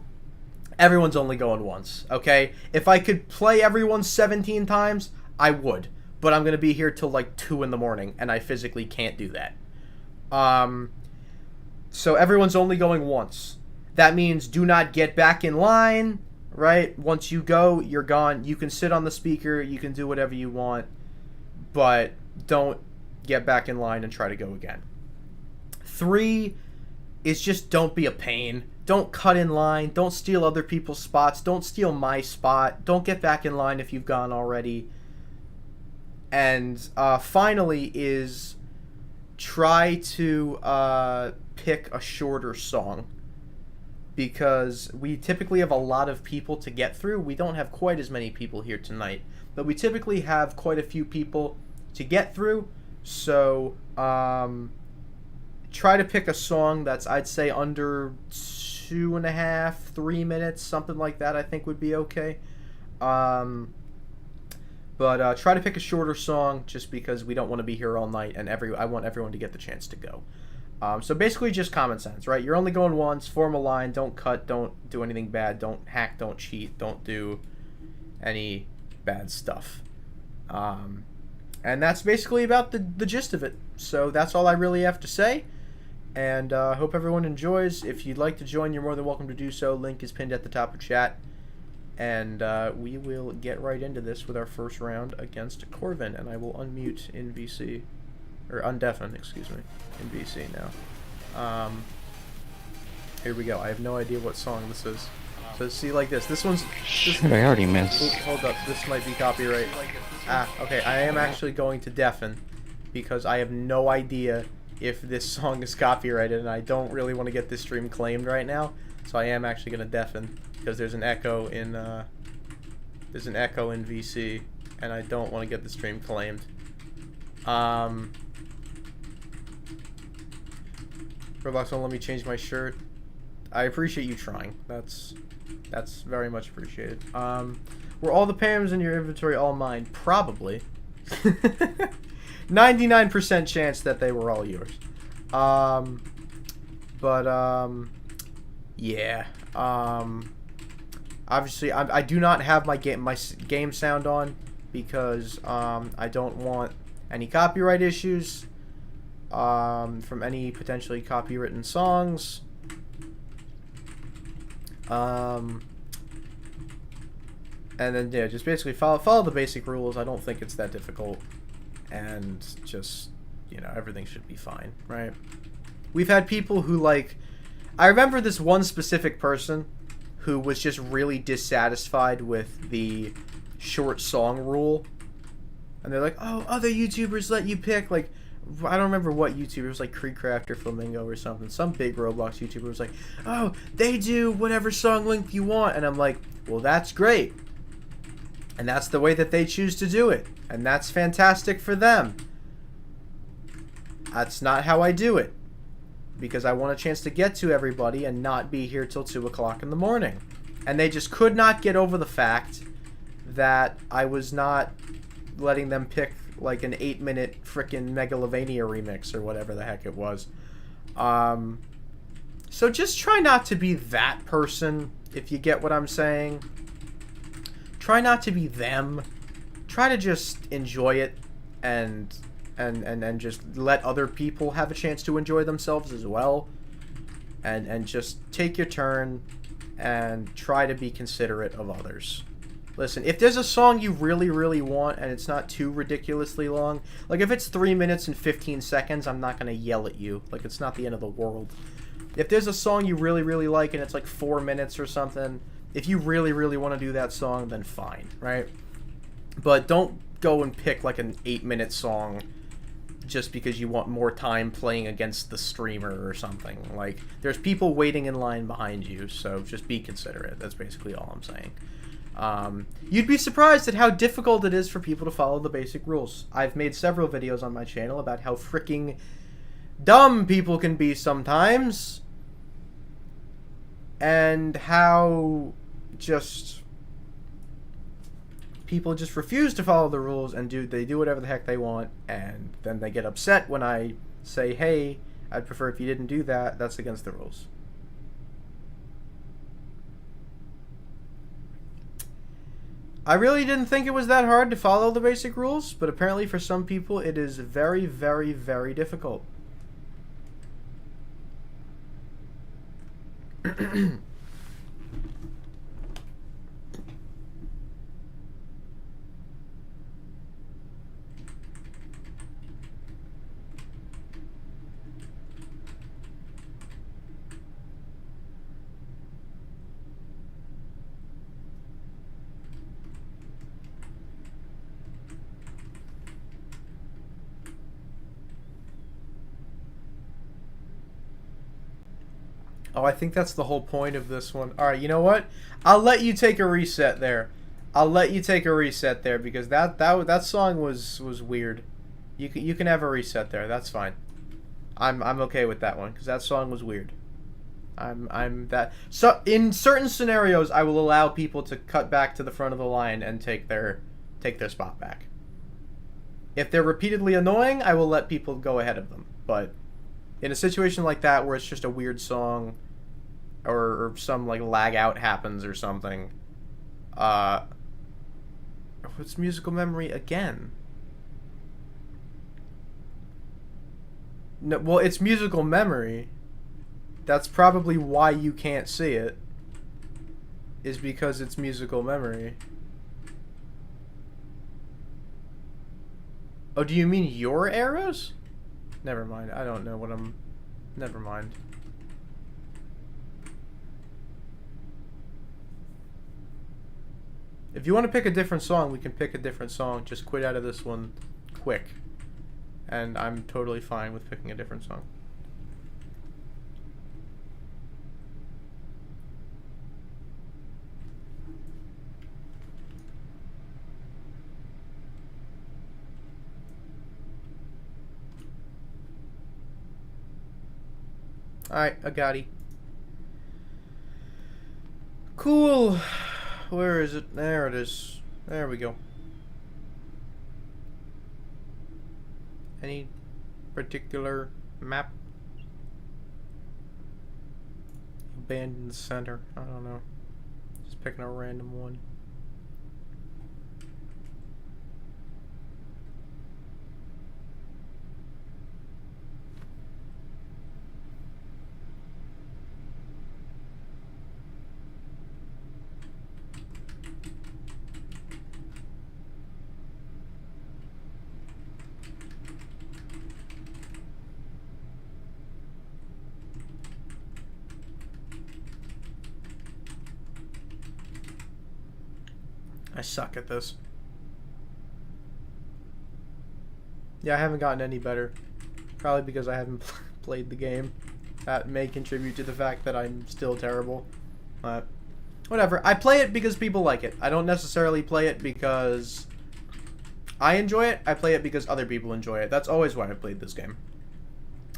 everyone's only going once. Okay? If I could play everyone 17 times, I would. But I'm gonna be here till like 2 in the morning, and I physically can't do that. So everyone's only going once. That means do not get back in line, right? Once you go, you're gone. You can sit on the speaker, you can do whatever you want, but don't get back in line and try to go again. 3 is just don't be a pain. Don't cut in line. Don't steal other people's spots. Don't steal my spot. Don't get back in line if you've gone already. And finally is try to pick a shorter song, because we typically have a lot of people to get through. We don't have quite as many people here tonight, but we typically have quite a few people to get through. So try to pick a song that's, I'd say, under 2.5, 3 minutes, something like that. I think would be okay. But try to pick a shorter song, just because we don't want to be here all night, and I want everyone to get the chance to go. So basically just common sense, right? You're only going once. Form a line. Don't cut. Don't do anything bad. Don't hack. Don't cheat. Don't do any bad stuff. And that's basically about the gist of it. So that's all I really have to say. And I hope everyone enjoys. If you'd like to join, you're more than welcome to do so. Link is pinned at the top of chat. And we will get right into this with our first round against Corvin. And I will unmute in VC. Or undeafen, excuse me, in VC now. Here we go. I have no idea what song this is. So see, like this one's... Shit, I already missed. Oops, hold up. This might be copyright. Okay. I am actually going to deafen, because I have no idea if this song is copyrighted, and I don't really want to get this stream claimed right now. So I am actually going to deafen, because there's an echo in VC, and I don't want to get the stream claimed. Roblox won't let me change my shirt. I appreciate you trying. That's very much appreciated. Were all the Pams in your inventory all mine? Probably. 99% chance that they were all yours. Yeah. Obviously, I do not have my game sound on, because I don't want any copyright issues from any potentially copywritten songs. And then, yeah, just basically follow the basic rules. I don't think it's that difficult. And just, everything should be fine, right? We've had people who, I remember this one specific person who was just really dissatisfied with the short song rule. And they're like, oh, other YouTubers let you pick, I don't remember what YouTuber, it was Creecraft or Flamingo or something. Some big Roblox YouTuber was like, oh, they do whatever song length you want. And I'm like, well, that's great. And that's the way that they choose to do it. And that's fantastic for them. That's not how I do it. Because I want a chance to get to everybody and not be here till 2 o'clock in the morning. And they just could not get over the fact that I was not letting them pick an 8-minute frickin' Megalovania remix or whatever the heck it was. So just try not to be that person, if you get what I'm saying. Try not to be them. Try to just enjoy it and just let other people have a chance to enjoy themselves as well. And just take your turn and try to be considerate of others. Listen, if there's a song you really, really want and it's not too ridiculously long, if it's 3 minutes and 15 seconds, I'm not going to yell at you. It's not the end of the world. If there's a song you really, really like and it's 4 minutes or something, if you really, really want to do that song, then fine, right? But don't go and pick an 8-minute song just because you want more time playing against the streamer or something. There's people waiting in line behind you, so just be considerate. That's basically all I'm saying. You'd be surprised at how difficult it is for people to follow the basic rules. I've made several videos on my channel about how freaking dumb people can be sometimes, and how people just refuse to follow the rules and they do whatever the heck they want, and then they get upset when I say, hey, I'd prefer if you didn't do that. That's against the rules. I really didn't think it was that hard to follow the basic rules, but apparently for some people it is very, very, very difficult. Oh, I think that's the whole point of this one. Alright, you know what? I'll let you take a reset there. I'll let you take a reset there because that song was weird. You can have a reset there. That's fine. I'm okay with that one because that song was weird. I'm that so in certain scenarios I will allow people to cut back to the front of the line and take their spot back. If they're repeatedly annoying, I will let people go ahead of them. But in a situation like that where it's just a weird song or some like lag out happens or something, what's musical memory again? No, well, it's musical memory. That's probably why you can't see it. Is because it's musical memory. Oh, do you mean your arrows? Never mind. I don't know what I'm... Never mind. If you want to pick a different song, we can pick a different song. Just quit out of this one quick. And I'm totally fine with picking a different song. Alright, I got it. Cool. Where is it? There it is. There we go. Any particular map? Abandoned center. I don't know. Just picking a random one. I suck at this. Yeah, I haven't gotten any better. Probably because I haven't played the game. That may contribute to the fact that I'm still terrible. But whatever. I play it because people like it. I don't necessarily play it because I enjoy it. I play it because other people enjoy it. That's always why I played this game.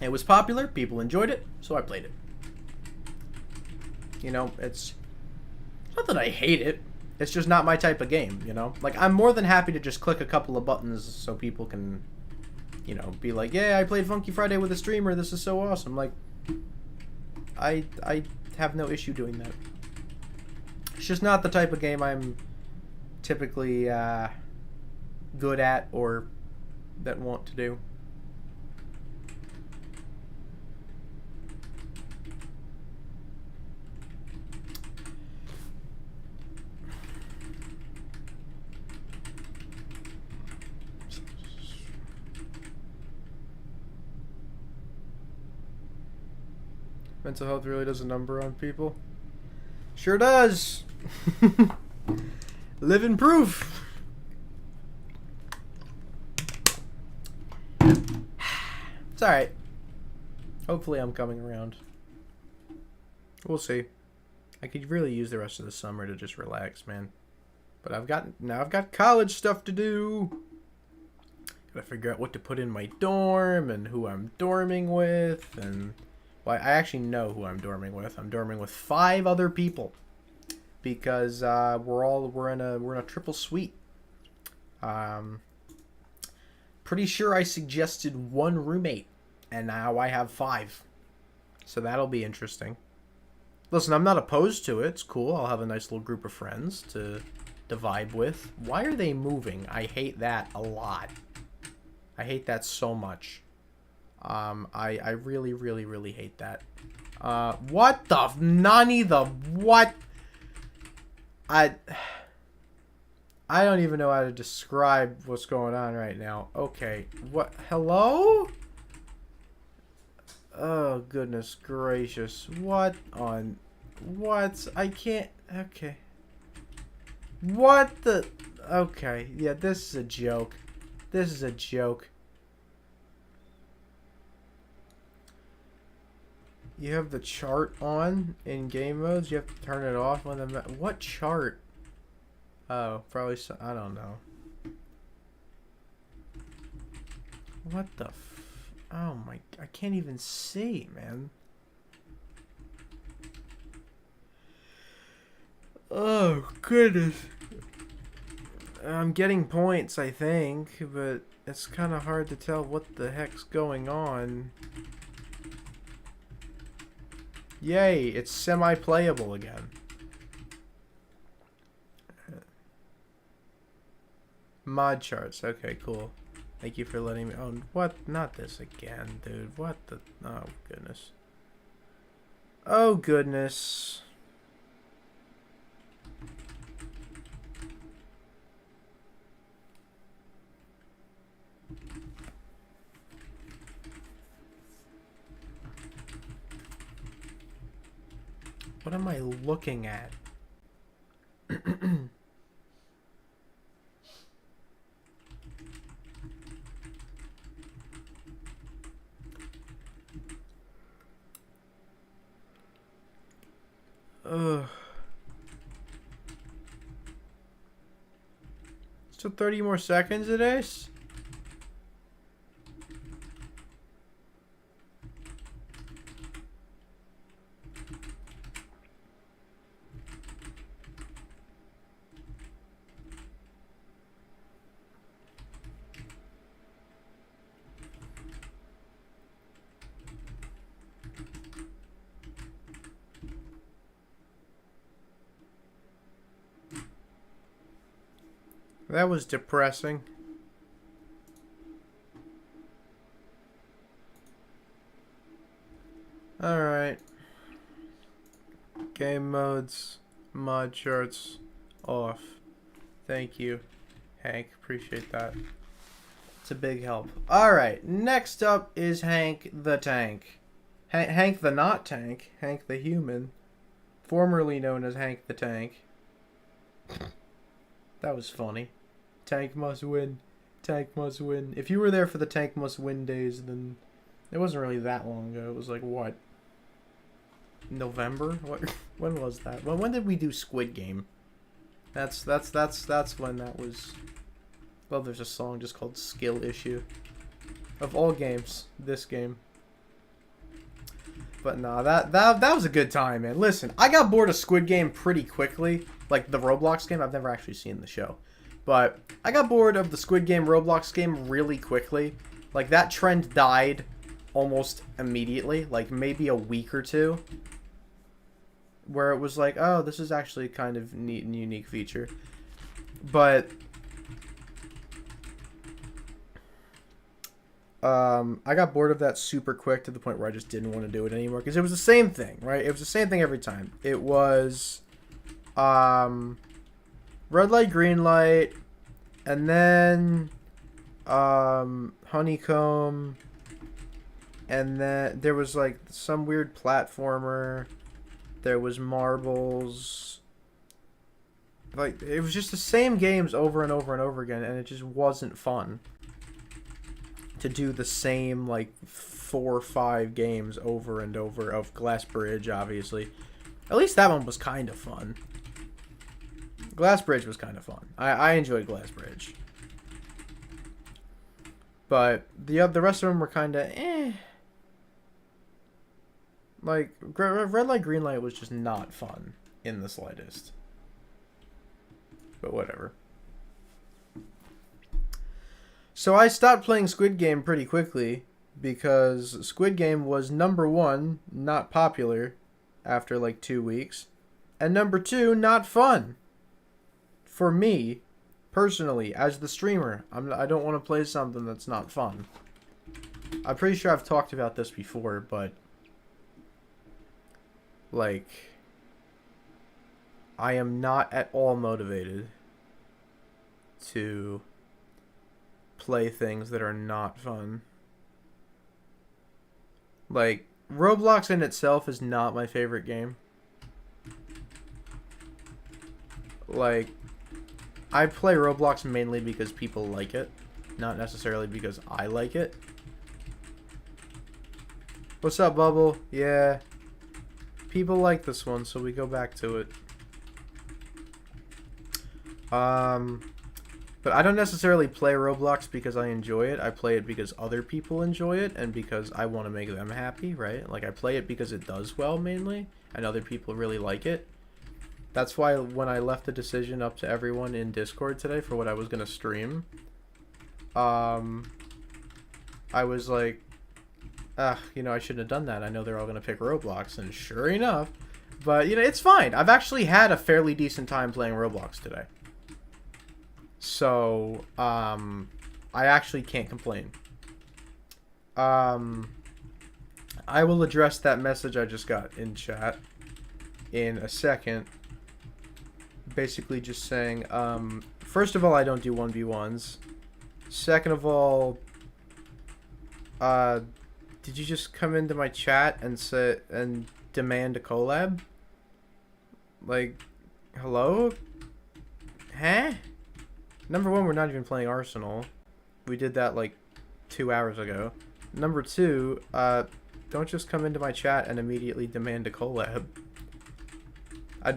It was popular. People enjoyed it. So I played it. You know, it's not that I hate it. It's just not my type of game, you know? Like, I'm more than happy to just click a couple of buttons so people can, you know, be like, yeah, I played Funky Friday with a streamer, this is so awesome. Like, I have no issue doing that. It's just not the type of game I'm typically good at or that want to do. Mental health really does a number on people. Sure does. Living proof. It's alright. Hopefully I'm coming around. We'll see. I could really use the rest of the summer to just relax, man. But I've got college stuff to do. Gotta figure out what to put in my dorm and who I'm dorming with and... Well, I actually know who I'm dorming with. I'm dorming with 5 other people because we're in a triple suite. Pretty sure I suggested 1 roommate, and now I have 5. So that'll be interesting. Listen, I'm not opposed to it. It's cool. I'll have a nice little group of friends to vibe with. Why are they moving? I hate that a lot. I hate that so much. I really, really, really hate that. What the nani the what? I don't even know how to describe what's going on right now. Okay, what? Hello? Oh, goodness gracious. What on... What? I can't... Okay. What the... Okay, yeah, this is a joke. This is a joke. You have the chart on in game modes. You have to turn it off when the... What chart? Oh, probably... I don't know. What the... Oh my... I can't even see, man. Oh, goodness. I'm getting points, I think, but it's kind of hard to tell what the heck's going on. Yay, it's semi-playable again. Mod charts. Okay, cool. Thank you for letting me... Oh, what? Not this again, dude. What the... Oh, goodness. Oh, goodness. What am I looking at? Ugh. Still 30 more seconds of this? That was depressing. Alright. Game modes, mod charts, off. Thank you, Hank. Appreciate that. It's a big help. Alright, next up is Hank the Tank. Hank the not tank. Hank the human. Formerly known as Hank the Tank. That was funny. Tank must win. Tank must win. If you were there for the Tank must win days, then it wasn't really that long ago. It was like, what? November? What? When was that? When did we do Squid Game? That's when that was. Well, there's a song just called Skill Issue. Of all games, this game. But nah, that was a good time, man. Listen, I got bored of Squid Game pretty quickly. Like the Roblox game, I've never actually seen the show. But I got bored of the Squid Game Roblox game really quickly. Like that trend died almost immediately, like maybe a week or two. Where it was like, oh, this is actually kind of neat and unique feature. But I got bored of that super quick to the point where I just didn't want to do it anymore. Because it was the same thing, right? It was the same thing every time. It was red light, green light, and then honeycomb, and then there was like some weird platformer. There was marbles. Like it was just the same games over and over and over again, and it just wasn't fun to do the same like 4 or 5 games over and over of Glass Bridge, obviously. At least that one was kind of fun. Glass Bridge was kind of fun. I enjoyed Glass Bridge. But the rest of them were kind of eh. Like, red light, green light was just not fun in the slightest. But whatever. So I stopped playing Squid Game pretty quickly because Squid Game was #1, not popular after like 2 weeks, and #2, not fun. For me, personally, as the streamer, I don't want to play something that's not fun. I'm pretty sure I've talked about this before, but Like, I am not at all motivated to play things that are not fun. Like, Roblox in itself is not my favorite game. Like, I play Roblox mainly because people like it, not necessarily because I like it. What's up, Bubble? Yeah. People like this one, so we go back to it. But I don't necessarily play Roblox because I enjoy it. I play it because other people enjoy it and because I want to make them happy, right? Like, I play it because it does well, mainly, and other people really like it. That's why when I left the decision up to everyone in Discord today for what I was going to stream, I was like, you know, I shouldn't have done that. I know they're all going to pick Roblox, and sure enough. But, you know, it's fine. I've actually had a fairly decent time playing Roblox today. So, I actually can't complain. I will address that message I just got in chat in a second. Basically just saying, first of all, I don't do 1v1s. Second of all, did you just come into my chat and say and demand a collab? Like, hello? Huh? Number one, we're not even playing Arsenal. We did that like 2 hours ago. Number two, don't just come into my chat and immediately demand a collab.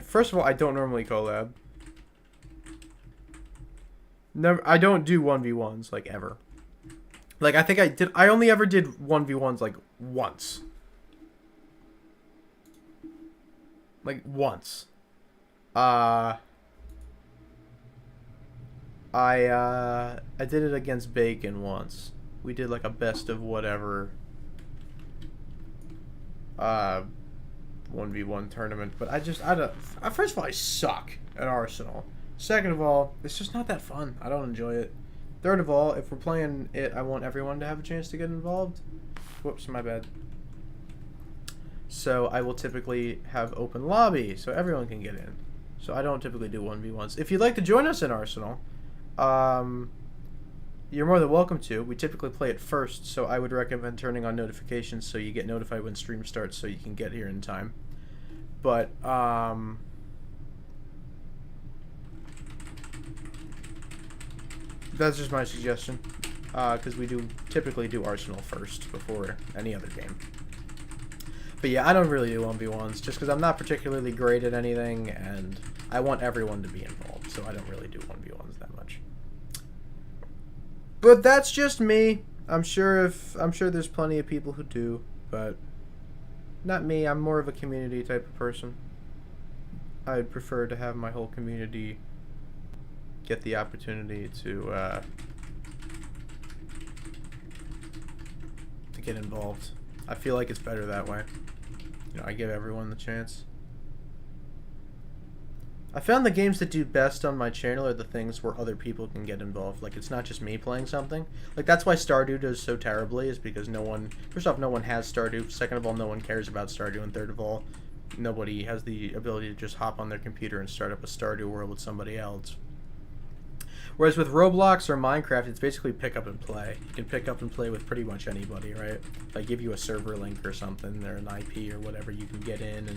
First of all, I don't normally collab. Never, I don't do 1v1s, like, ever. Like, I think I only ever did 1v1s, like, once. Like, once. I did it against Bacon once. We did, like, a best of whatever, 1v1 tournament, but I don't, first of all, I suck at Arsenal. Second of all, it's just not that fun. I don't enjoy it. Third of all, if we're playing it, I want everyone to have a chance to get involved. Whoops, my bad. So I will typically have open lobby so everyone can get in. So I don't typically do 1v1s. If you'd like to join us in Arsenal, you're more than welcome to. We typically play it first, so I would recommend turning on notifications so you get notified when stream starts so you can get here in time. But, that's just my suggestion, because we typically do Arsenal first before any other game. But yeah, I don't really do 1v1s just because I'm not particularly great at anything, and I want everyone to be involved, so I don't really do 1v1s that much. But that's just me. I'm sure there's plenty of people who do, but not me. I'm more of a community type of person. I'd prefer to have my whole community get the opportunity to get involved. I feel like it's better that way. You know, I give everyone the chance. I found the games that do best on my channel are the things where other people can get involved. Like, it's not just me playing something. Like, that's why Stardew does so terribly, is because first off, no one has Stardew. Second of all, no one cares about Stardew. And third of all, nobody has the ability to just hop on their computer and start up a Stardew world with somebody else. Whereas with Roblox or Minecraft, it's basically pick up and play. You can pick up and play with pretty much anybody, right? If I give you a server link or something, or an IP or whatever, you can get in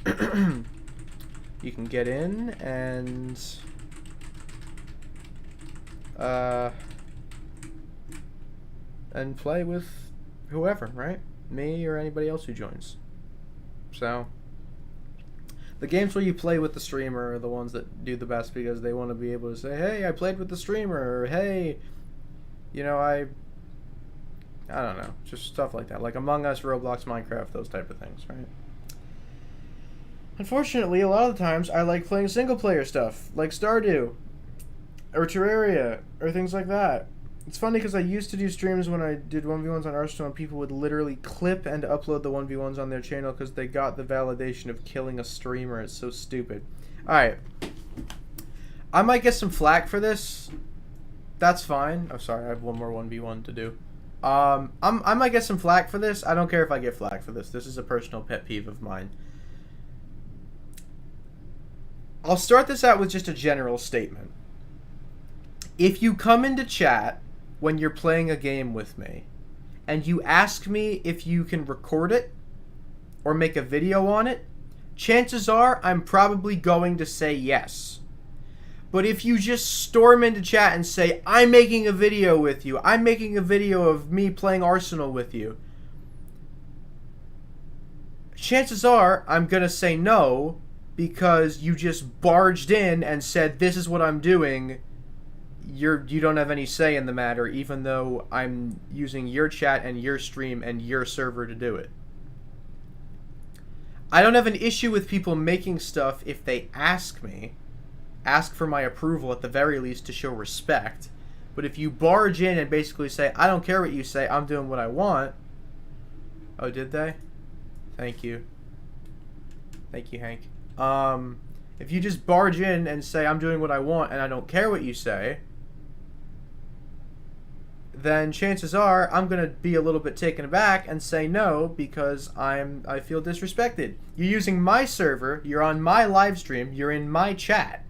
and... you can get in and... and play with whoever, right? Me or anybody else who joins. So... the games where you play with the streamer are the ones that do the best because they want to be able to say, hey, I played with the streamer, or hey, you know, I don't know, just stuff like that. Like Among Us, Roblox, Minecraft, those type of things, right? Unfortunately, a lot of the times, I like playing single-player stuff, like Stardew, or Terraria, or things like that. It's funny because I used to do streams when I did 1v1s on Arsenal and people would literally clip and upload the 1v1s on their channel because they got the validation of killing a streamer. It's so stupid. Alright. I might get some flack for this. That's fine. I'm sorry, I have one more 1v1 to do. I might get some flack for this. I don't care if I get flack for this. This is a personal pet peeve of mine. I'll start this out with just a general statement. If you come into chat when you're playing a game with me, and you ask me if you can record it or make a video on it, chances are I'm probably going to say yes. But if you just storm into chat and say, I'm making a video with you, I'm making a video of me playing Arsenal with you, chances are I'm going to say no, because you just barged in and said, this is what I'm doing. You don't have any say in the matter, even though I'm using your chat and your stream and your server to do it. I don't have an issue with people making stuff if they ask me. Ask for my approval at the very least to show respect. But if you barge in and basically say, I don't care what you say, I'm doing what I want. Oh, did they? Thank you. Thank you, Hank. If you just barge in and say, I'm doing what I want and I don't care what you say, then chances are I'm going to be a little bit taken aback and say no, because I feel disrespected. You're using my server, you're on my live stream, you're in my chat.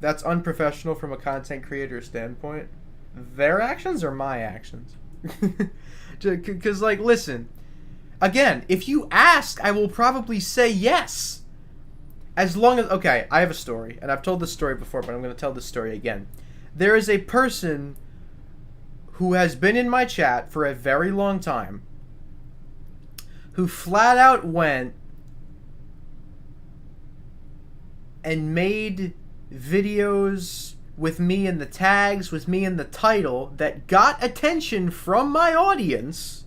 That's unprofessional from a content creator standpoint. Their actions or my actions? Because, like, listen, again, if you ask, I will probably say yes. As long as, okay, I have a story, and I've told this story before, but I'm going to tell this story again. There is a person who has been in my chat for a very long time who flat out went and made videos with me in the tags, with me in the title, that got attention from my audience.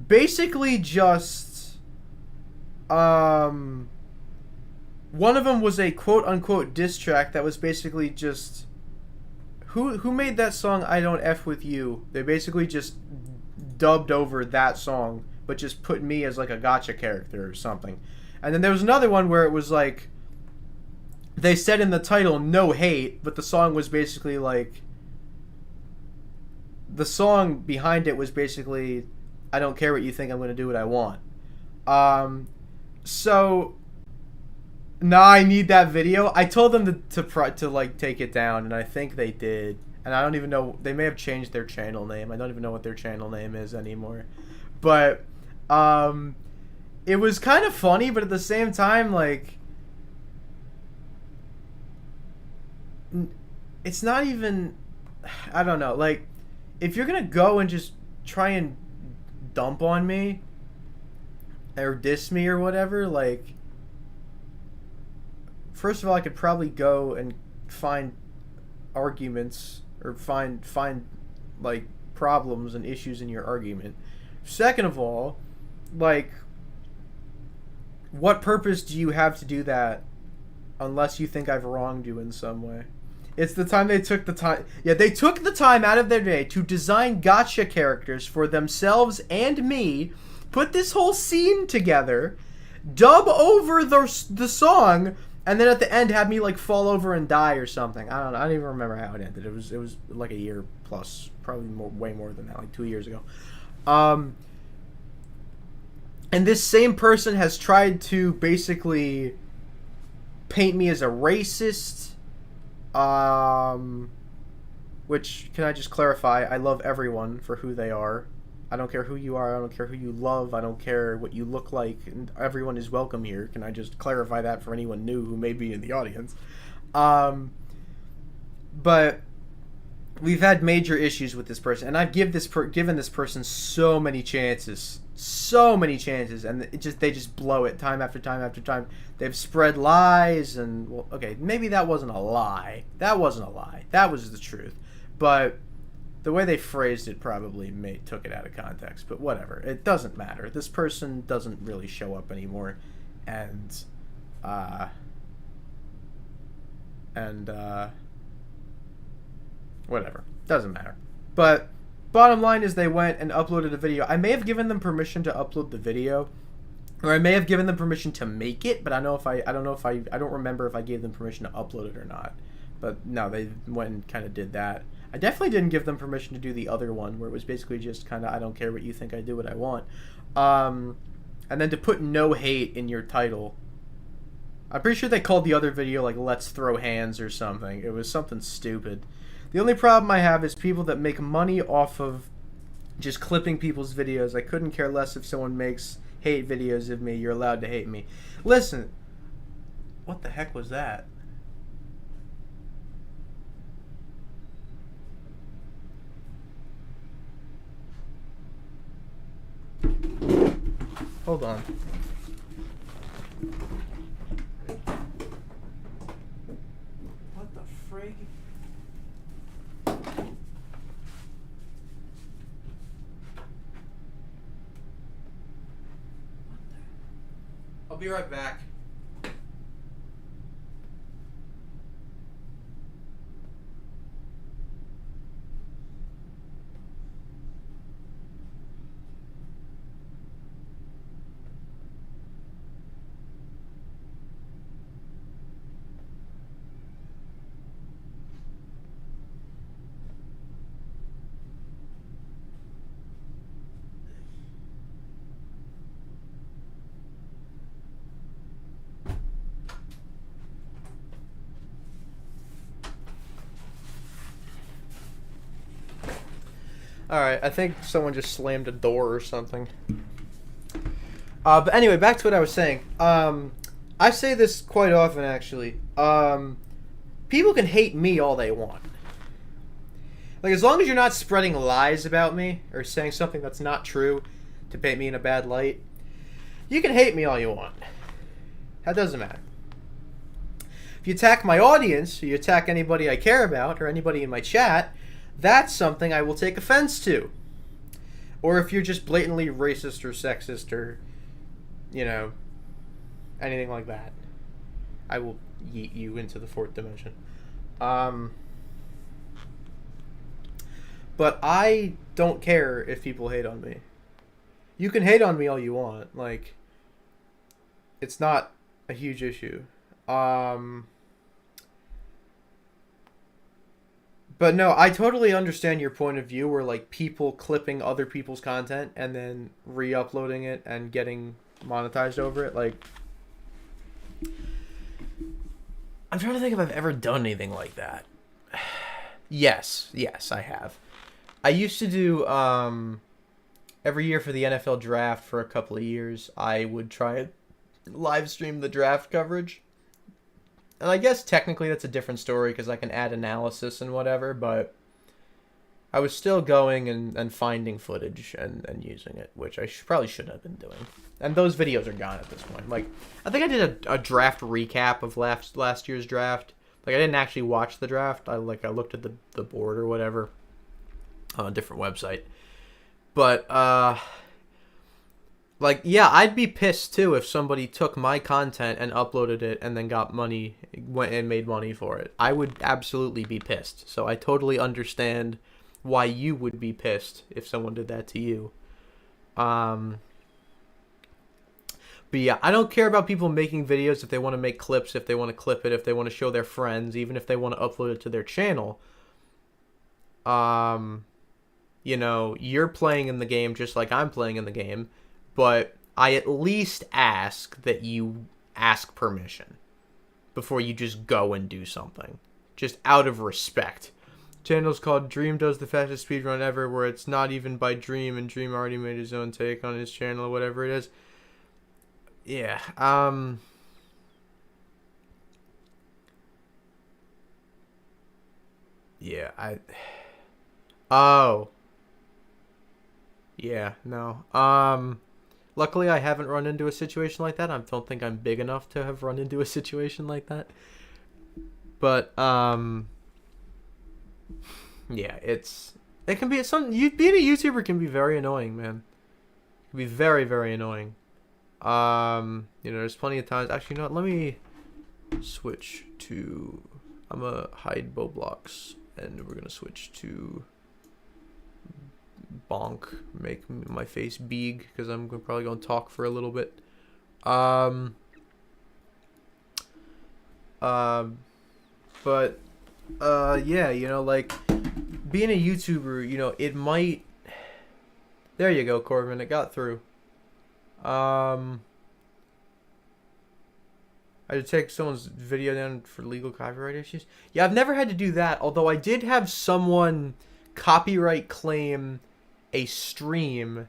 Basically just, one of them was a quote-unquote diss track that was basically just, who made that song, I Don't F With You? They basically just dubbed over that song, but just put me as like a gotcha character or something. And then there was another one where it was like, they said in the title, no hate, but the song was basically like, the song behind it was basically, I don't care what you think, I'm going to do what I want. So, now I need that video. I told them to like take it down, and I think they did. And I don't even know, they may have changed their channel name. I don't even know what their channel name is anymore. But, it was kind of funny, but at the same time, like, it's not even, I don't know, like, if you're gonna go and just try and dump on me or diss me or whatever, like, first of all, I could probably go and find arguments or find like problems and issues in your argument. Second of all, like, what purpose do you have to do that unless you think I've wronged you in some way? It's the time they took the time. Yeah, they took the time out of their day to design gotcha characters for themselves and me, put this whole scene together, dub over the song, and then at the end have me like fall over and die or something. I don't know. I don't even remember how it ended. It was like a year plus, probably way more than that, like 2 years ago. And this same person has tried to basically paint me as a racist. Which, can I just clarify, I love everyone for who they are. I don't care who you are, I don't care who you love, I don't care what you look like, and everyone is welcome here. Can I just clarify that for anyone new who may be in the audience? But we've had major issues with this person, and I've given this person so many chances, and they just blow it time after time after time. They've spread lies, and, well, okay, maybe that wasn't a lie. That wasn't a lie. That was the truth. But the way they phrased it probably took it out of context. But whatever. It doesn't matter. This person doesn't really show up anymore. And whatever. Doesn't matter. But bottom line is they went and uploaded a video. I may have given them permission to upload the video, or I may have given them permission to make it, but I don't remember if I gave them permission to upload it or not. But no, they went and kind of did that. I definitely didn't give them permission to do the other one, where it was basically just kind of, I don't care what you think, I do what I want. And then to put no hate in your title. I'm pretty sure they called the other video, like, Let's Throw Hands or something. It was something stupid. The only problem I have is people that make money off of just clipping people's videos. I couldn't care less if someone makes hate videos of me. You're allowed to hate me. Listen. What the heck was that? Hold on. What the frig? I'll be right back. Alright, I think someone just slammed a door or something. But anyway, back to what I was saying. I say this quite often, actually. People can hate me all they want. Like, as long as you're not spreading lies about me, or saying something that's not true to paint me in a bad light, you can hate me all you want. That doesn't matter. If you attack my audience, or you attack anybody I care about, or anybody in my chat, that's something I will take offense to. Or if you're just blatantly racist or sexist or, you know, anything like that, I will yeet you into the fourth dimension. But I don't care if people hate on me. You can hate on me all you want. Like, it's not a huge issue. But no, I totally understand your point of view where, like, people clipping other people's content and then re-uploading it and getting monetized over it. Like, I'm trying to think if I've ever done anything like that. Yes, I have. I used to do, every year for the NFL draft for a couple of years, I would try and live stream the draft coverage. And I guess technically that's a different story because I can add analysis and whatever, but I was still going and finding footage and using it, which I probably shouldn't have been doing. And those videos are gone at this point. Like, I think I did a draft recap of last year's draft. Like, I didn't actually watch the draft. I looked at the board or whatever on a different website. But, like, yeah, I'd be pissed, too, if somebody took my content and uploaded it and then got money, went and made money for it. I would absolutely be pissed. So I totally understand why you would be pissed if someone did that to you. But yeah, I don't care about people making videos if they want to make clips, if they want to clip it, if they want to show their friends, even if they want to upload it to their channel. You know, you're playing in the game just like I'm playing in the game. But I at least ask that you ask permission before you just go and do something. Just out of respect. Channel's called Dream Does the Fastest Speedrun Ever, where it's not even by Dream, and Dream already made his own take on his channel or whatever it is. Yeah, yeah, oh. Yeah, no. Luckily, I haven't run into a situation like that. I don't think I'm big enough to have run into a situation like that. But, yeah, it can be being a YouTuber can be very annoying, man. It can be very, very annoying. You know, there's plenty of times. Actually, you know what? Let me switch to. I'm gonna hide Roblox, and we're gonna switch to bonk, make my face big, because I'm probably going to talk for a little bit. But Yeah, you know, like, being a YouTuber, you know, it might... There you go, Corbin, it got through. I had to take someone's video down for legal copyright issues. Yeah, I've never had to do that, although I did have someone copyright claim a stream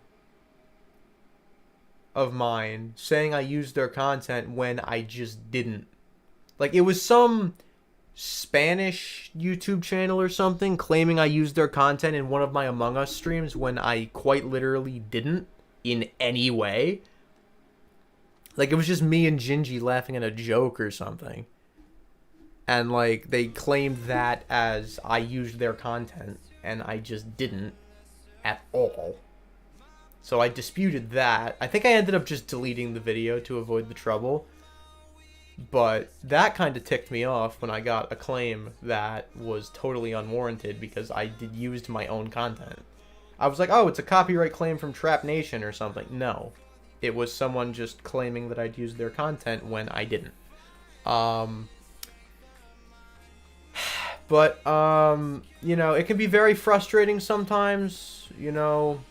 of mine saying I used their content when I just didn't. Like, it was some Spanish YouTube channel or something claiming I used their content in one of my Among Us streams when I quite literally didn't in any way. Like, it was just me and Gingy laughing at a joke or something. And, like, they claimed that as I used their content, and I just didn't at all. So I disputed that. I think I ended up just deleting the video to avoid the trouble. But that kind of ticked me off when I got a claim that was totally unwarranted because I used my own content. I was like, oh, it's a copyright claim from Trap Nation or something. No. It was someone just claiming that I'd used their content when I didn't. But, you know, it can be very frustrating sometimes. You know,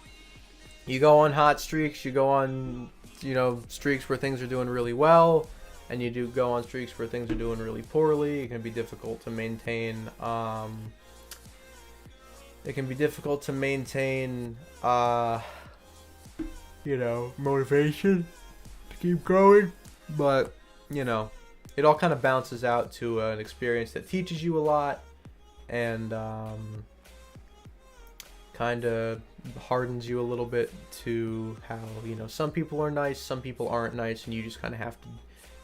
you go on hot streaks, you go on, you know, streaks where things are doing really well, and you do go on streaks where things are doing really poorly. It can be difficult to maintain, you know, motivation to keep going. But, you know, it all kind of bounces out to an experience that teaches you a lot and kind of hardens you a little bit to how, you know, some people are nice, some people aren't nice, and you just kind of have to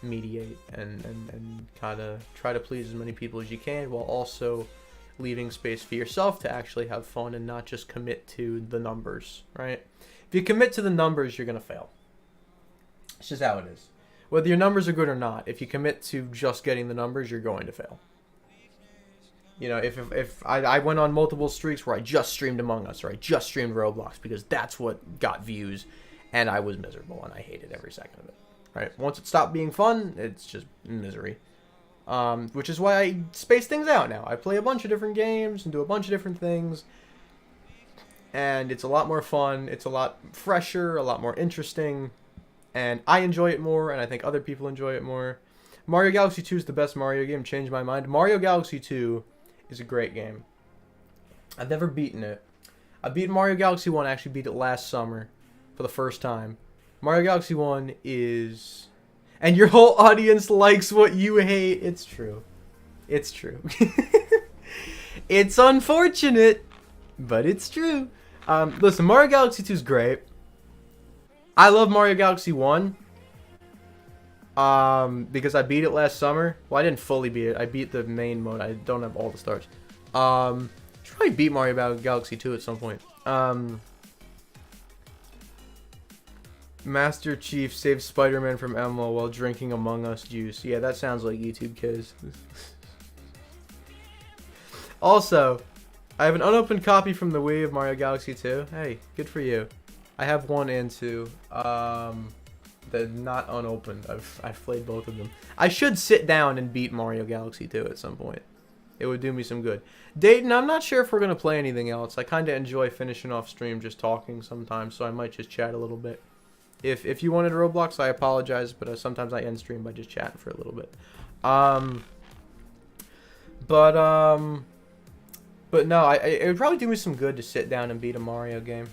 mediate and kind of try to please as many people as you can while also leaving space for yourself to actually have fun and not just commit to the numbers, right? If you commit to the numbers, you're going to fail. It's just how it is. Whether your numbers are good or not, if you commit to just getting the numbers, you're going to fail. You know, if I went on multiple streaks where I just streamed Among Us or I just streamed Roblox because that's what got views, and I was miserable and I hated every second of it. Right? Once it stopped being fun, it's just misery. Which is why I space things out now. I play a bunch of different games and do a bunch of different things. And it's a lot more fun. It's a lot fresher, a lot more interesting. And I enjoy it more, and I think other people enjoy it more. Mario Galaxy 2 is the best Mario game. Changed my mind. Mario Galaxy 2 is a great game. I've never beaten it. I beat Mario Galaxy 1. I actually beat it last summer for the first time. Mario Galaxy 1 is... And your whole audience likes what you hate. It's true. It's true. It's unfortunate, but it's true. Listen, Mario Galaxy 2 is great. I love Mario Galaxy 1. Because I beat it last summer. Well, I didn't fully beat it. I beat the main mode. I don't have all the stars. Should probably beat Mario Galaxy 2 at some point. Master Chief saves Spider-Man from Emma while drinking Among Us juice. Yeah, that sounds like YouTube kids. Also, I have an unopened copy from the Wii of Mario Galaxy 2. Hey, good for you. I have 1 and 2. They're not unopened. I've played both of them. I should sit down and beat Mario Galaxy 2 at some point. It would do me some good. Dayton, I'm not sure if we're going to play anything else. I kind of enjoy finishing off stream just talking sometimes, so I might just chat a little bit. If you wanted Roblox, I apologize, but sometimes I end stream by just chatting for a little bit. But no, it would probably do me some good to sit down and beat a Mario game.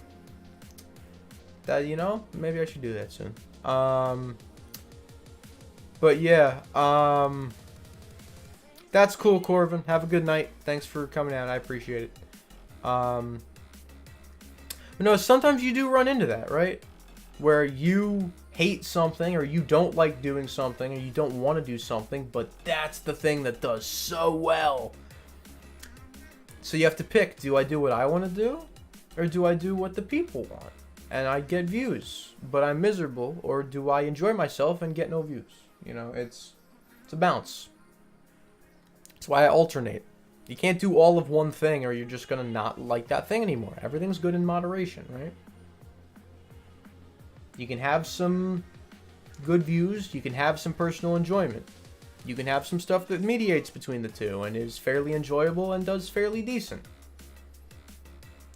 That, you know, maybe I should do that soon. But yeah, that's cool, Corvin. Have a good night. Thanks for coming out. I appreciate it. But no, sometimes you do run into that, right? Where you hate something or you don't like doing something or you don't want to do something, but that's the thing that does so well. So you have to pick, do I do what I want to do or do I do what the people want? And I get views, but I'm miserable, or do I enjoy myself and get no views? You know, it's a bounce. That's why I alternate. You can't do all of one thing or you're just going to not like that thing anymore. Everything's good in moderation, right? You can have some good views. You can have some personal enjoyment. You can have some stuff that mediates between the two and is fairly enjoyable and does fairly decent.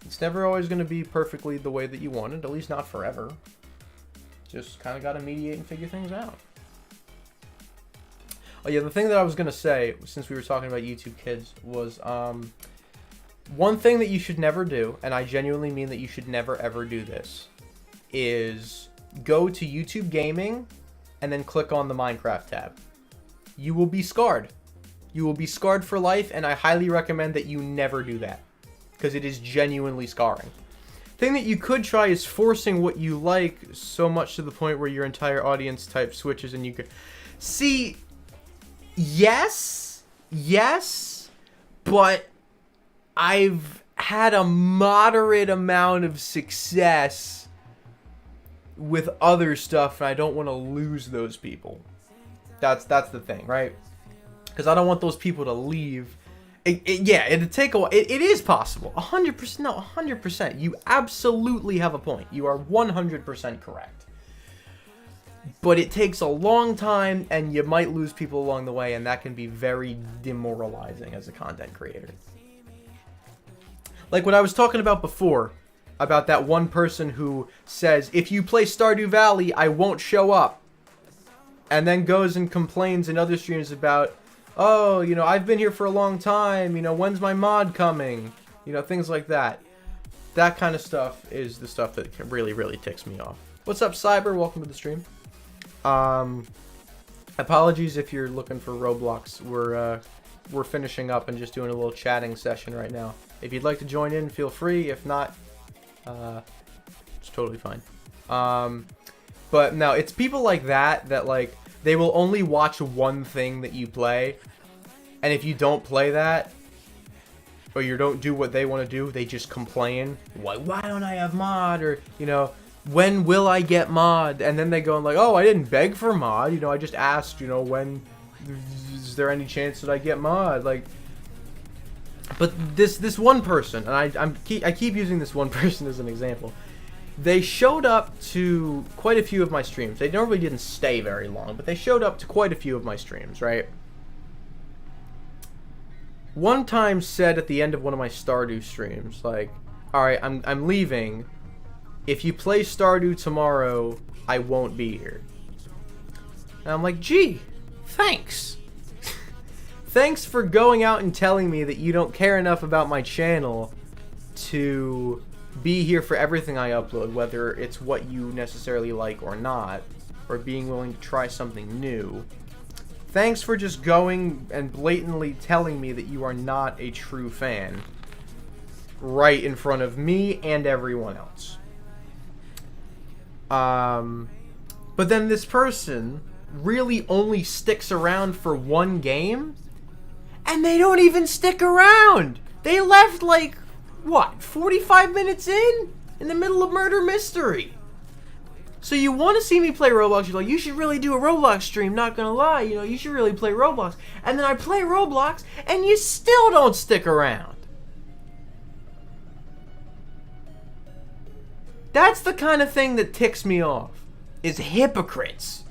It's never always going to be perfectly the way that you want it, at least not forever. Just kind of got to mediate and figure things out. Oh yeah, the thing that I was going to say, since we were talking about YouTube Kids, was one thing that you should never do, and I genuinely mean that you should never ever do this, is go to YouTube Gaming and then click on the Minecraft tab. You will be scarred. You will be scarred for life, and I highly recommend that you never do that, because it is genuinely scarring. Thing that you could try is forcing what you like so much to the point where your entire audience type switches and you could... See, yes, but I've had a moderate amount of success with other stuff, and I don't want to lose those people. That's the thing, right? Because I don't want those people to leave. It'd take a while. It is possible. 100%. No, 100%. You absolutely have a point. You are 100% correct. But it takes a long time, and you might lose people along the way, and that can be very demoralizing as a content creator. Like what I was talking about before, about that one person who says, if you play Stardew Valley, I won't show up. And then goes and complains in other streams about, oh, you know, I've been here for a long time, you know, when's my mod coming? You know, things like that. That kind of stuff is the stuff that really, really ticks me off. What's up, Cyber? Welcome to the stream. Apologies if you're looking for Roblox. We're finishing up and just doing a little chatting session right now. If you'd like to join in, feel free. If not, it's totally fine. But no, it's people like that like, they will only watch one thing that you play, and if you don't play that, or you don't do what they want to do, they just complain. Why don't I have mod? Or, you know, when will I get mod? And then they go and like, oh, I didn't beg for mod. You know, I just asked, you know, when is there any chance that I get mod? Like, but this one person, and I keep using this one person as an example. They showed up to quite a few of my streams. They normally didn't stay very long, but they showed up to quite a few of my streams, right? One time said at the end of one of my Stardew streams, like, alright, I'm leaving. If you play Stardew tomorrow, I won't be here. And I'm like, gee, thanks. Thanks for going out and telling me that you don't care enough about my channel to be here for everything I upload, whether it's what you necessarily like or not, or being willing to try something new. Thanks for just going and blatantly telling me that you are not a true fan right in front of me and everyone else. But then this person really only sticks around for one game, and they don't even stick around. They left like, what, 45 minutes in the middle of Murder Mystery. So you want to see me play Roblox, you're like, you should really do a Roblox stream, not gonna lie, you know, you should really play Roblox. And then I play Roblox, and you still don't stick around. That's the kind of thing that ticks me off, is hypocrites.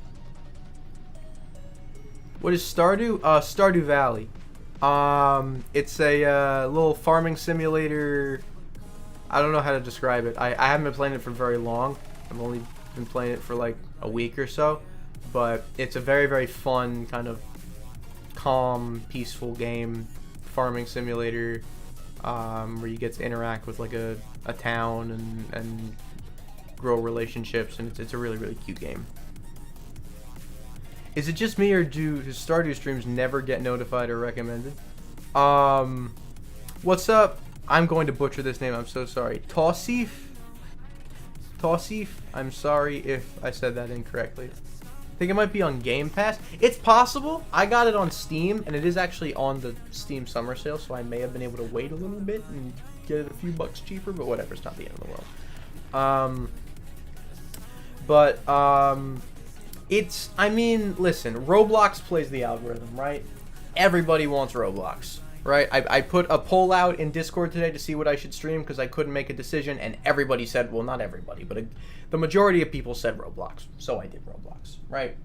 What is Stardew? Stardew Valley. It's a little farming simulator. I don't know how to describe it. I haven't been playing it for very long. I've only been playing it for like a week or so. But it's a very, very fun, kind of calm, peaceful game. Farming simulator. Where you get to interact with like a town and grow relationships. And it's a really, really cute game. Is it just me, or do Stardew streams never get notified or recommended? What's up? I'm going to butcher this name, I'm so sorry. Tossif? I'm sorry if I said that incorrectly. I think it might be on Game Pass. It's possible. I got it on Steam, and it is actually on the Steam summer sale, so I may have been able to wait a little bit and get it a few bucks cheaper, but whatever, it's not the end of the world. It's, I mean, listen, Roblox plays the algorithm, right? Everybody wants Roblox, right? I put a poll out in Discord today to see what I should stream because I couldn't make a decision, and everybody said, well, not everybody, but the majority of people said Roblox, so I did Roblox, right?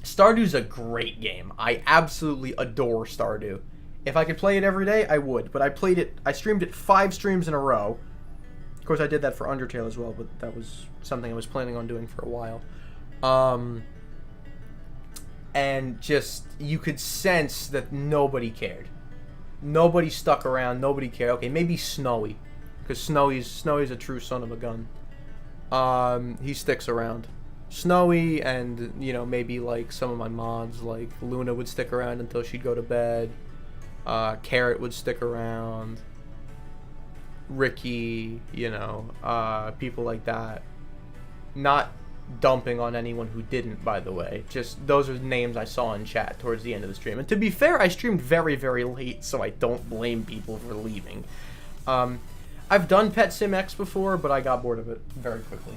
Stardew's a great game. I absolutely adore Stardew. If I could play it every day, I would. But I streamed it 5 streams in a row. Of course, I did that for Undertale as well, but that was something I was planning on doing for a while. And just, you could sense that nobody cared. Nobody stuck around, nobody cared. Okay, maybe Snowy, because Snowy's a true son of a gun. He sticks around. Snowy and, you know, maybe like some of my mods, like Luna would stick around until she'd go to bed. Carrot would stick around. Ricky, you know, people like that. Not dumping on anyone who didn't, by the way. Just, those are names I saw in chat towards the end of the stream. And to be fair, I streamed very, very late, so I don't blame people for leaving. I've done Pet Sim X before, but I got bored of it very quickly.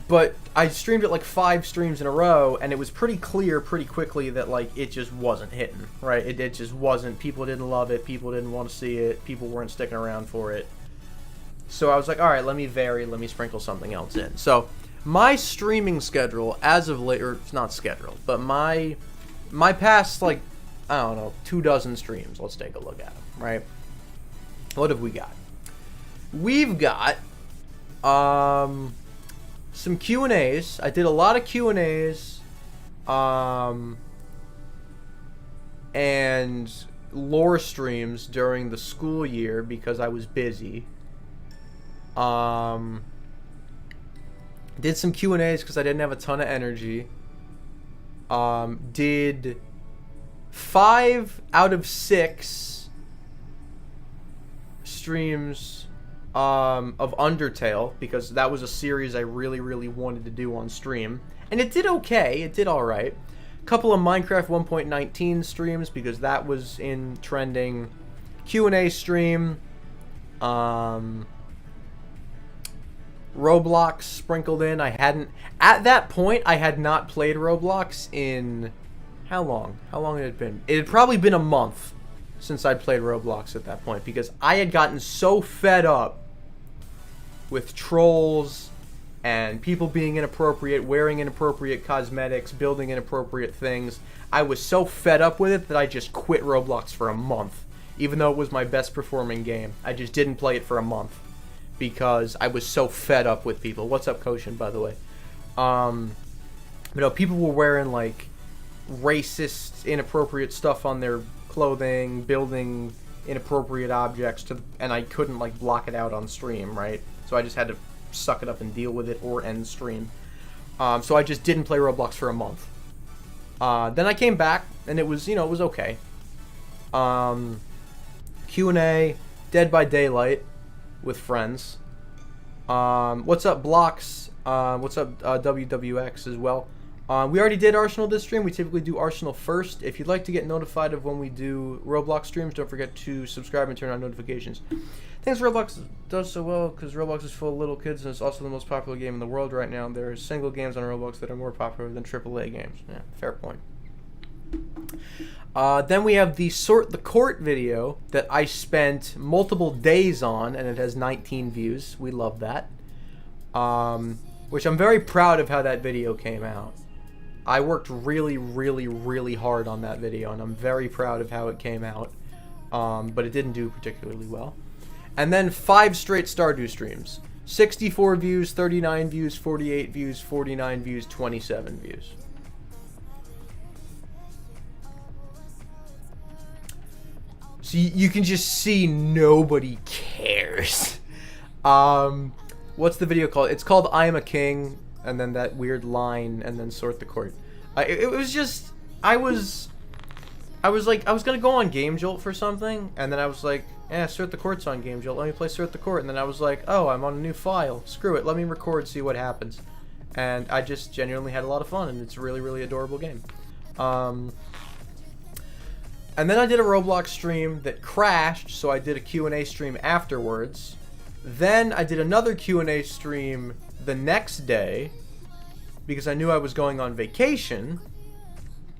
But I streamed it like 5 streams in a row, and it was pretty clear pretty quickly that, like, it just wasn't hitting, right? It just wasn't. People didn't love it. People didn't want to see it. People weren't sticking around for it. So I was like, all right, let me vary. Let me sprinkle something else in. So my streaming schedule as of late, or it's not scheduled, but my past, like, I don't know, 24 streams. Let's take a look at them, right? What have we got? We've got some Q&As. I did a lot of Q&As and lore streams during the school year because I was busy. Did some Q&As because I didn't have a ton of energy. Did 5 out of 6 streams of Undertale, because that was a series I really, really wanted to do on stream. And it did okay. It did alright. A couple of Minecraft 1.19 streams, because that was in trending. Q&A stream. Roblox sprinkled in. At that point, I had not played Roblox in... How long? How long had it been? It had probably been a month since I'd played Roblox at that point, because I had gotten so fed up with trolls and people being inappropriate, wearing inappropriate cosmetics, building inappropriate things. I was so fed up with it that I just quit Roblox for a month, even though it was my best performing game. I just didn't play it for a month because I was so fed up with people. What's up, Koshin, by the way? You know, people were wearing, like, racist, inappropriate stuff on their clothing, building inappropriate objects, and I couldn't, like, block it out on stream, right? So I just had to suck it up and deal with it or end stream. So I just didn't play Roblox for a month. Then I came back, and it was, you know, it was okay. Q&A, Dead by Daylight with friends. What's up, Blocks? What's up, WWX as well? We already did Arsenal this stream. We typically do Arsenal first. If you'd like to get notified of when we do Roblox streams, don't forget to subscribe and turn on notifications. Thanks, Roblox does so well because Roblox is full of little kids and it's also the most popular game in the world right now. There are single games on Roblox that are more popular than AAA games. Yeah, fair point. Then we have the Sort the Court video that I spent multiple days on, and it has 19 views. We love that. Which I'm very proud of how that video came out. I worked really, really, really hard on that video, and I'm very proud of how it came out. But it didn't do particularly well. And then 5 straight Stardew streams. 64 views, 39 views, 48 views, 49 views, 27 views. So you can just see nobody cares. What's the video called? It's called I Am a King, and then that weird line, and then Sort the Court. It was just, I was gonna go on Game Jolt for something, and then I was like, yeah, Sort the Court's on Game Jolt, let me play Sort the Court, and then I was like, oh, I'm on a new file, screw it, let me record, see what happens. And I just genuinely had a lot of fun, and it's a really, really adorable game. And then I did a Roblox stream that crashed, so I did a Q&A stream afterwards. Then I did another Q&A stream the next day, because I knew I was going on vacation.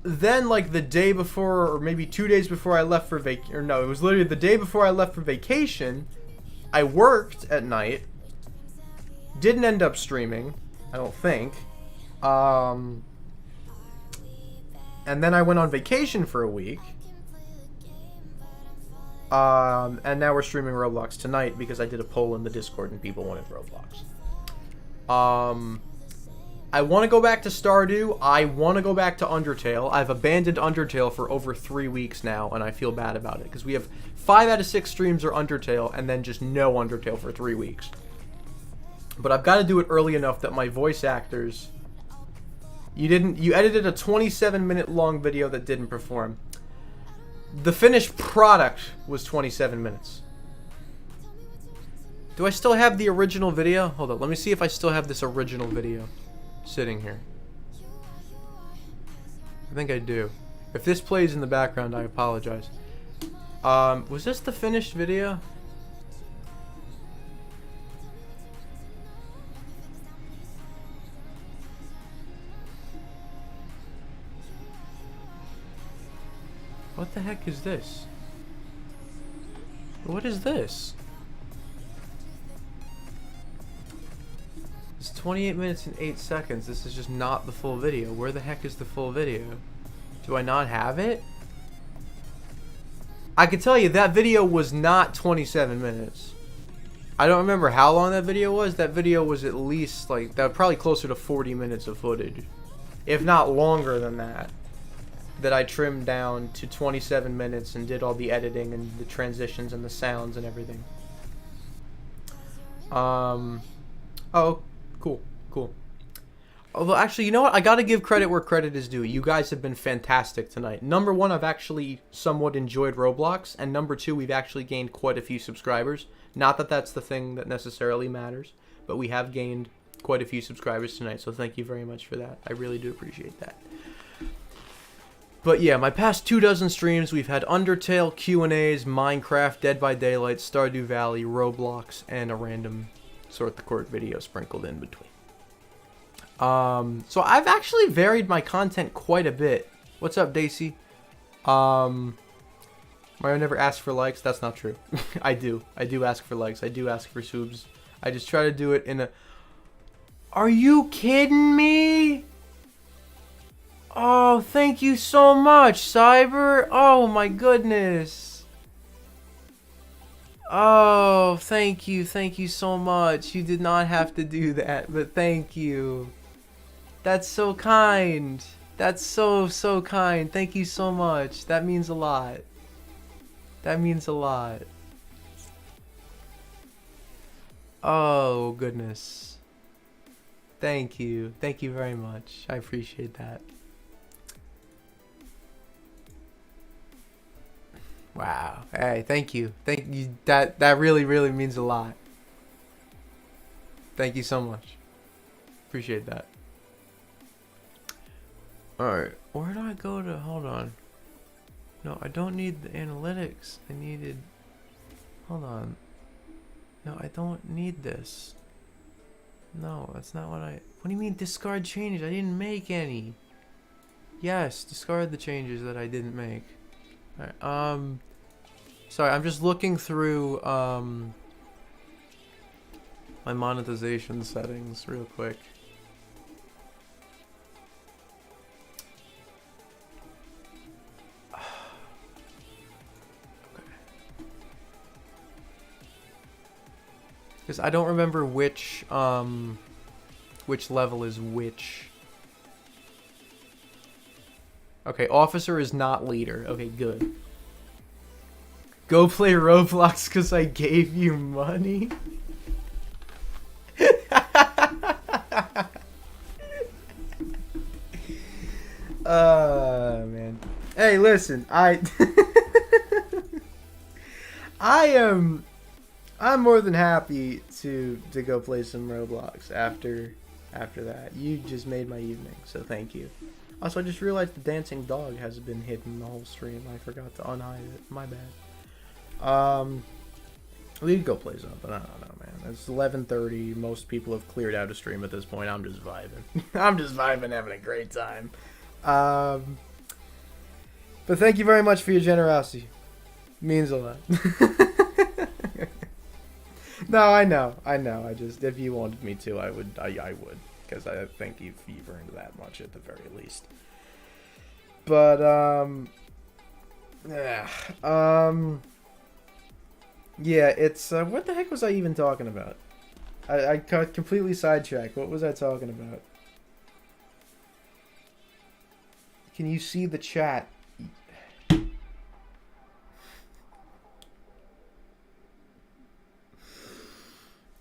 Then, like, the day before, or maybe 2 days before I left for vacation, or no, it was literally the day before I left for vacation, I worked at night, didn't end up streaming, I don't think, And then I went on vacation for a week. And now we're streaming Roblox tonight because I did a poll in the Discord and people wanted Roblox. I want to go back to Stardew. I want to go back to Undertale. I've abandoned Undertale for over 3 weeks now, and I feel bad about it because we have 5 out of 6 streams are Undertale, and then just no Undertale for 3 weeks. But I've got to do it early enough that my voice actors... You edited a 27-minute long video that didn't perform. The finished product was 27 minutes. Do I still have the original video? Hold on, let me see if I still have this original video sitting here. I think I do. If this plays in the background, I apologize. Was this the finished video? What the heck is this? What is this? It's 28 minutes and 8 seconds. This is just not the full video. Where the heck is the full video? Do I not have it? I can tell you that video was not 27 minutes. I don't remember how long that video was. That video was at least like, that probably closer to 40 minutes of footage. If not longer than that. That I trimmed down to 27 minutes and did all the editing and the transitions and the sounds and everything. Oh, cool. Although, actually, you know what? I gotta give credit where credit is due. You guys have been fantastic tonight. Number 1, I've actually somewhat enjoyed Roblox. And number 2, we've actually gained quite a few subscribers. Not that that's the thing that necessarily matters. But we have gained quite a few subscribers tonight. So thank you very much for that. I really do appreciate that. But yeah, my past 24 streams, we've had Undertale, Q&As, Minecraft, Dead by Daylight, Stardew Valley, Roblox, and a random Sort the Court video sprinkled in between. So I've actually varied my content quite a bit. What's up, Daisy? Mario never asks for likes. That's not true. I do ask for likes. I do ask for subs. I just try to do it in a... Are you kidding me? Oh, thank you so much, Cyber. Oh, my goodness. Oh, thank you so much. You did not have to do that, but thank you. That's so kind. That's so kind. Thank you so much. That means a lot. That means a lot. Oh, goodness. Thank you. Thank you very much. I appreciate that. Wow. Hey, thank you. Thank you. That really means a lot. Thank you so much. Appreciate that. Alright. Where do I go to... Hold on. No, I don't need the analytics. I needed... Hold on. No, I don't need this. No, that's not what I... What do you mean discard changes? I didn't make any. Yes, discard the changes that I didn't make. Alright, sorry, I'm just looking through, my monetization settings real quick. Okay. Because I don't remember which level is which. Okay, officer is not leader. Okay, good. Go play Roblox because I gave you money? Man. Hey, listen, I'm more than happy to go play some Roblox after that. You just made my evening, so thank you. Also, I just realized the dancing dog has been hidden the whole stream. I forgot to unhide it. My bad. We could go play something. I don't know, man. It's 11:30. Most people have cleared out a stream at this point. I'm just vibing. I'm just vibing, having a great time. But thank you very much for your generosity. It means a lot. No, I know. I just, if you wanted me to, I would. because I think you've earned that much at the very least. But yeah, it's what the heck was I even talking about? I got completely sidetracked. What was I talking about? Can you see the chat?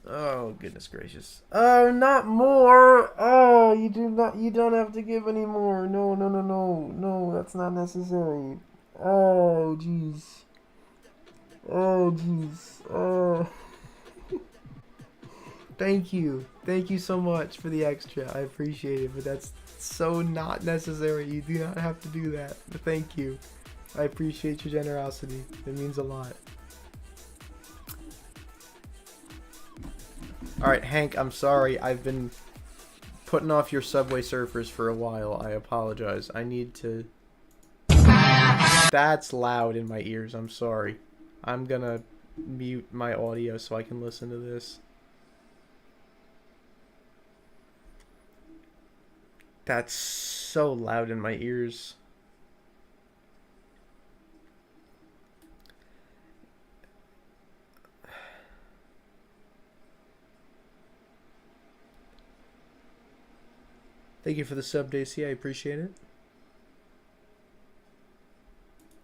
Oh, goodness gracious. Oh, not more. Oh, you don't have to give any more. No, no, no, no. No, that's not necessary. Oh, jeez. Oh, jeez. Oh. Thank you. Thank you so much for the extra. I appreciate it, but that's so not necessary. You do not have to do that. But thank you. I appreciate your generosity. It means a lot. Alright, Hank, I'm sorry. I've been putting off your Subway Surfers for a while. I apologize. I need to... That's loud in my ears. I'm sorry. I'm gonna mute my audio so I can listen to this. That's so loud in my ears. Thank you for the sub, Daisy. I appreciate it.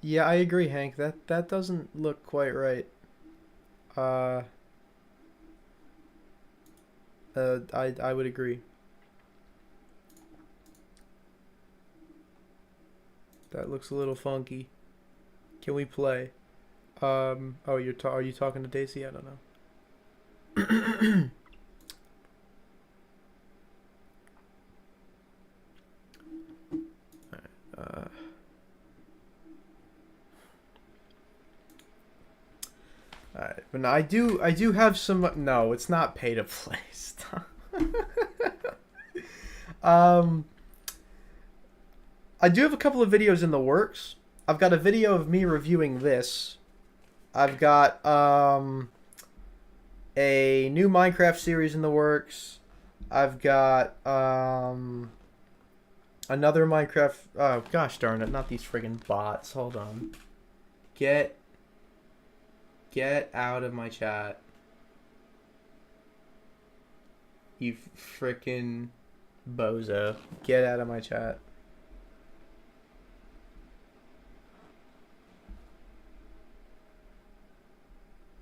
Yeah, I agree, Hank. That doesn't look quite right. I would agree. That looks a little funky. Can we play? Oh, are you talking to Daisy? I don't know. Alright, but I do have some. No, it's not pay to play stuff. I do have a couple of videos in the works. I've got a video of me reviewing this. I've got a new Minecraft series in the works. I've got another Minecraft. Oh gosh darn it! Not these friggin' bots. Hold on. Get out of my chat. You frickin' bozo. Get out of my chat.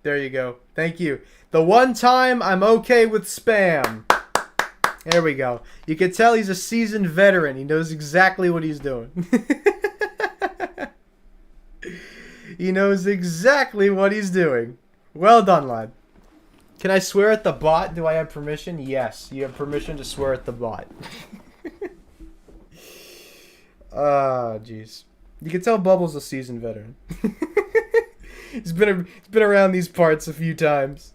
There you go. Thank you. The one time I'm okay with spam. There we go. You can tell he's a seasoned veteran. He knows exactly what he's doing. He knows exactly what he's doing. Well done, lad. Can I swear at the bot? Do I have permission? Yes. You have permission to swear at the bot. Ah, jeez. You can tell Bubble's a seasoned veteran. He's been around these parts a few times.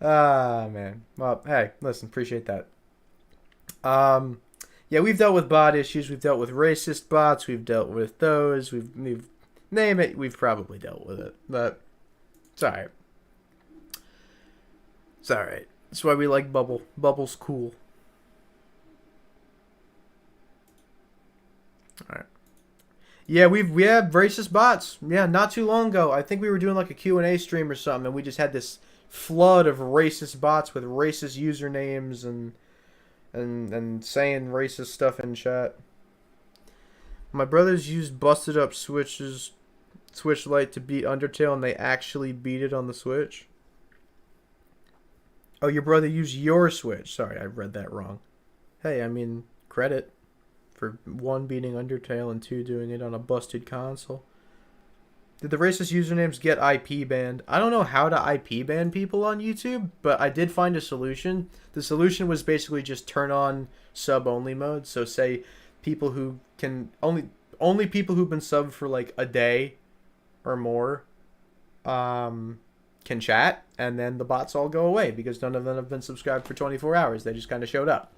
Ah, man. Well, hey, listen, appreciate that. Yeah, we've dealt with bot issues. We've dealt with racist bots. We've dealt with those. We've name it. We've probably dealt with it, but it's alright. It's alright. That's why we like Bubble. Bubble's cool. Alright. Yeah, we have racist bots. Yeah, not too long ago. I think we were doing like a Q&A stream or something, and we just had this flood of racist bots with racist usernames and saying racist stuff in chat. My brothers used busted up Switch Lite to beat Undertale, and they actually beat it on the Switch. Oh, your brother used your Switch. Sorry, I read that wrong. Hey, I mean, credit for 1 beating Undertale and 2 doing it on a busted console. Did the racist usernames get IP banned? I don't know how to IP ban people on YouTube, but I did find a solution. The solution was basically just turn on sub-only mode. So say people who can... Only people who've been subbed for like a day or more can chat, and then the bots all go away because none of them have been subscribed for 24 hours. They just kind of showed up.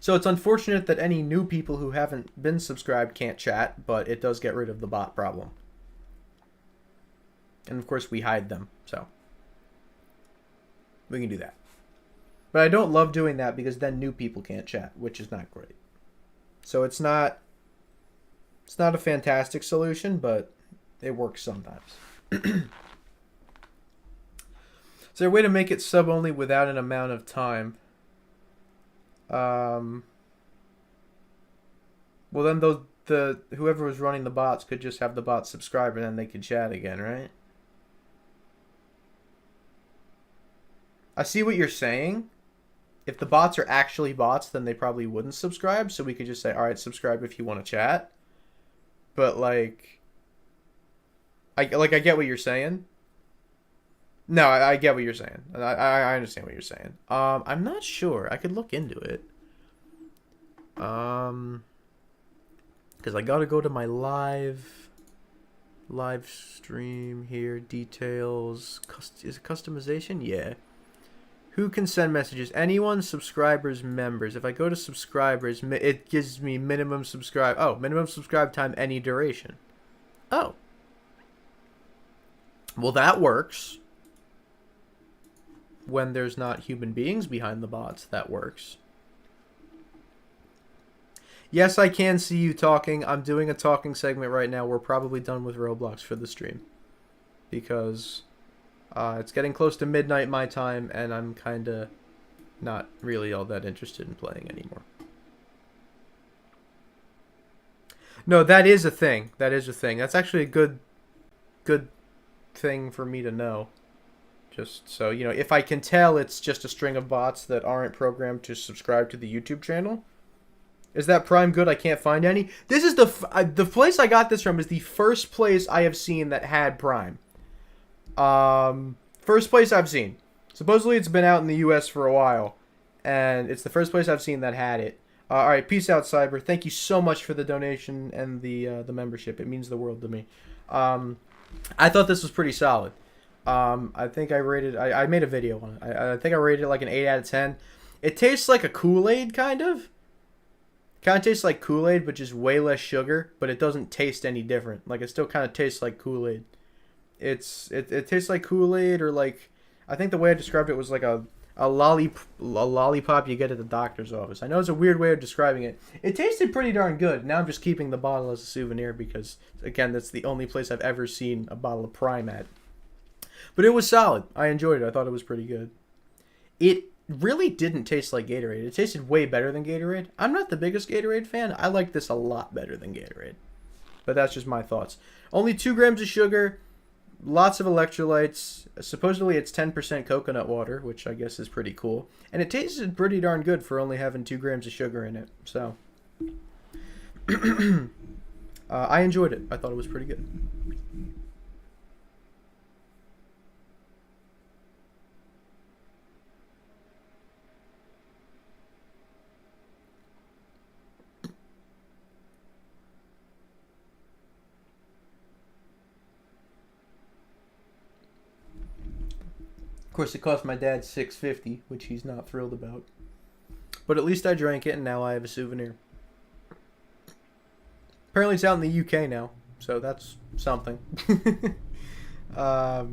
So it's unfortunate that any new people who haven't been subscribed can't chat, but it does get rid of the bot problem. And of course we hide them, so we can do that. But I don't love doing that because then new people can't chat, which is not great. So it's not a fantastic solution, but it works sometimes. Is there a way to make it sub only without an amount of time? Well, then whoever was running the bots could just have the bots subscribe and then they could chat again, right? I see what you're saying. If the bots are actually bots, then they probably wouldn't subscribe, so we could just say, all right, subscribe if you want to chat. But, like, I get what you're saying. No, I get what you're saying. I understand what you're saying. I'm not sure. I could look into it. Because I gotta go to my live stream here. Details. Is it customization? Yeah. Who can send messages? Anyone, subscribers, members. If I go to subscribers, it gives me minimum subscribe time, any duration. Oh. Well, that works. When there's not human beings behind the bots, that works. Yes, I can see you talking. I'm doing a talking segment right now. We're probably done with Roblox for the stream. Because it's getting close to midnight my time, and I'm kind of not really all that interested in playing anymore. No, that is a thing. That is a thing. That's actually a good thing for me to know. Just so, you know, if I can tell it's just a string of bots that aren't programmed to subscribe to the YouTube channel. Is that Prime good? I can't find any. This is the place I got this from is the first place I have seen that had Prime. First place I've seen. Supposedly it's been out in the US for a while, and it's the first place I've seen that had it. All right, peace out, Cyber. Thank you so much for the donation and the membership. It means the world to me. I thought this was pretty solid. I think I rated. I made a video on it. I think I rated it like an 8 out of 10. It tastes like a Kool-Aid kind of. Kind of tastes like Kool-Aid, but just way less sugar. But it doesn't taste any different. Like, it still kind of tastes like Kool-Aid. It tastes like Kool-Aid, or like, I think the way I described it was like a lollipop you get at the doctor's office. I know it's a weird way of describing it. It tasted pretty darn good. Now I'm just keeping the bottle as a souvenir because, again, that's the only place I've ever seen a bottle of Prime at. But it was solid. I enjoyed it. I thought it was pretty good. It really didn't taste like Gatorade. It tasted way better than Gatorade. I'm not the biggest Gatorade fan. I like this a lot better than Gatorade. But that's just my thoughts. Only 2 grams of sugar, lots of electrolytes. Supposedly it's 10% coconut water, which I guess is pretty cool. And it tasted pretty darn good for only having 2 grams of sugar in it. So, I enjoyed it. I thought it was pretty good. Of course, it cost my dad $6.50, which he's not thrilled about. But at least I drank it, and now I have a souvenir. Apparently, it's out in the UK now, so that's something. I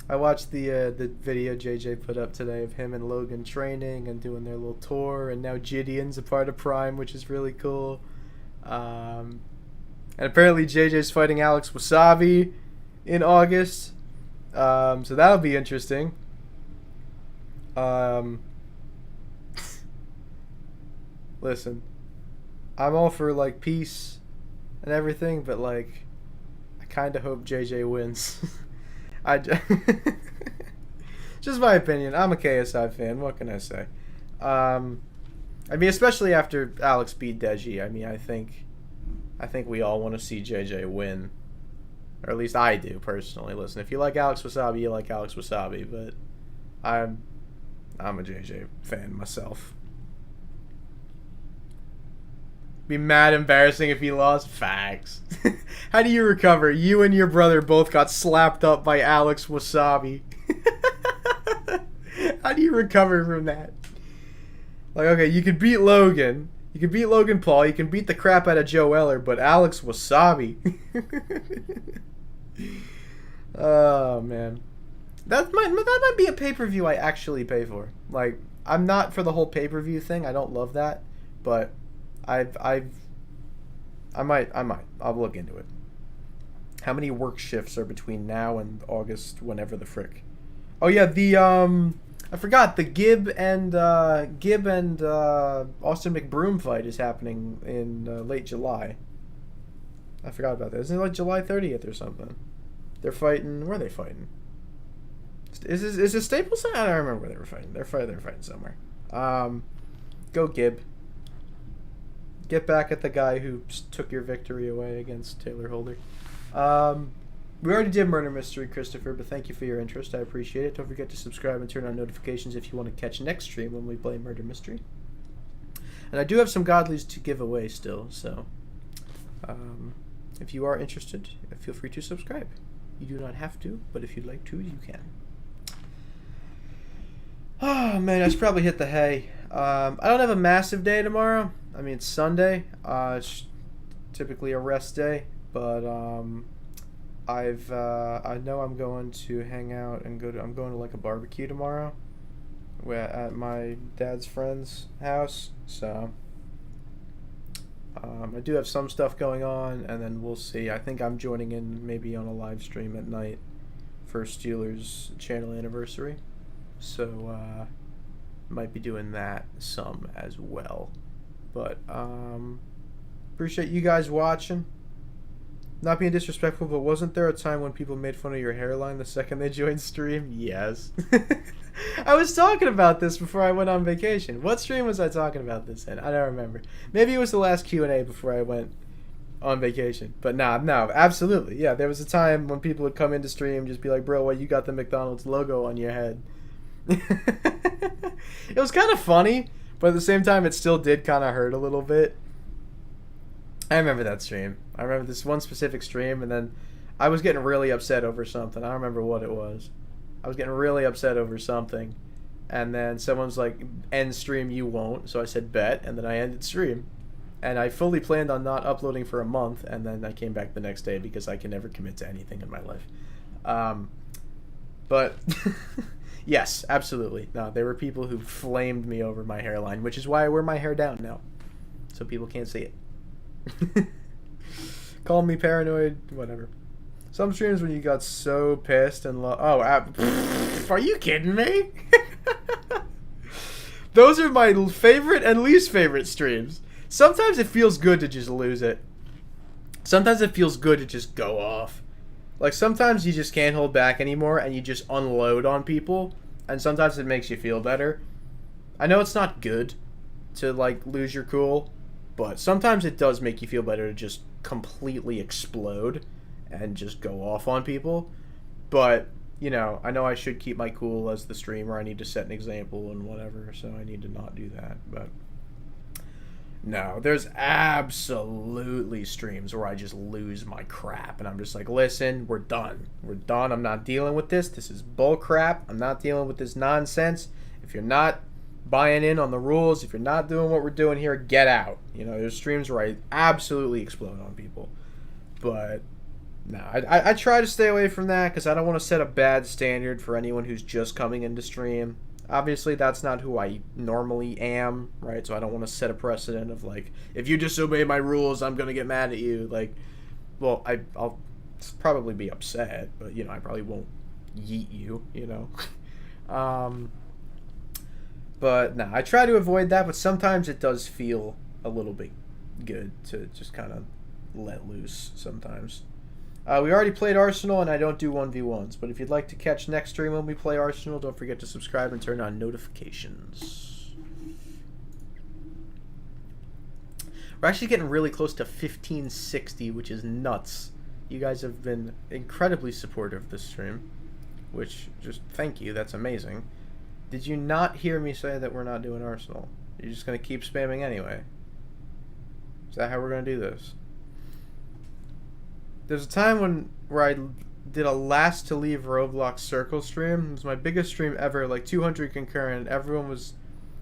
watched the video JJ put up today of him and Logan training and doing their little tour, and now Gideon's a part of Prime, which is really cool. And apparently, JJ's fighting Alex Wasabi in August, so that'll be interesting. Listen, I'm all for like peace and everything, but like, I kind of hope JJ wins. Just my opinion. I'm a KSI fan. What can I say? I mean, especially after Alex beat Deji. I mean, I think we all want to see JJ win, or at least I do personally. Listen, if you like Alex Wasabi, you like Alex Wasabi, but I'm a JJ fan myself. Be mad embarrassing if he lost. Facts. How do you recover? You and your brother both got slapped up by Alex Wasabi. How do you recover from that? Like, okay, you could beat Logan. You can beat Logan Paul. You can beat the crap out of Joe Eller, but Alex Wasabi. Oh, man. That might be a pay-per-view I actually pay for. Like, I'm not for the whole pay-per-view thing. I don't love that, but I might. I'll look into it. How many work shifts are between now and August, whenever the frick? Oh yeah, the I forgot, the Gibb and Austin McBroom fight is happening in late July. I forgot about that. Isn't it like July 30th or something? They're fighting. Where are they fighting? Is it Staples Center? I don't remember where they were fighting. They're fighting somewhere. Go Gibb. Get back at the guy who took your victory away against Taylor Holder. We already did Murder Mystery, Christopher, but thank you for your interest. I appreciate it. Don't forget to subscribe and turn on notifications if you want to catch next stream when we play Murder Mystery. And I do have some godlies to give away still, so if you are interested, feel free to subscribe. You do not have to, but if you'd like to, you can. Oh, man, I should probably hit the hay. I don't have a massive day tomorrow. I mean, it's Sunday. It's typically a rest day, but I know I'm going to hang out and I'm going to like a barbecue tomorrow at my dad's friend's house, so I do have some stuff going on, and then we'll see. I think I'm joining in maybe on a live stream at night for Steelers channel anniversary, so might be doing that some as well. But appreciate you guys watching. Not being disrespectful, but wasn't there a time when people made fun of your hairline the second they joined stream? Yes. I was talking about this before I went on vacation. What stream was I talking about this in? I don't remember. Maybe it was the last Q&A before I went on vacation. But no, absolutely. Yeah, there was a time when people would come into stream just be like, bro, why you got the McDonald's logo on your head? It was kind of funny, but at the same time it still did kind of hurt a little bit. I remember that stream. I remember this one specific stream, and then I was getting really upset over something. I don't remember what it was. I was getting really upset over something, and then someone's like, end stream, you won't. So I said, bet, and then I ended stream. And I fully planned on not uploading for a month, and then I came back the next day because I can never commit to anything in my life. But yes, absolutely. No, there were people who flamed me over my hairline, which is why I wear my hair down now, so people can't see it. Call me paranoid, whatever. Some streams when you got so pissed and are you kidding me? Those are my favorite and least favorite streams. Sometimes it feels good to just lose it. Sometimes it feels good to just go off. Like, sometimes you just can't hold back anymore and you just unload on people, and sometimes it makes you feel better. I know it's not good to, like, lose your cool, but sometimes it does make you feel better to just completely explode and just go off on people. But, you know I should keep my cool as the streamer. I need to set an example and whatever, so I need to not do that. But no, there's absolutely streams where I just lose my crap and I'm just like, listen, we're done. I'm not dealing with this. This is bull crap. I'm not dealing with this nonsense. If you're not buying in on the rules, if you're not doing what we're doing here, get out. There's streams where I absolutely explode on people. But no, I try to stay away from that because I don't want to set a bad standard for anyone who's just coming into stream. Obviously, that's not who I normally am, right? So I don't want to set a precedent of, like, if you disobey my rules, I'm going to get mad at you. Like, well, I'll probably be upset, but, I probably won't yeet you, But, no, I try to avoid that, but sometimes it does feel a little bit good to just kind of let loose sometimes. We already played Arsenal, and I don't do 1v1s, but if you'd like to catch next stream when we play Arsenal, don't forget to subscribe and turn on notifications. We're actually getting really close to 1560, which is nuts. You guys have been incredibly supportive of this stream, which, just thank you, that's amazing. Did you not hear me say that we're not doing Arsenal? You're just going to keep spamming anyway? Is that how we're going to do this? There's a time where I did a last to leave Roblox circle stream. It was my biggest stream ever, like 200 concurrent. Everyone was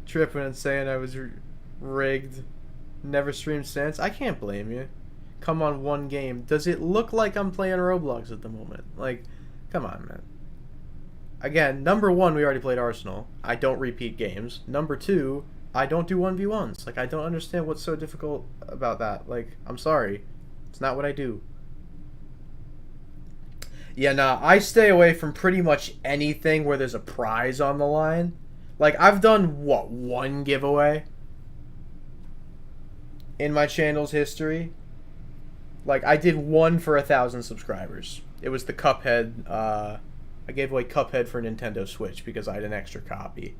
tripping and saying I was rigged. Never streamed since. I can't blame you. Come on, one game. Does it look like I'm playing Roblox at the moment? Like, come on, man. Again, number one, we already played Arsenal. I don't repeat games. Number two, I don't do 1v1s. Like, I don't understand what's so difficult about that. Like, I'm sorry. It's not what I do. Yeah, nah, I stay away from pretty much anything where there's a prize on the line. Like, I've done, what, one giveaway in my channel's history? Like, I did one for 1,000 subscribers. It was the Cuphead, I gave away Cuphead for Nintendo Switch because I had an extra copy.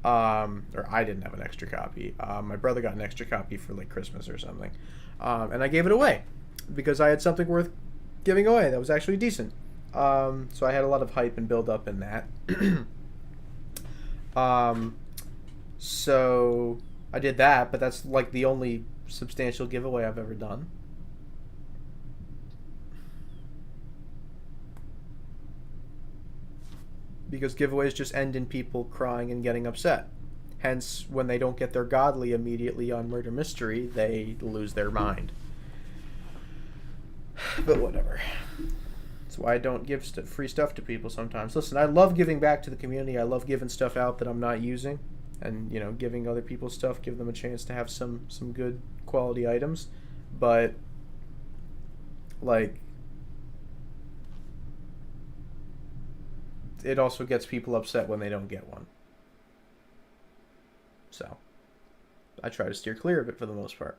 Or I didn't have an extra copy. My brother got an extra copy for, like, Christmas or something. And I gave it away because I had something worth giving away that was actually decent. So I had a lot of hype and build up in that. So I did that, but that's like the only substantial giveaway I've ever done. Because giveaways just end in people crying and getting upset. Hence, when they don't get their godly immediately on Murder Mystery, they lose their mind. But whatever. That's why I don't give free stuff to people sometimes. Listen, I love giving back to the community. I love giving stuff out that I'm not using. And, you know, giving other people stuff, give them a chance to have some good quality items. But, like, it also gets people upset when they don't get one. So, I try to steer clear of it for the most part.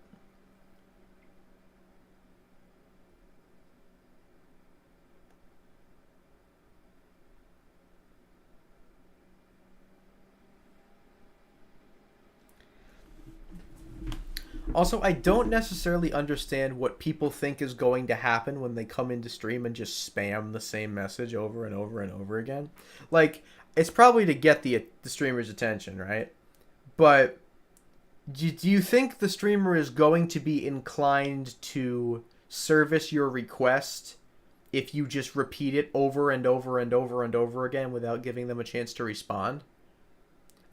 Also, I don't necessarily understand what people think is going to happen when they come into stream and just spam the same message over and over and over again. Like, it's probably to get the streamer's attention, right? But do you think the streamer is going to be inclined to service your request if you just repeat it over and over and over and over again without giving them a chance to respond?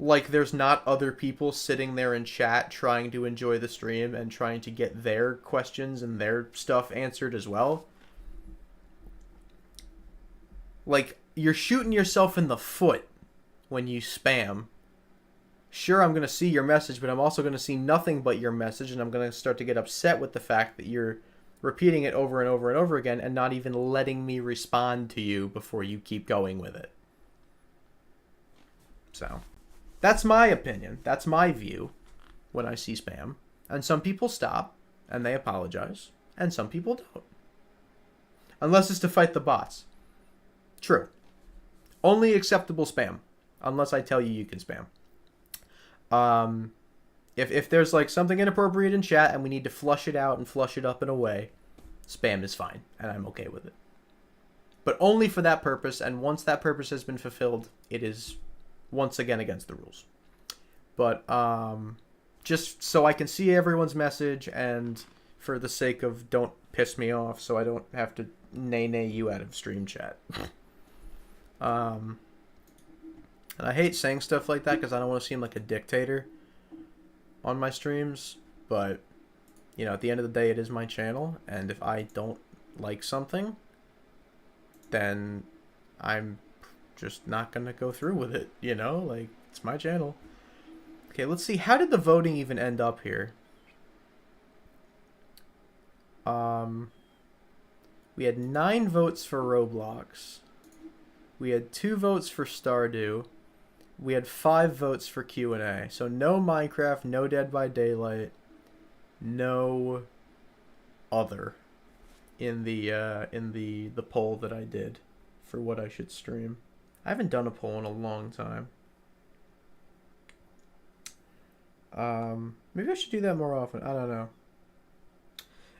Like, there's not other people sitting there in chat trying to enjoy the stream and trying to get their questions and their stuff answered as well. Like, you're shooting yourself in the foot when you spam. Sure, I'm going to see your message, but I'm also going to see nothing but your message, and I'm going to start to get upset with the fact that you're repeating it over and over and over again and not even letting me respond to you before you keep going with it. So, that's my opinion. That's my view when I see spam. And some people stop, and they apologize, and some people don't. Unless it's to fight the bots. True. Only acceptable spam. Unless I tell you you can spam. If there's like something inappropriate in chat and we need to flush it out and flush it up in a way, spam is fine, and I'm okay with it. But only for that purpose, and once that purpose has been fulfilled, it is once again against the rules. But just so I can see everyone's message, and for the sake of don't piss me off, so I don't have to nay you out of stream chat. And I hate saying stuff like that because I don't want to seem like a dictator on my streams. But, you know, at the end of the day, it is my channel. And if I don't like something, then I'm just not going to go through with it. You know, like, it's my channel. Okay, let's see. How did the voting even end up here? We had 9 votes for Roblox. We had 2 votes for Stardew. We had 5 votes for Q&A. So no Minecraft, no Dead by Daylight, no other in the poll that I did for what I should stream. I haven't done a poll in a long time. Maybe I should do that more often. I don't know.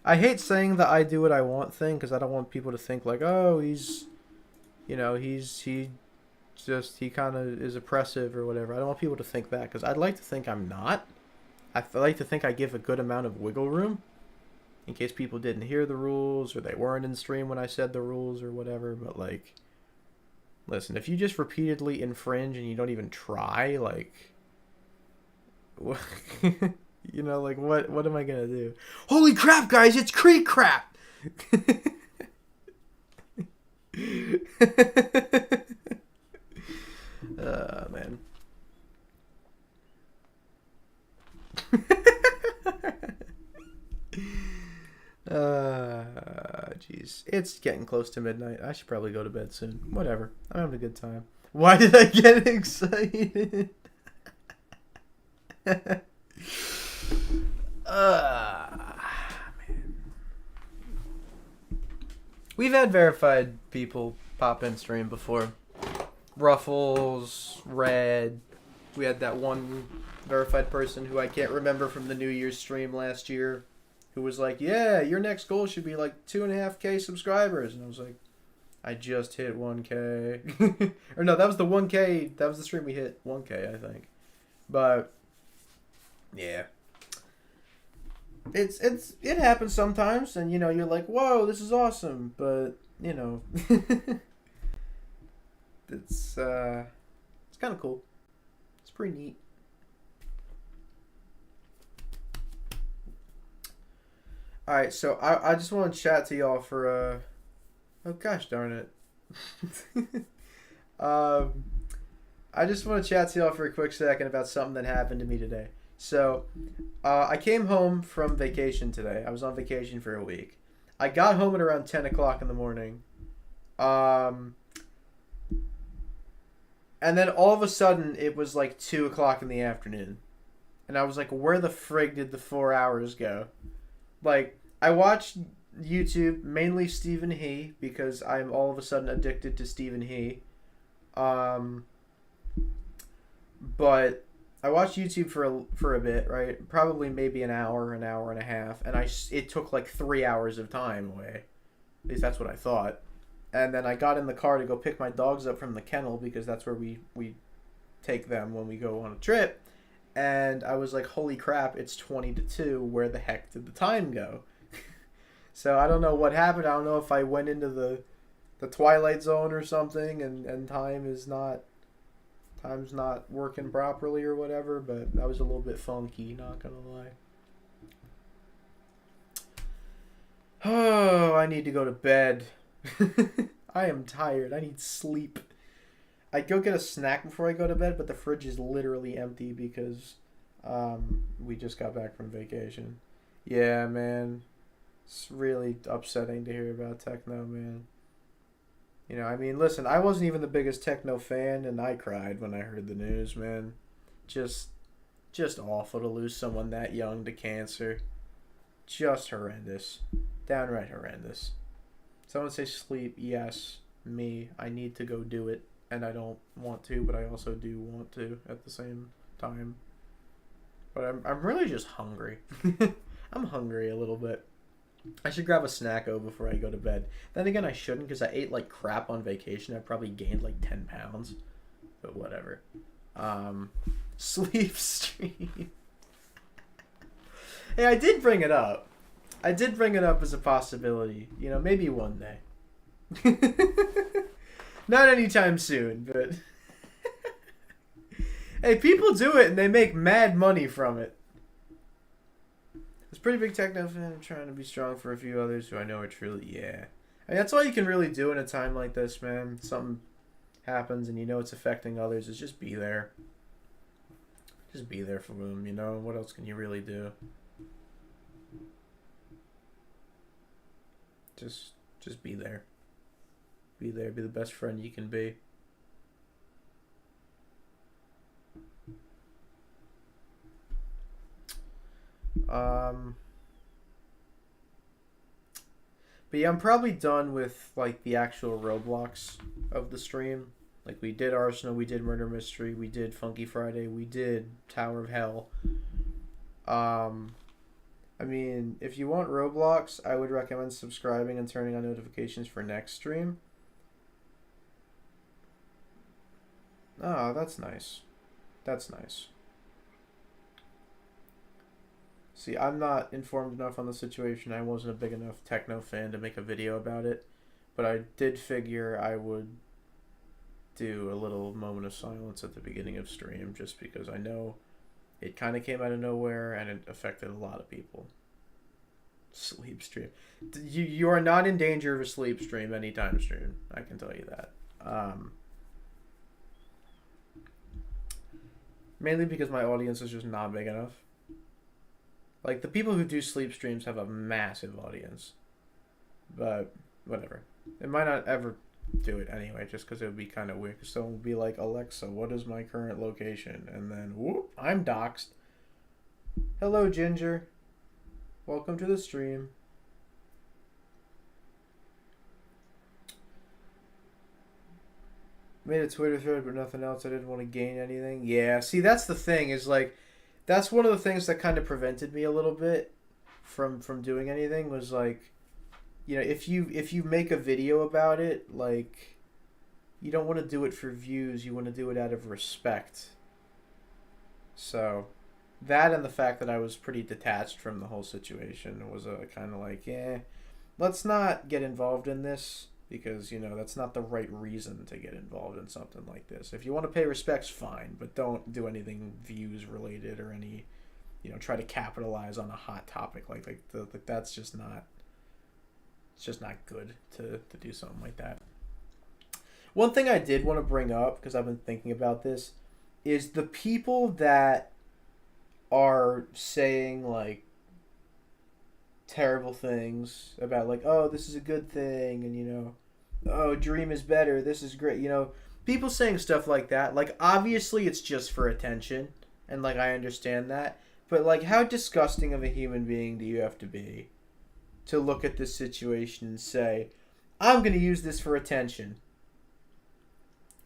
I hate saying the I do what I want thing because I don't want people to think like, oh, he's, you know, he kind of is oppressive or whatever. I don't want people to think that because I'd like to think I'm not. I like to think I give a good amount of wiggle room in case people didn't hear the rules or they weren't in stream when I said the rules or whatever. But, like, listen, if you just repeatedly infringe and you don't even try, like, you know, like, what am I going to do? Holy crap, guys, it's Creek crap! Man. Jeez. It's getting close to midnight. I should probably go to bed soon. Whatever. I'm having a good time. Why did I get excited? Man. We've had verified people pop in stream before. Ruffles, Red. We had that one verified person who I can't remember from the New Year's stream last year, who was like, yeah, your next goal should be like 2.5K subscribers. And I was like, I just hit 1K. Or no, that was the 1K. That was the stream we hit 1K, I think. But yeah. It happens sometimes, and you know, you're like, whoa, this is awesome, but you know, it's kind of cool. It's pretty neat. All right, so I just want to chat to y'all for oh gosh darn it. I just want to chat to y'all for a quick second about something that happened to me today. So, I came home from vacation today. I was on vacation for a week. I got home at around 10 o'clock in the morning. And then all of a sudden, it was like 2 o'clock in the afternoon. And I was like, where the frig did the 4 hours go? Like, I watched YouTube, mainly Stephen He, because I'm all of a sudden addicted to Stephen He. But I watched YouTube for a bit, right? Probably maybe an hour and a half, and it took like 3 hours of time away. At least that's what I thought. And then I got in the car to go pick my dogs up from the kennel, because that's where we take them when we go on a trip. And I was like, holy crap, it's 20 to 2. Where the heck did the time go? So I don't know what happened. I don't know if I went into the Twilight Zone or something, and time's not working properly or whatever, but that was a little bit funky, not gonna lie. Oh, I need to go to bed. I am tired. I need sleep. I'd go get a snack before I go to bed, but the fridge is literally empty because we just got back from vacation. Yeah, man. It's really upsetting to hear about techno, man. You know, I mean, listen, I wasn't even the biggest techno fan, and I cried when I heard the news, man. Just awful to lose someone that young to cancer. Just horrendous. Downright horrendous. Someone say sleep. Yes, me. I need to go do it, and I don't want to, but I also do want to at the same time. But I'm really just hungry. I'm hungry a little bit. I should grab a Snacko before I go to bed. Then again, I shouldn't, because I ate like crap on vacation. I probably gained like 10 pounds. But whatever. Sleep stream. Hey, I did bring it up. I did bring it up as a possibility. You know, maybe one day. Not anytime soon, but... Hey, people do it and they make mad money from it. Pretty big techno fan. I'm trying to be strong for a few others who I know are truly, yeah. I mean, that's all you can really do in a time like this, man. Something happens and you know it's affecting others, is just be there. Just be there for them, you know? What else can you really do? Just be there. Be there. Be the best friend you can be. But yeah, I'm probably done with like the actual Roblox of the stream. Like, we did Arsenal, we did Murder Mystery, we did Funky Friday, we did Tower of Hell. I mean, if you want Roblox, I would recommend subscribing and turning on notifications for next stream. Oh, that's nice. That's nice. See, I'm not informed enough on the situation. I wasn't a big enough techno fan to make a video about it. But I did figure I would do a little moment of silence at the beginning of stream, just because I know it kind of came out of nowhere and it affected a lot of people. Sleep stream. You are not in danger of a sleep stream anytime soon. I can tell you that. Mainly because my audience is just not big enough. Like, the people who do sleep streams have a massive audience. But, whatever. It might not ever do it anyway, just because it would be kind of weird. Someone would be like, Alexa, what is my current location? And then, whoop, I'm doxxed. Hello, Ginger. Welcome to the stream. Made a Twitter thread, but nothing else. I didn't want to gain anything. Yeah, see, that's the thing, is like, that's one of the things that kind of prevented me a little bit from doing anything, was like, you know, if you make a video about it, like, you don't want to do it for views, you want to do it out of respect. So, that and the fact that I was pretty detached from the whole situation was a kind of like, let's not get involved in this, because, you know, that's not the right reason to get involved in something like this. If you want to pay respects, fine, but don't do anything views related or any, you know, try to capitalize on a hot topic like that's just not, it's just not good to do something like that. One thing I did want to bring up, because I've been thinking about this, is the people that are saying, like, terrible things about, like, oh, this is a good thing, and, you know, oh, dream is better, this is great, you know, people saying stuff like that, like, obviously it's just for attention, and, like, I understand that, but, like, how disgusting of a human being do you have to be to look at this situation and say, I'm going to use this for attention,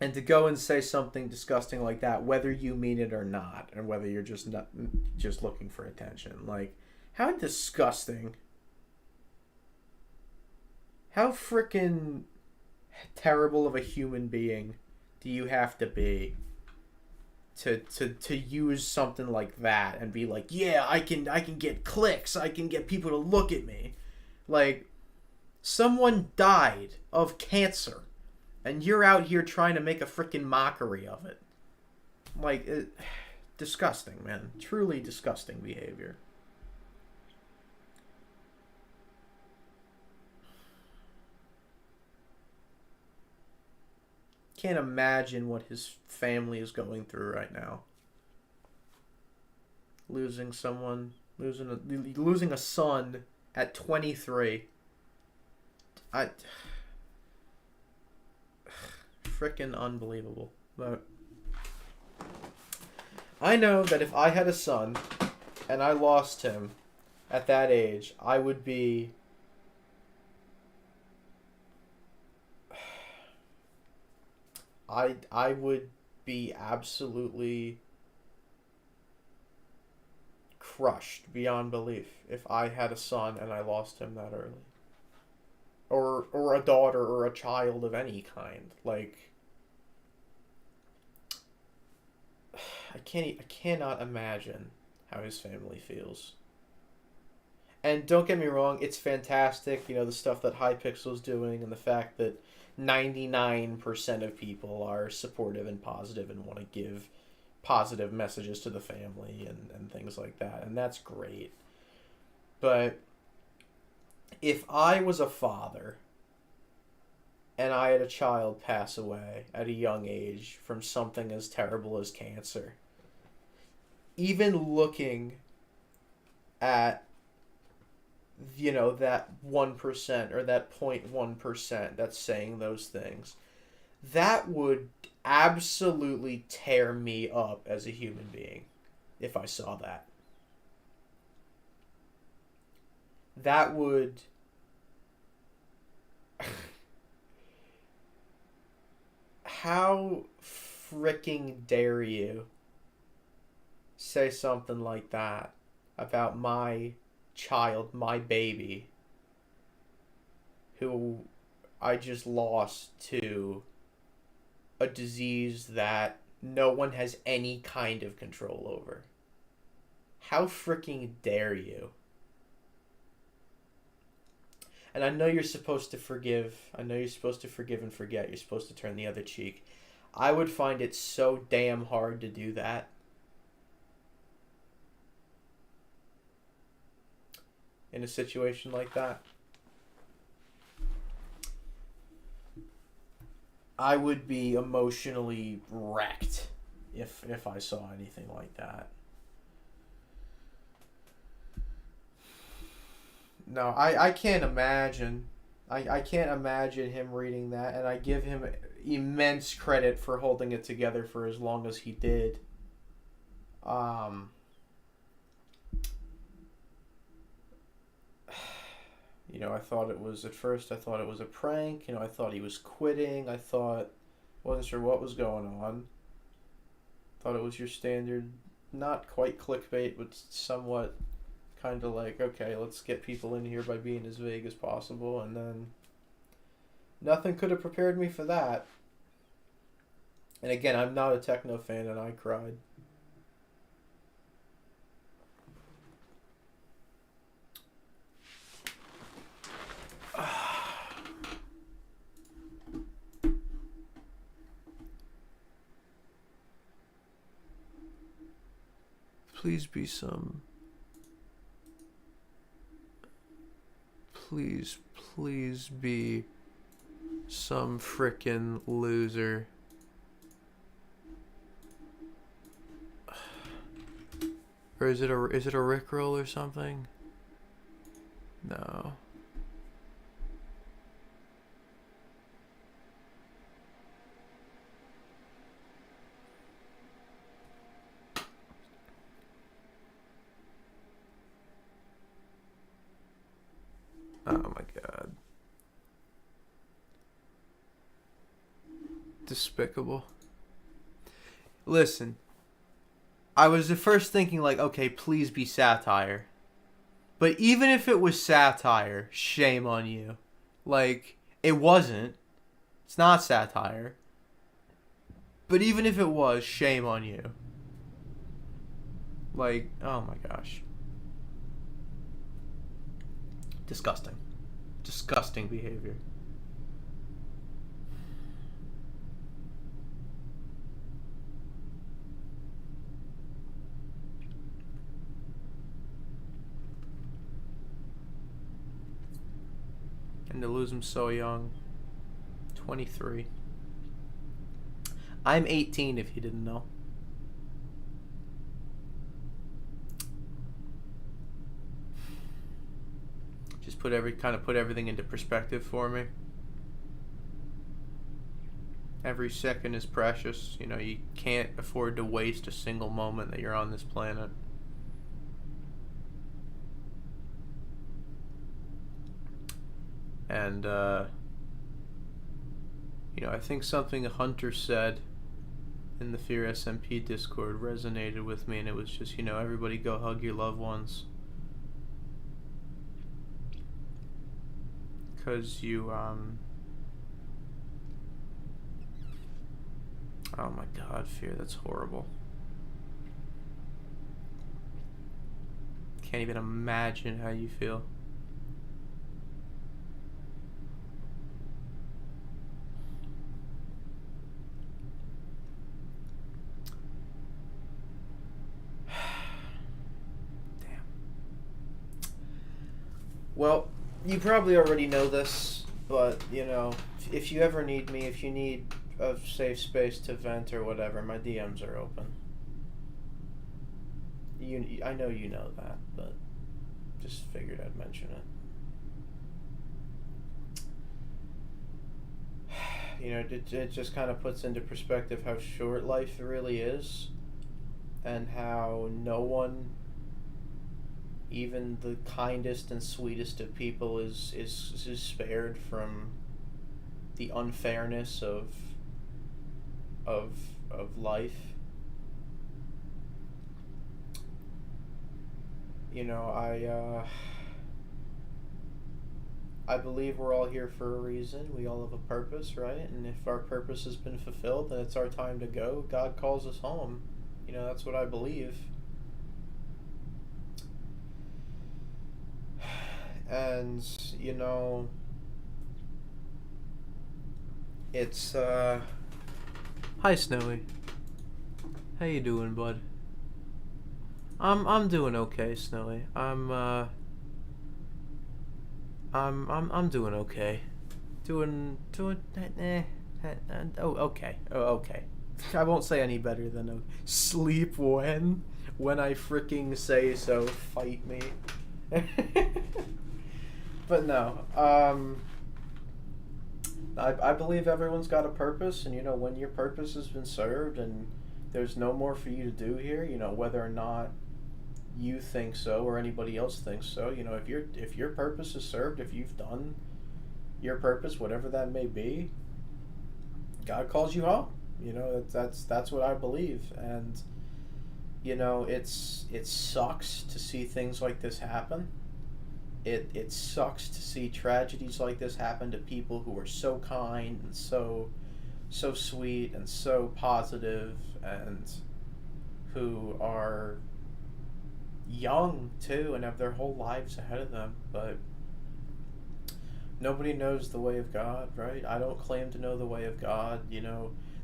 and to go and say something disgusting like that, whether you mean it or not, and whether you're just looking for attention. Like, how disgusting. How freaking terrible of a human being do you have to be to use something like that and be like, yeah, I can get clicks, I can get people to look at me. Like, someone died of cancer, and you're out here trying to make a freaking mockery of it. Like, disgusting, man. Truly disgusting behavior. Can't imagine what his family is going through right now. Losing someone, losing a son at 23. Frickin' unbelievable. But I know that if I had a son and I lost him at that age, I would be I would be absolutely crushed beyond belief if I had a son and I lost him that early. Or a daughter or a child of any kind. Like, I cannot imagine how his family feels. And don't get me wrong, it's fantastic, you know, the stuff that Hypixel's doing and the fact that 99% of people are supportive and positive and want to give positive messages to the family and things like that. And that's great. But if I was a father and I had a child pass away at a young age from something as terrible as cancer, even looking at, you know, that 1% or that 0.1% that's saying those things, that would absolutely tear me up as a human being if I saw that. That would... How freaking dare you say something like that about my child, my baby, who I just lost to a disease that no one has any kind of control over. How freaking dare you? And I know you're supposed to forgive. I know you're supposed to forgive and forget. You're supposed to turn the other cheek. I would find it so damn hard to do that. In a situation like that. I would be emotionally wrecked if I saw anything like that. No, I can't imagine. I can't imagine him reading that, and I give him immense credit for holding it together for as long as he did. You know, I thought it was, at first I thought it was a prank. You know, I thought he was quitting. Wasn't sure what was going on. Thought it was your standard, not quite clickbait, but somewhat kind of like, okay, let's get people in here by being as vague as possible, and then nothing could have prepared me for that. And again, I'm not a techno fan, and I cried. Please be some... Please be some frickin' loser. Or is it a Rickroll or something? No. Oh my god. Despicable. Listen, I was at first thinking like, okay, please be satire. But even if it was satire, shame on you. Like, it wasn't. It's not satire. But even if it was, shame on you. Like, oh my gosh. Disgusting. Disgusting behavior. And to lose him so young. 23. I'm 18 if you didn't know. Just put everything into perspective for me. Every second is precious. You know, you can't afford to waste a single moment that you're on this planet. And, you know, I think something Hunter said in the Fear SMP Discord resonated with me, and it was just, you know, everybody go hug your loved ones. Because you, oh my god, Fear, that's horrible. Can't even imagine how you feel. Well, you probably already know this, but, you know, if you ever need me, if you need a safe space to vent or whatever, my DMs are open. I know you know that, but just figured I'd mention it. You know, it just kind of puts into perspective how short life really is, and how no one, even the kindest and sweetest of people, is spared from the unfairness of life. You know, I believe we're all here for a reason. We all have a purpose, right? And if our purpose has been fulfilled, then it's our time to go. God calls us home. You know, that's what I believe. And, you know, it's, Hi, Snowy. How you doing, bud? I'm doing okay, Snowy. I'm doing okay. Okay. I won't say any better than a sleep when I freaking say so. Fight me. But no, I believe everyone's got a purpose, and when your purpose has been served and there's no more for you to do here, whether or not you think so or anybody else thinks so, if your purpose is served, if you've done your purpose, whatever that may be, God calls you home. That's what I believe. And it sucks to see things like this happen. It sucks to see tragedies like this happen to people who are so kind and so sweet and so positive, and who are young too and have their whole lives ahead of them. But nobody knows the way of God, right? I don't claim to know the way of God.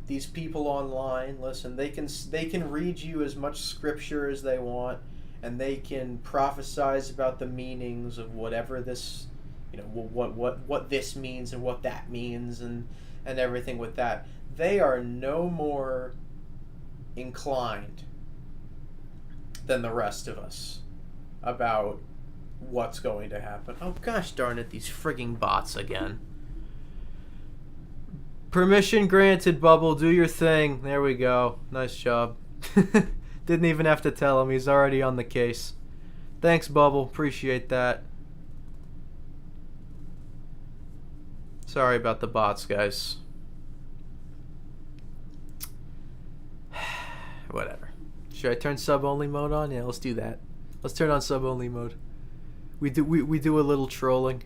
These people online, listen, they can read you as much scripture as they want, and they can prophesize about the meanings of whatever this, what this means and what that means, and everything with that. They are no more inclined than the rest of us about what's going to happen. Oh gosh darn it, these frigging bots again. Permission granted, Bubble. Do your thing. There we go. Nice job. Didn't even have to tell him. He's already on the case. Thanks, Bubble. Appreciate that. Sorry about the bots, guys. Whatever. Should I turn sub-only mode on? Yeah, let's do that. Let's turn on sub-only mode. We do a little trolling.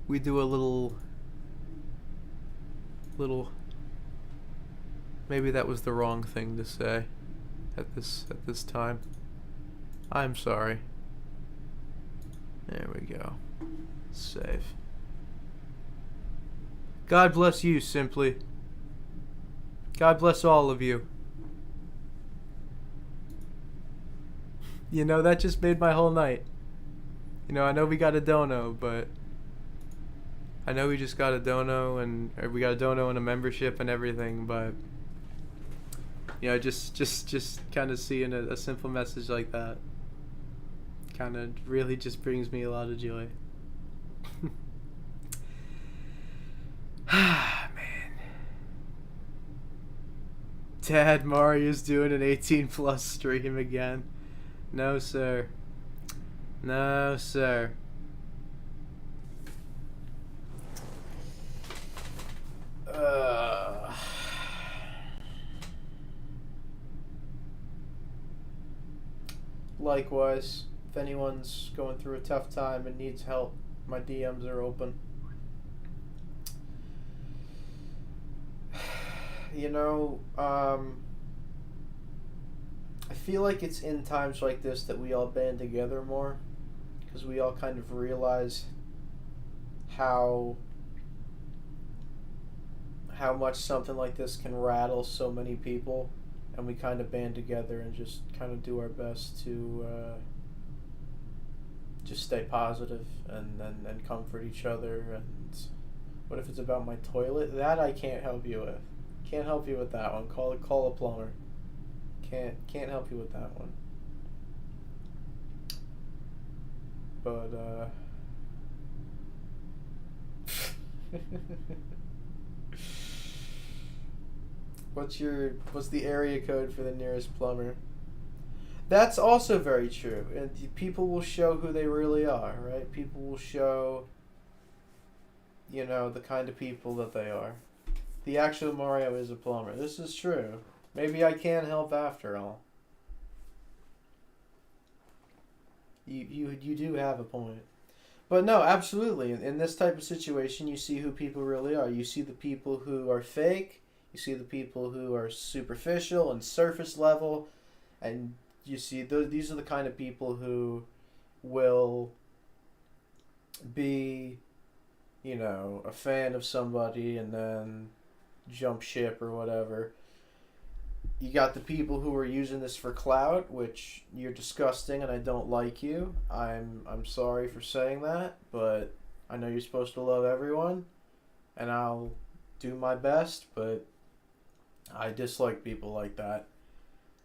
We do a little maybe that was the wrong thing to say at this time. I'm sorry. There we go. Save. God bless you, Simply. God bless all of you. That just made my whole night. I know we got a dono, but I know we just got a dono, or we got a dono and a membership and everything, but just kind of seeing a simple message like that kind of really just brings me a lot of joy. Man. Dad, Mario's doing an 18+ stream again. No, sir. No, sir. Likewise, if anyone's going through a tough time and needs help, my DMs are open. I feel like it's in times like this that we all band together more, because we all kind of realize how much something like this can rattle so many people, and we kind of band together and just kind of do our best to just stay positive and comfort each other. And what if it's about my toilet? That I can't help you with. Can't help you with that one. Call a plumber. Can't help you with that one. But what's the area code for the nearest plumber? That's also very true. And people will show who they really are, right? People will show, the kind of people that they are. The actual Mario is a plumber. This is true. Maybe I can help after all. You do have a point. But no, absolutely. In this type of situation, you see who people really are. You see the people who are fake. You see the people who are superficial and surface level. And you see these are the kind of people who will be, a fan of somebody and then jump ship or whatever. You got the people who are using this for clout, which you're disgusting and I don't like you. I'm sorry for saying that, but I know you're supposed to love everyone, and I'll do my best, but I dislike people like that.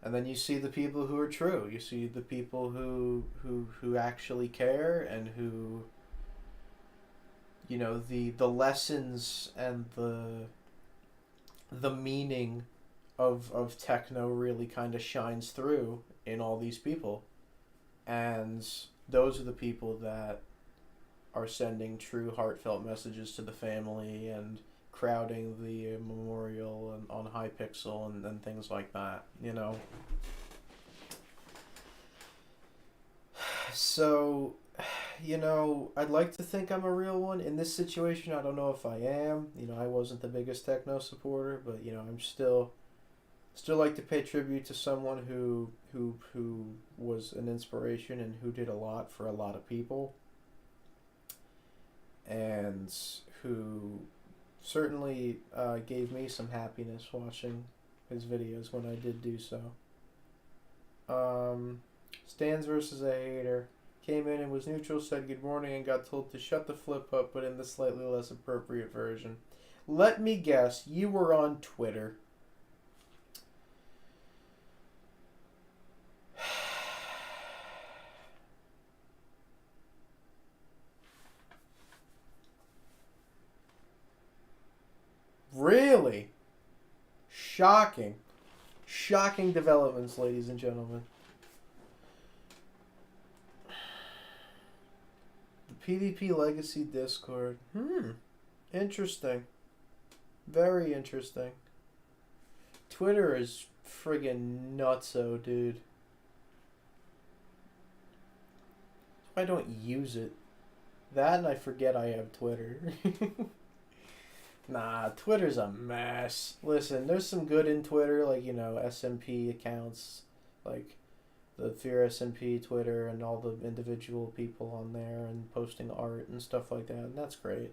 And then you see the people who are true. You see the people who actually care and who, you know, the lessons and the meaning of techno really kind of shines through in all these people. And those are the people that are sending true heartfelt messages to the family and crowding the memorial and on Hypixel and things like that, you know. So, you know, I'd like to think I'm a real one. In this situation, I don't know if I am. You know, I wasn't the biggest techno supporter, but, you know, I'm still like to pay tribute to someone who was an inspiration and who did a lot for a lot of people, and who certainly gave me some happiness watching his videos when I did do so. Stans versus a hater came in and was neutral, said good morning, and got told to shut the flip up, but in the slightly less appropriate version. Let me guess, you were on Twitter. Really? Shocking. Shocking developments, ladies and gentlemen. The PvP Legacy Discord. Interesting. Very interesting. Twitter is friggin' nutso, dude. I don't use it. That and I forget I have Twitter. Nah, Twitter's a mess. Listen, there's some good in Twitter, like, you know, SMP accounts, like the Fear SMP Twitter and all the individual people on there and posting art and stuff like that, and that's great.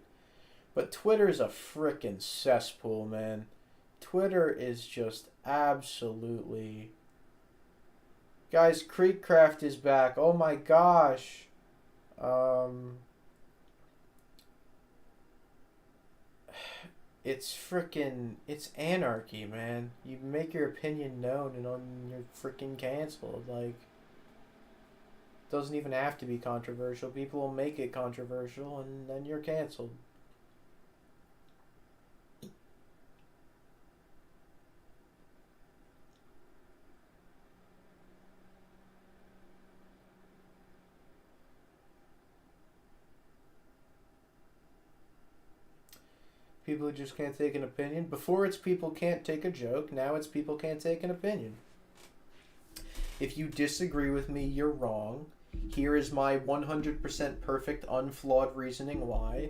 But Twitter's a frickin' cesspool, man. Twitter is just absolutely... Guys, Creekcraft is back. Oh my gosh. It's frickin', it's anarchy, man. You make your opinion known and you're frickin' canceled. Like, doesn't even have to be controversial. People will make it controversial and then you're canceled. People who just can't take an opinion. Before it's people can't take a joke, now it's people can't take an opinion. If you disagree with me, you're wrong. Here is my 100% perfect, unflawed reasoning why.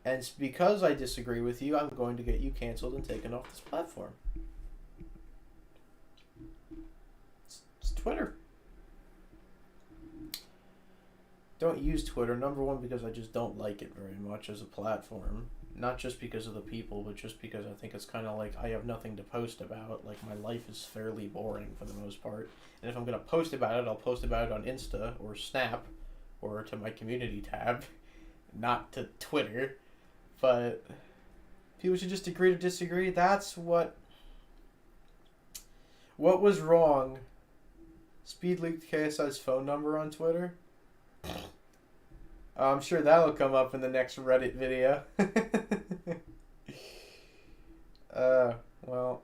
And because I disagree with you, I'm going to get you canceled and taken off this platform. It's Twitter. Don't use Twitter, number one, because I just don't like it very much as a platform. Not just because of the people, but just because I think it's kind of like I have nothing to post about. Like, my life is fairly boring for the most part. And if I'm going to post about it, I'll post about it on Insta or Snap or to my community tab, not to Twitter. But people should just agree to disagree. That's what was wrong. Speed leaked KSI's phone number on Twitter. I'm sure that'll come up in the next Reddit video. Well.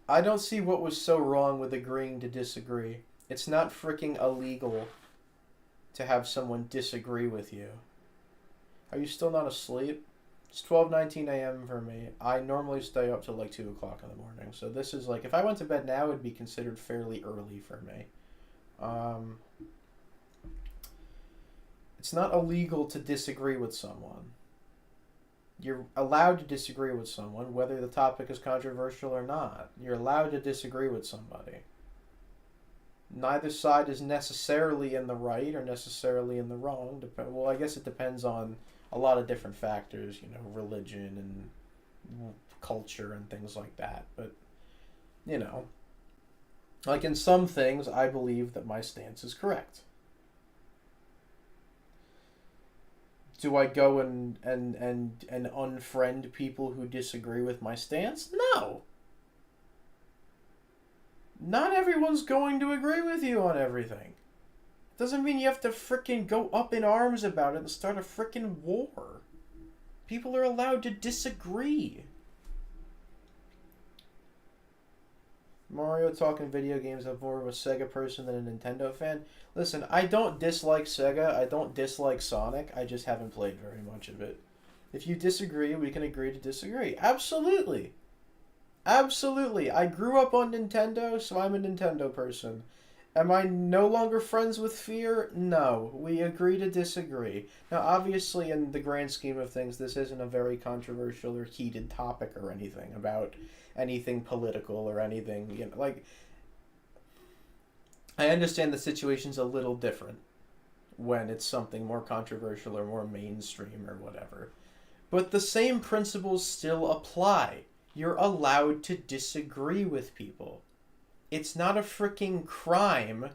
I don't see what was so wrong with agreeing to disagree. It's not freaking illegal to have someone disagree with you. Are you still not asleep? It's 12:19 a.m. for me. I normally stay up till like 2 o'clock in the morning. So this is like, if I went to bed now, it would be considered fairly early for me. It's not illegal to disagree with someone. You're allowed to disagree with someone, whether the topic is controversial or not. You're allowed to disagree with somebody. Neither side is necessarily in the right or necessarily in the wrong. Well, I guess it depends on a lot of different factors, you know, religion and culture and things like that. But, you know, like in some things, I believe that my stance is correct. Do I go and unfriend people who disagree with my stance? No. Not everyone's going to agree with you on everything. Doesn't mean you have to frickin' go up in arms about it and start a frickin' war. People are allowed to disagree. Mario talking video games. I'm more of a Sega person than a Nintendo fan. Listen, I don't dislike Sega. I don't dislike Sonic. I just haven't played very much of it. If you disagree, we can agree to disagree. Absolutely. Absolutely. I grew up on Nintendo, so I'm a Nintendo person. Am I no longer friends with Fear? No. We agree to disagree. Now, obviously, in the grand scheme of things, this isn't a very controversial or heated topic or anything about anything political or anything, you know, like, I understand the situation's a little different when it's something more controversial or more mainstream or whatever. But the same principles still apply. You're allowed to disagree with people. It's not a freaking crime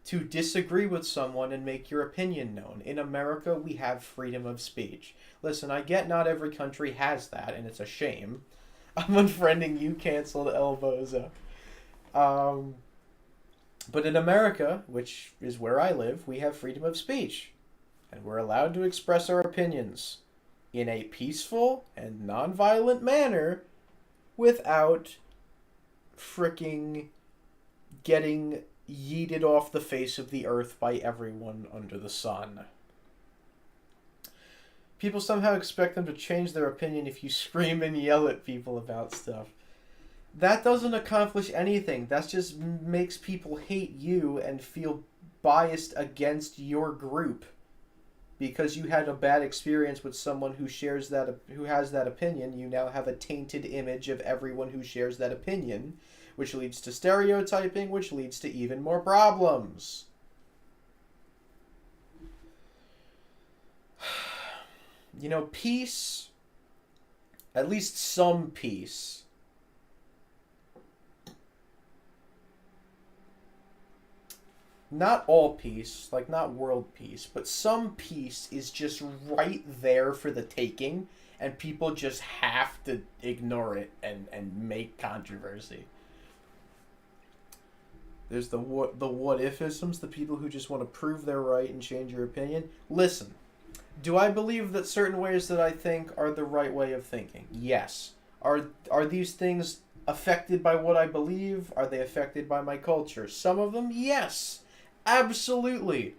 to disagree with someone and make your opinion known. In America, we have freedom of speech. Listen, I get not every country has that, and it's a shame. I'm unfriending you, canceled Elboza. But in America, which is where I live, we have freedom of speech. And we're allowed to express our opinions in a peaceful and nonviolent manner without fricking getting yeeted off the face of the earth by everyone under the sun. People somehow expect them to change their opinion if you scream and yell at people about stuff. That doesn't accomplish anything. That just makes people hate you and feel biased against your group because you had a bad experience with someone who has that opinion. You now have a tainted image of everyone who shares that opinion, which leads to stereotyping, which leads to even more problems. You know, peace, at least some peace, not all peace, like not world peace, but some peace is just right there for the taking, and people just have to ignore it and make controversy. There's the what-if-isms, the people who just want to prove they're right and change your opinion. Listen. Do I believe that certain ways that I think are the right way of thinking? Yes. Are these things affected by what I believe? Are they affected by my culture? Some of them, yes. Absolutely.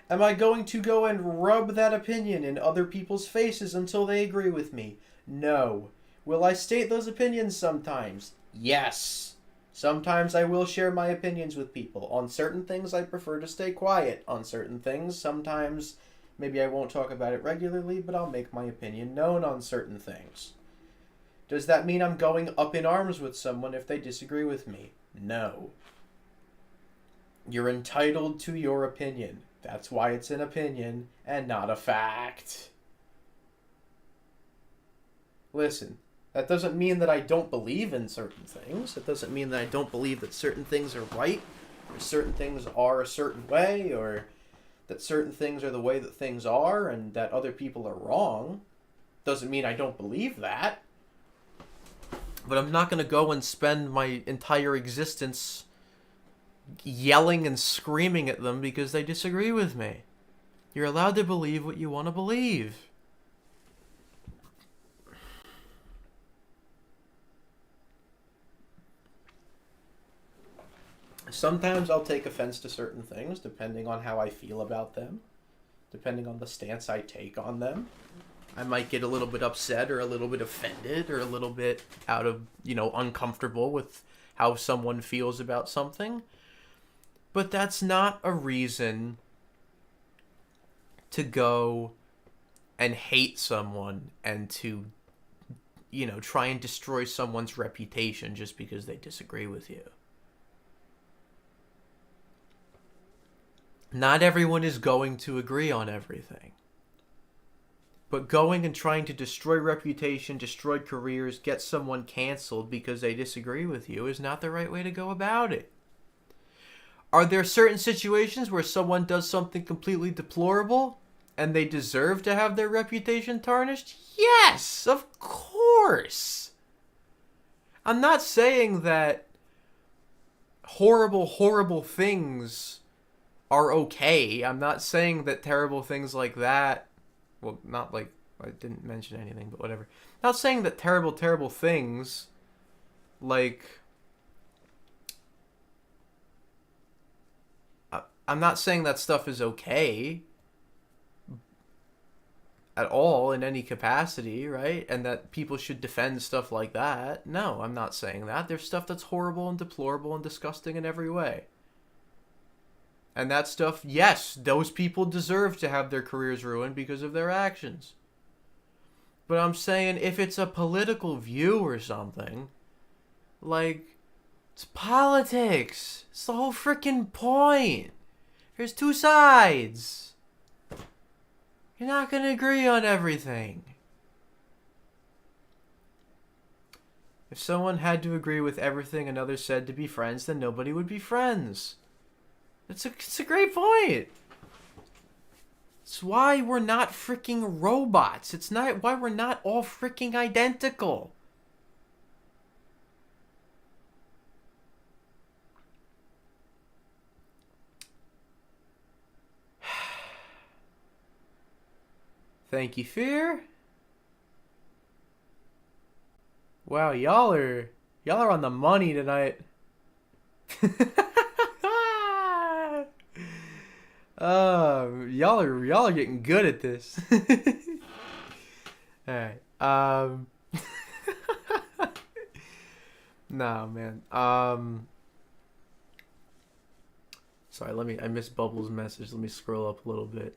Am I going to go and rub that opinion in other people's faces until they agree with me? No. Will I state those opinions sometimes? Yes. Sometimes I will share my opinions with people. On certain things, I prefer to stay quiet. On certain things, sometimes maybe I won't talk about it regularly, but I'll make my opinion known on certain things. Does that mean I'm going up in arms with someone if they disagree with me? No. You're entitled to your opinion. That's why it's an opinion and not a fact. Listen, that doesn't mean that I don't believe in certain things. It doesn't mean that I don't believe that certain things are right, or certain things are a certain way, or that certain things are the way that things are and that other people are wrong. Doesn't mean I don't believe that. But I'm not going to go and spend my entire existence yelling and screaming at them because they disagree with me. You're allowed to believe what you want to believe. Sometimes I'll take offense to certain things, depending on how I feel about them, depending on the stance I take on them. I might get a little bit upset or a little bit offended or a little bit out of, uncomfortable with how someone feels about something. But that's not a reason to go and hate someone and to, try and destroy someone's reputation just because they disagree with you. Not everyone is going to agree on everything. But going and trying to destroy reputation, destroy careers, get someone canceled because they disagree with you is not the right way to go about it. Are there certain situations where someone does something completely deplorable? and they deserve to have their reputation tarnished? Yes, of course. I'm not saying that horrible, horrible things are okay. I'm not saying that terrible things like that, well, not like, I didn't mention anything, but whatever. Not saying that terrible, terrible things, like, I'm not saying that stuff is okay at all in any capacity, right? And that people should defend stuff like that. No, I'm not saying that. There's stuff that's horrible and deplorable and disgusting in every way. And that stuff, yes, those people deserve to have their careers ruined because of their actions. But I'm saying if it's a political view or something, like, it's politics. It's the whole freaking point. There's two sides. You're not going to agree on everything. If someone had to agree with everything another said to be friends, then nobody would be friends. It's a great point. It's why we're not freaking robots. It's not why we're not all freaking identical. Thank you, Fear. Wow, y'all are on the money tonight. Y'all are getting good at this. All right. Nah, man. Sorry, I missed Bubbles' message. Let me scroll up a little bit.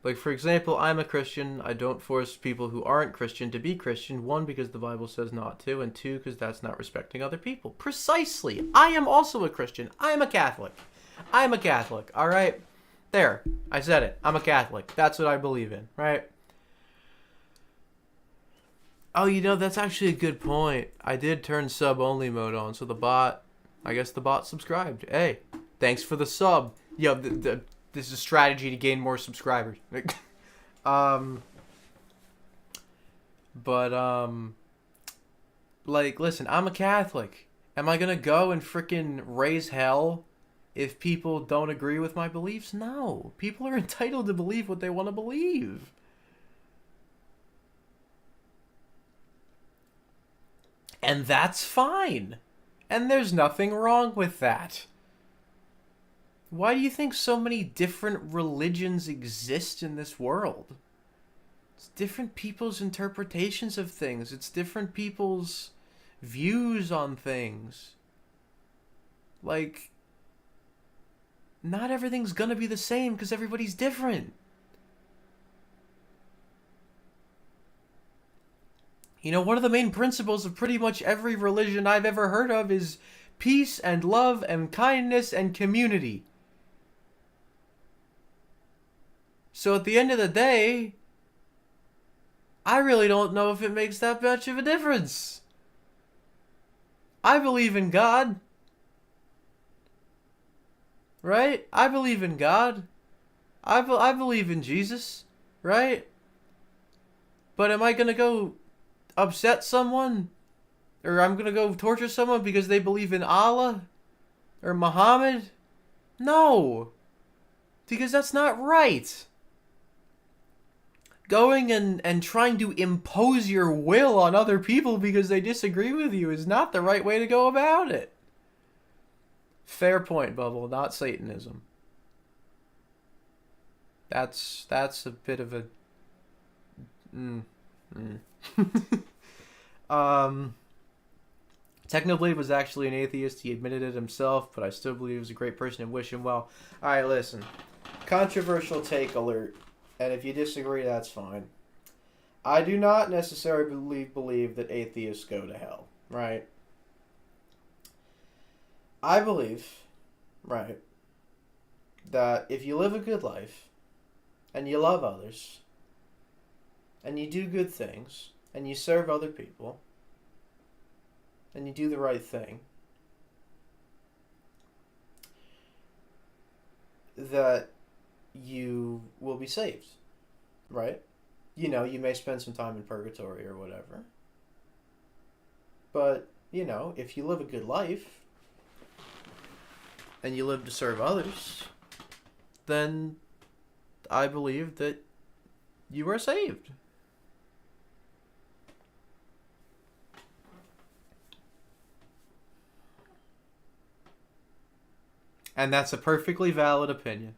Like, for example, I'm a Christian. I don't force people who aren't Christian to be Christian. 1, because the Bible says not to, and 2, because that's not respecting other people. Precisely. I am also a Christian. I am a Catholic. I'm a Catholic, all right? There. I said it. I'm a Catholic. That's what I believe in, right? Oh, you know, that's actually a good point. I did turn sub-only mode on, so I guess the bot subscribed. Hey, thanks for the sub. Yo, this is a strategy to gain more subscribers. Like, listen, I'm a Catholic. Am I gonna go and frickin' raise hell if people don't agree with my beliefs? No. People are entitled to believe what they want to believe. And that's fine. And there's nothing wrong with that. Why do you think so many different religions exist in this world? It's different people's interpretations of things. It's different people's views on things. Like, not everything's gonna be the same because everybody's different. You know, one of the main principles of pretty much every religion I've ever heard of is peace and love and kindness and community. So at the end of the day, I really don't know if it makes that much of a difference. I believe in God. Right? I believe in God. I believe in Jesus. Right? But am I going to go upset someone? Or I'm going to go torture someone because they believe in Allah? Or Muhammad? No. Because that's not right. Going and trying to impose your will on other people because they disagree with you is not the right way to go about it. Fair point, Bubble, not Satanism. That's a bit of a... Technoblade was actually an atheist. He admitted it himself, but I still believe he was a great person and wish him well. Alright, listen. Controversial take alert. And if you disagree, that's fine. I do not necessarily believe that atheists go to hell, right? I believe, right, that if you live a good life, and you love others, and you do good things, and you serve other people, and you do the right thing, that you will be saved, right? You know, you may spend some time in purgatory or whatever. But, you know, if you live a good life and you live to serve others, then I believe that you are saved. And that's a perfectly valid opinion.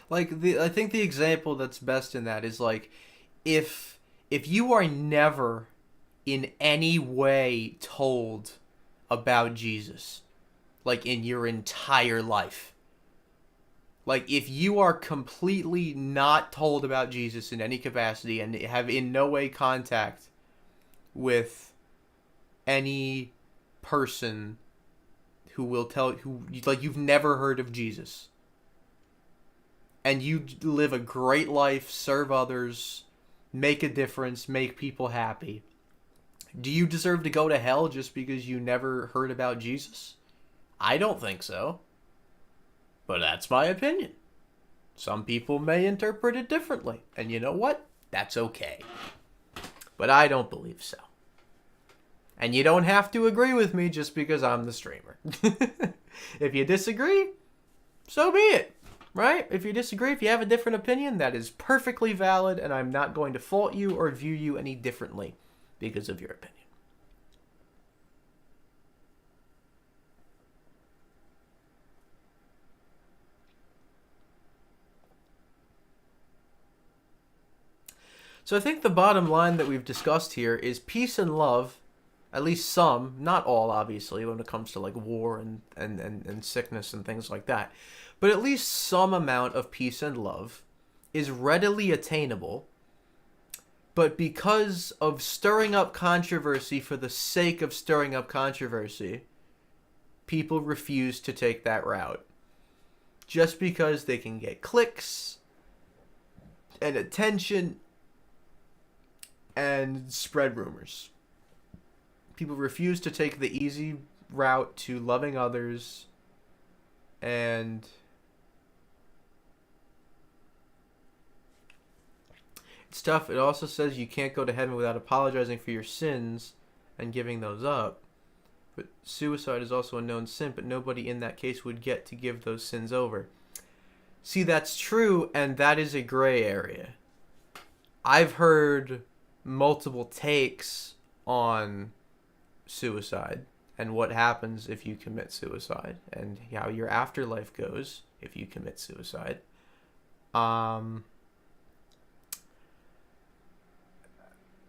Like, I think the example that's best in that is like, if you are never in any way told about Jesus, like in your entire life, like if you are completely not told about Jesus in any capacity and have in no way contact with any person who will tell, who, like, you've never heard of Jesus, and you live a great life, serve others, make a difference, make people happy, do you deserve to go to hell just because you never heard about Jesus? I don't think so. But that's my opinion. Some people may interpret it differently. And you know what? That's okay. But I don't believe so. And you don't have to agree with me just because I'm the streamer. If you disagree, so be it. Right? If you disagree, if you have a different opinion, that is perfectly valid, and I'm not going to fault you or view you any differently because of your opinion. So I think the bottom line that we've discussed here is peace and love, at least some, not all obviously, when it comes to like war and sickness and things like that, but at least some amount of peace and love is readily attainable, but because of stirring up controversy for the sake of stirring up controversy, people refuse to take that route. Just because they can get clicks and attention and spread rumors. People refuse to take the easy route to loving others and it's tough. It also says you can't go to heaven without apologizing for your sins and giving those up. But suicide is also a known sin, but nobody in that case would get to give those sins over. See, that's true, and that is a gray area. I've heard multiple takes on suicide and what happens if you commit suicide and how your afterlife goes if you commit suicide.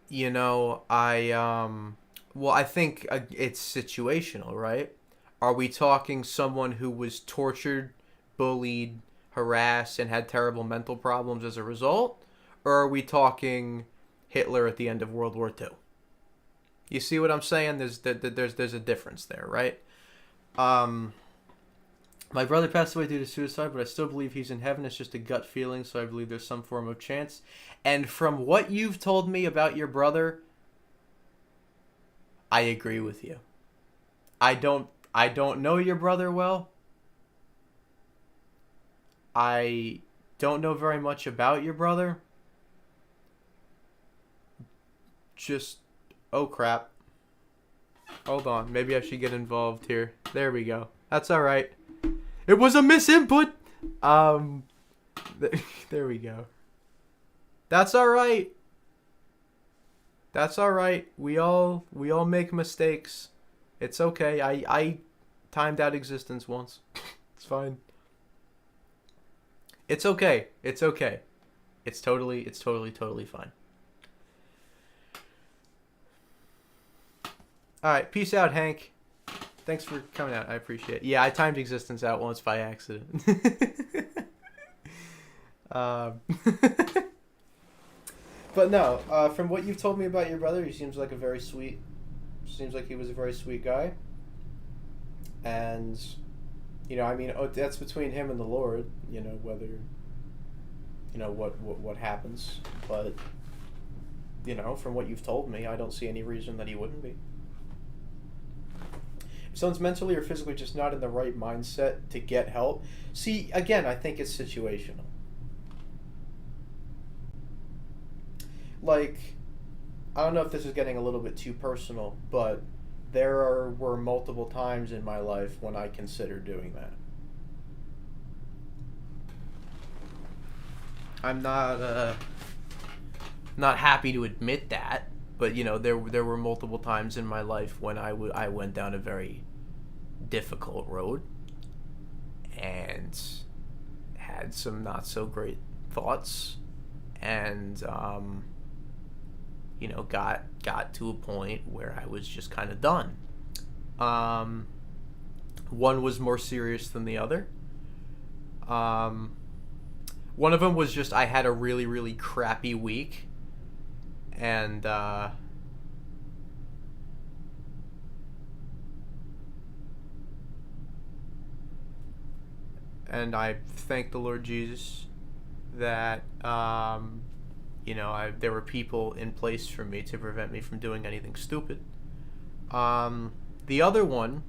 You know, I think it's situational, right? Are we talking someone who was tortured, bullied, harassed, and had terrible mental problems as a result? Or are we talking Hitler at the end of World War II? You see what I'm saying? There's a difference there, right? My brother passed away due to suicide, but I still believe he's in heaven. It's just a gut feeling, so I believe there's some form of chance. And from what you've told me about your brother, I agree with you. I don't know your brother well. I don't know very much about your brother. Just, oh crap. Hold on, maybe I should get involved here. There we go. That's alright. It was a misinput. There we go. That's alright. That's alright. We all make mistakes. It's okay. I timed out existence once. It's fine. It's okay. It's okay. It's totally fine. Alright, peace out, Hank. Thanks for coming out. I appreciate it. Yeah, I timed existence out once by accident. But no, from what you've told me about your brother, he seems like he was a very sweet guy. And, you know, I mean, that's between him and the Lord, you know, whether, you know, what happens. But from what you've told me, I don't see any reason that he wouldn't be. If someone's mentally or physically just not in the right mindset to get help, see, again, I think it's situational. Like, I don't know if this is getting a little bit too personal, but were multiple times in my life when I considered doing that. I'm not happy to admit that, but there were multiple times in my life when I went down a very difficult road and had some not so great thoughts, and got to a point where I was just kind of done. One was more serious than the other. One of them was just I had a really, really crappy week, and I thank the Lord Jesus that there were people in place for me to prevent me from doing anything stupid. The other one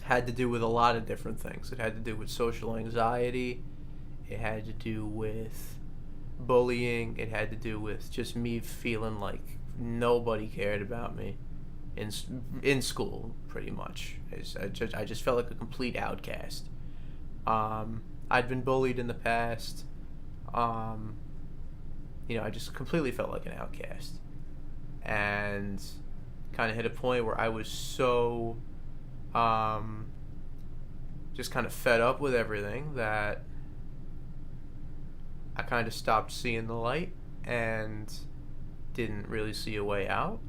had to do with a lot of different things. It had to do with social anxiety. It had to do with bullying. It had to do with just me feeling like nobody cared about me in school, pretty much. I just felt like a complete outcast. I'd been bullied in the past. I just completely felt like an outcast. And kind of hit a point where I was so just kind of fed up with everything that I kind of stopped seeing the light and didn't really see a way out.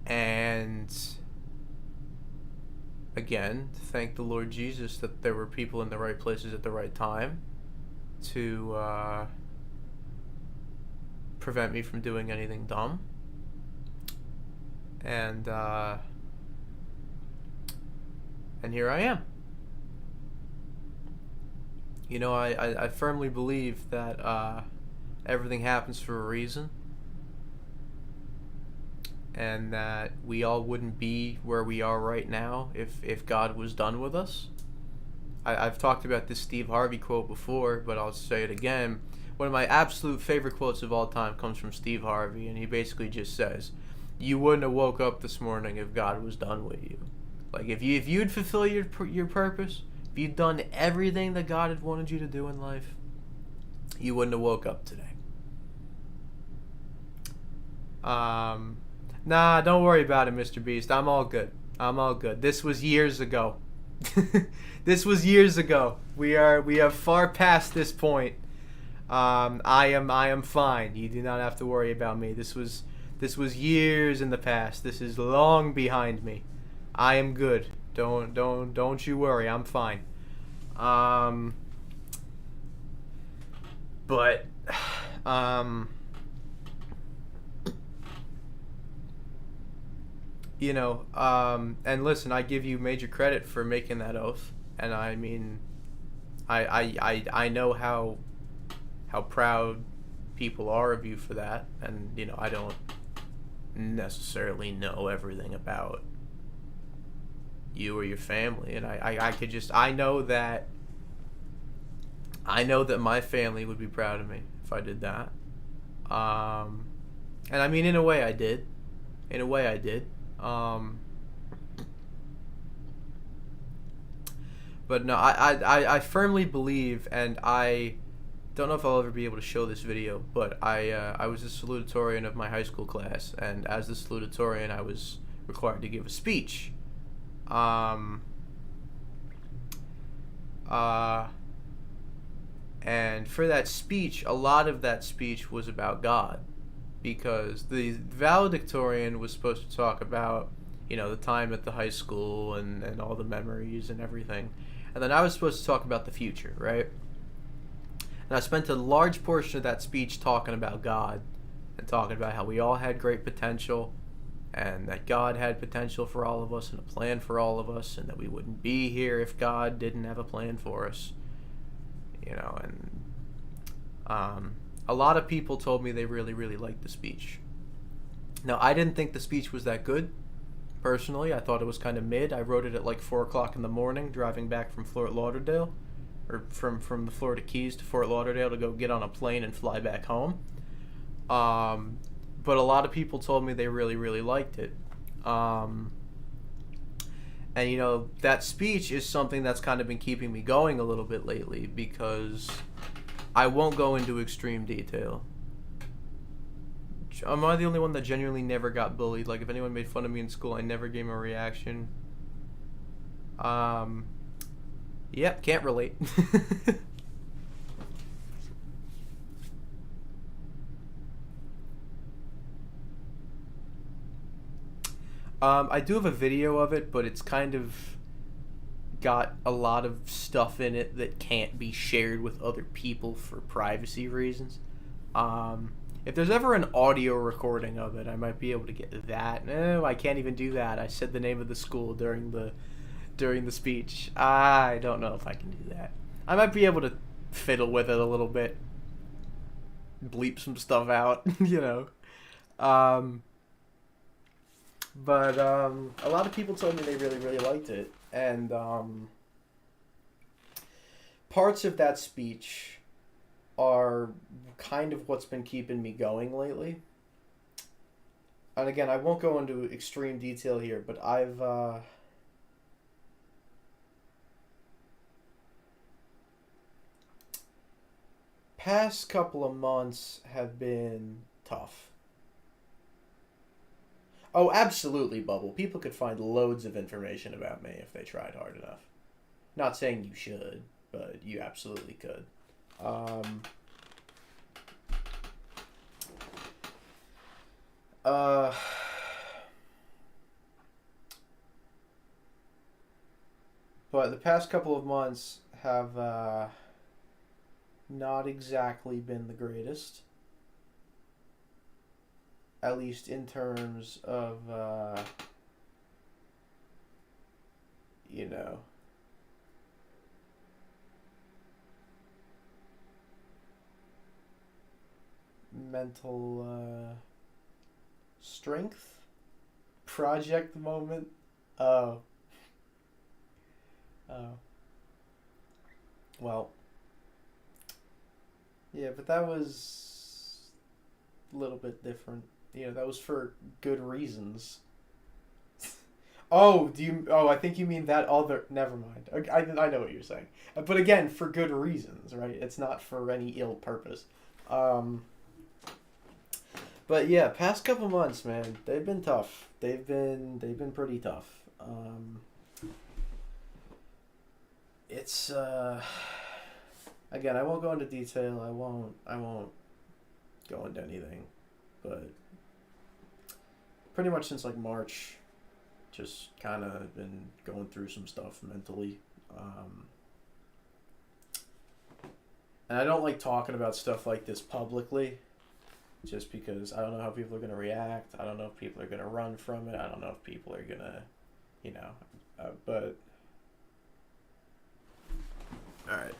And again, thank the Lord Jesus that there were people in the right places at the right time to prevent me from doing anything dumb. And here I am. I firmly believe that everything happens for a reason, and that we all wouldn't be where we are right now if God was done with us. I've talked about this Steve Harvey quote before, but I'll say it again. One of my absolute favorite quotes of all time comes from Steve Harvey, and he basically just says, "You wouldn't have woke up this morning if God was done with you." Like, if you'd fulfill your purpose, if you'd done everything that God had wanted you to do in life, you wouldn't have woke up today. Nah, don't worry about it, Mr. Beast. I'm all good. This was years ago. This was years ago. We have far past this point. I am fine. You do not have to worry about me. This was years in the past. This is long behind me. I am good. Don't you worry. I'm fine. But and listen, I give you major credit for making that oath, and I mean, I know how proud people are of you for that, and I don't necessarily know everything about you or your family, and I know that my family would be proud of me if I did that. And I mean, in a way I did. But no, I firmly believe, and I don't know if I'll ever be able to show this video, but I was a salutatorian of my high school class, and as the salutatorian I was required to give a speech. And for that speech, a lot of that speech was about God, because the valedictorian was supposed to talk about, the time at the high school and all the memories and everything. And then I was supposed to talk about the future, right? And I spent a large portion of that speech talking about God and talking about how we all had great potential, and that God had potential for all of us and a plan for all of us, and that we wouldn't be here if God didn't have a plan for us. And a lot of people told me they really, really liked the speech. Now, I didn't think the speech was that good. Personally, I thought it was kind of mid. I wrote it at like 4 o'clock in the morning, driving back from Fort Lauderdale, or from the Florida Keys to Fort Lauderdale to go get on a plane and fly back home. But a lot of people told me they really, really liked it. And, you know, that speech is something that's kind of been keeping me going a little bit lately, because I won't go into extreme detail. Am I the only one that genuinely never got bullied? Like, if anyone made fun of me in school, I never gave them a reaction. Yep, can't relate. I do have a video of it, but it's kind of got a lot of stuff in it that can't be shared with other people for privacy reasons. If there's ever an audio recording of it, I might be able to get that. No, I can't even do that. I said the name of the school during the speech. I don't know if I can do that. I might be able to fiddle with it a little bit. Bleep some stuff out, you know. But a lot of people told me they really, really liked it. And parts of that speech are kind of what's been keeping me going lately. And again, I won't go into extreme detail here, but I've past couple of months have been tough. Oh, absolutely, Bubble. People could find loads of information about me if they tried hard enough. Not saying you should, but you absolutely could. But the past couple of months have not exactly been the greatest. At least in terms of, you know, mental strength. Project moment. Oh. Well. Yeah, but that was a little bit different. You know, that was for good reasons. Oh, I think you mean that other... Never mind. I know what you're saying. But again, for good reasons, right? It's not for any ill purpose. But yeah, past couple months, man, they've been tough. They've been pretty tough. It's again, I won't go into detail. I won't go into anything, but pretty much since like March, just kind of been going through some stuff mentally. And I don't like talking about stuff like this publicly, just because I don't know how people are going to react. I don't know if people are going to run from it. I don't know if people are going to, you know, but... Alright.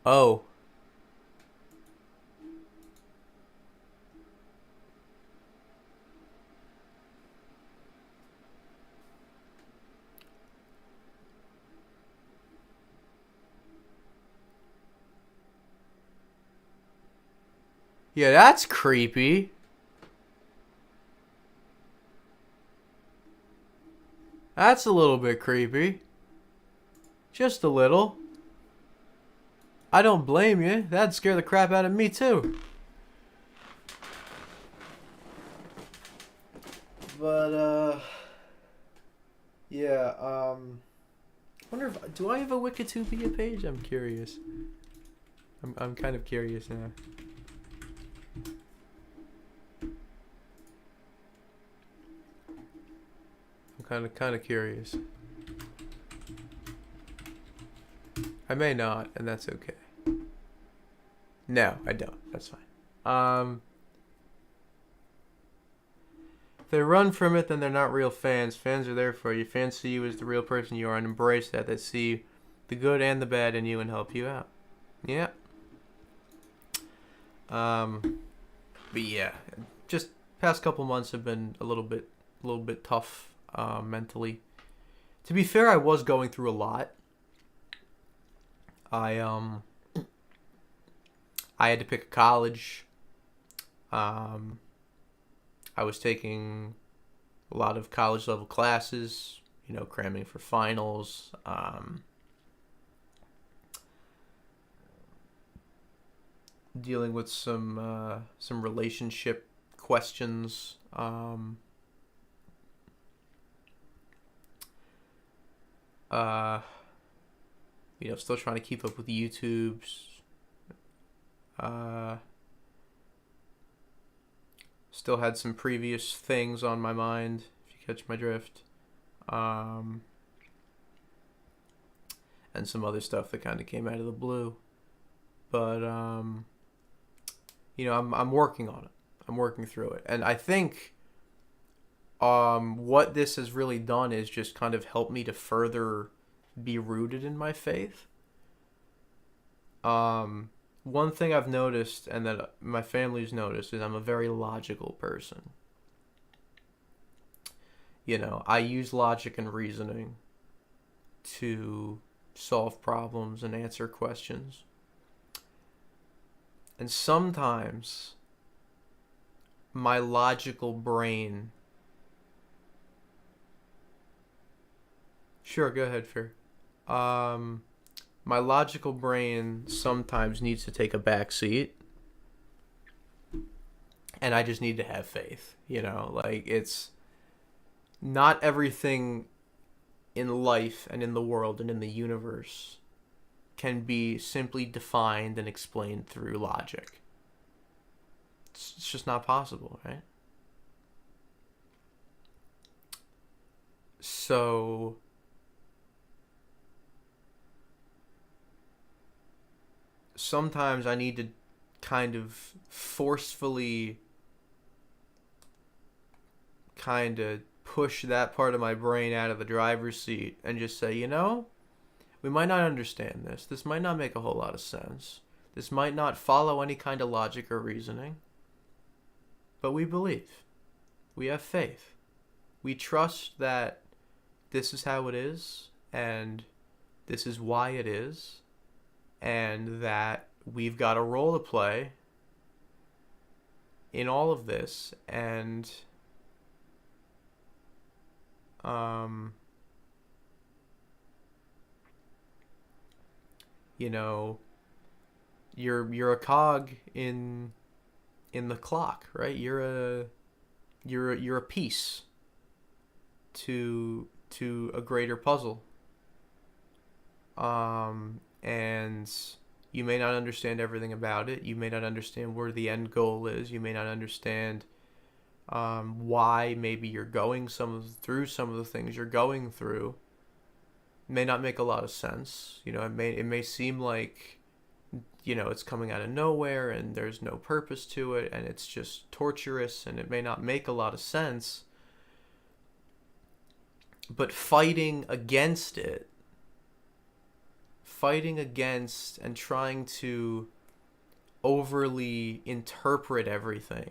Oh. Yeah, that's creepy. That's a little bit creepy. Just a little. I don't blame you. That'd scare the crap out of me too. But, yeah, I wonder if... Do I have a Wikitopia page? I'm curious. I'm kind of curious now. I'm kind of curious. I may not, and that's okay. No, I don't. That's fine. If they run from it, then they're not real fans. Fans are there for you. Fans see you as the real person you are and embrace that. They see the good and the bad in you and help you out. Yeah. But yeah, just past couple months have been a little bit tough mentally. To be fair, I was going through a lot. I had to pick a college. I was taking a lot of college level classes, cramming for finals. Dealing with some relationship questions. Still trying to keep up with YouTube's. Still had some previous things on my mind, if you catch my drift. And some other stuff that kind of came out of the blue. But, I'm working on it. I'm working through it. And I think what this has really done is just kind of helped me to further be rooted in my faith. One thing I've noticed, and that my family's noticed, is I'm a very logical person. I use logic and reasoning to solve problems and answer questions. And sometimes my logical brain... Sure, go ahead, Fear. My logical brain sometimes needs to take a back seat, and I just need to have faith. It's not everything in life and in the world and in the universe can be simply defined and explained through logic. It's just not possible, right? So sometimes I need to kind of forcefully kind of push that part of my brain out of the driver's seat and just say, we might not understand this. This might not make a whole lot of sense. This might not follow any kind of logic or reasoning. But we believe. We have faith. We trust that this is how it is, and this is why it is, and that we've got a role to play in all of this, and you're a cog in the clock, right? You're a piece to a greater puzzle. And you may not understand everything about it. You may not understand where the end goal is. You may not understand why maybe you're going through some of the things you're going through. It may not make a lot of sense. It may seem like it's coming out of nowhere and there's no purpose to it and it's just torturous and it may not make a lot of sense. But fighting against and trying to overly interpret everything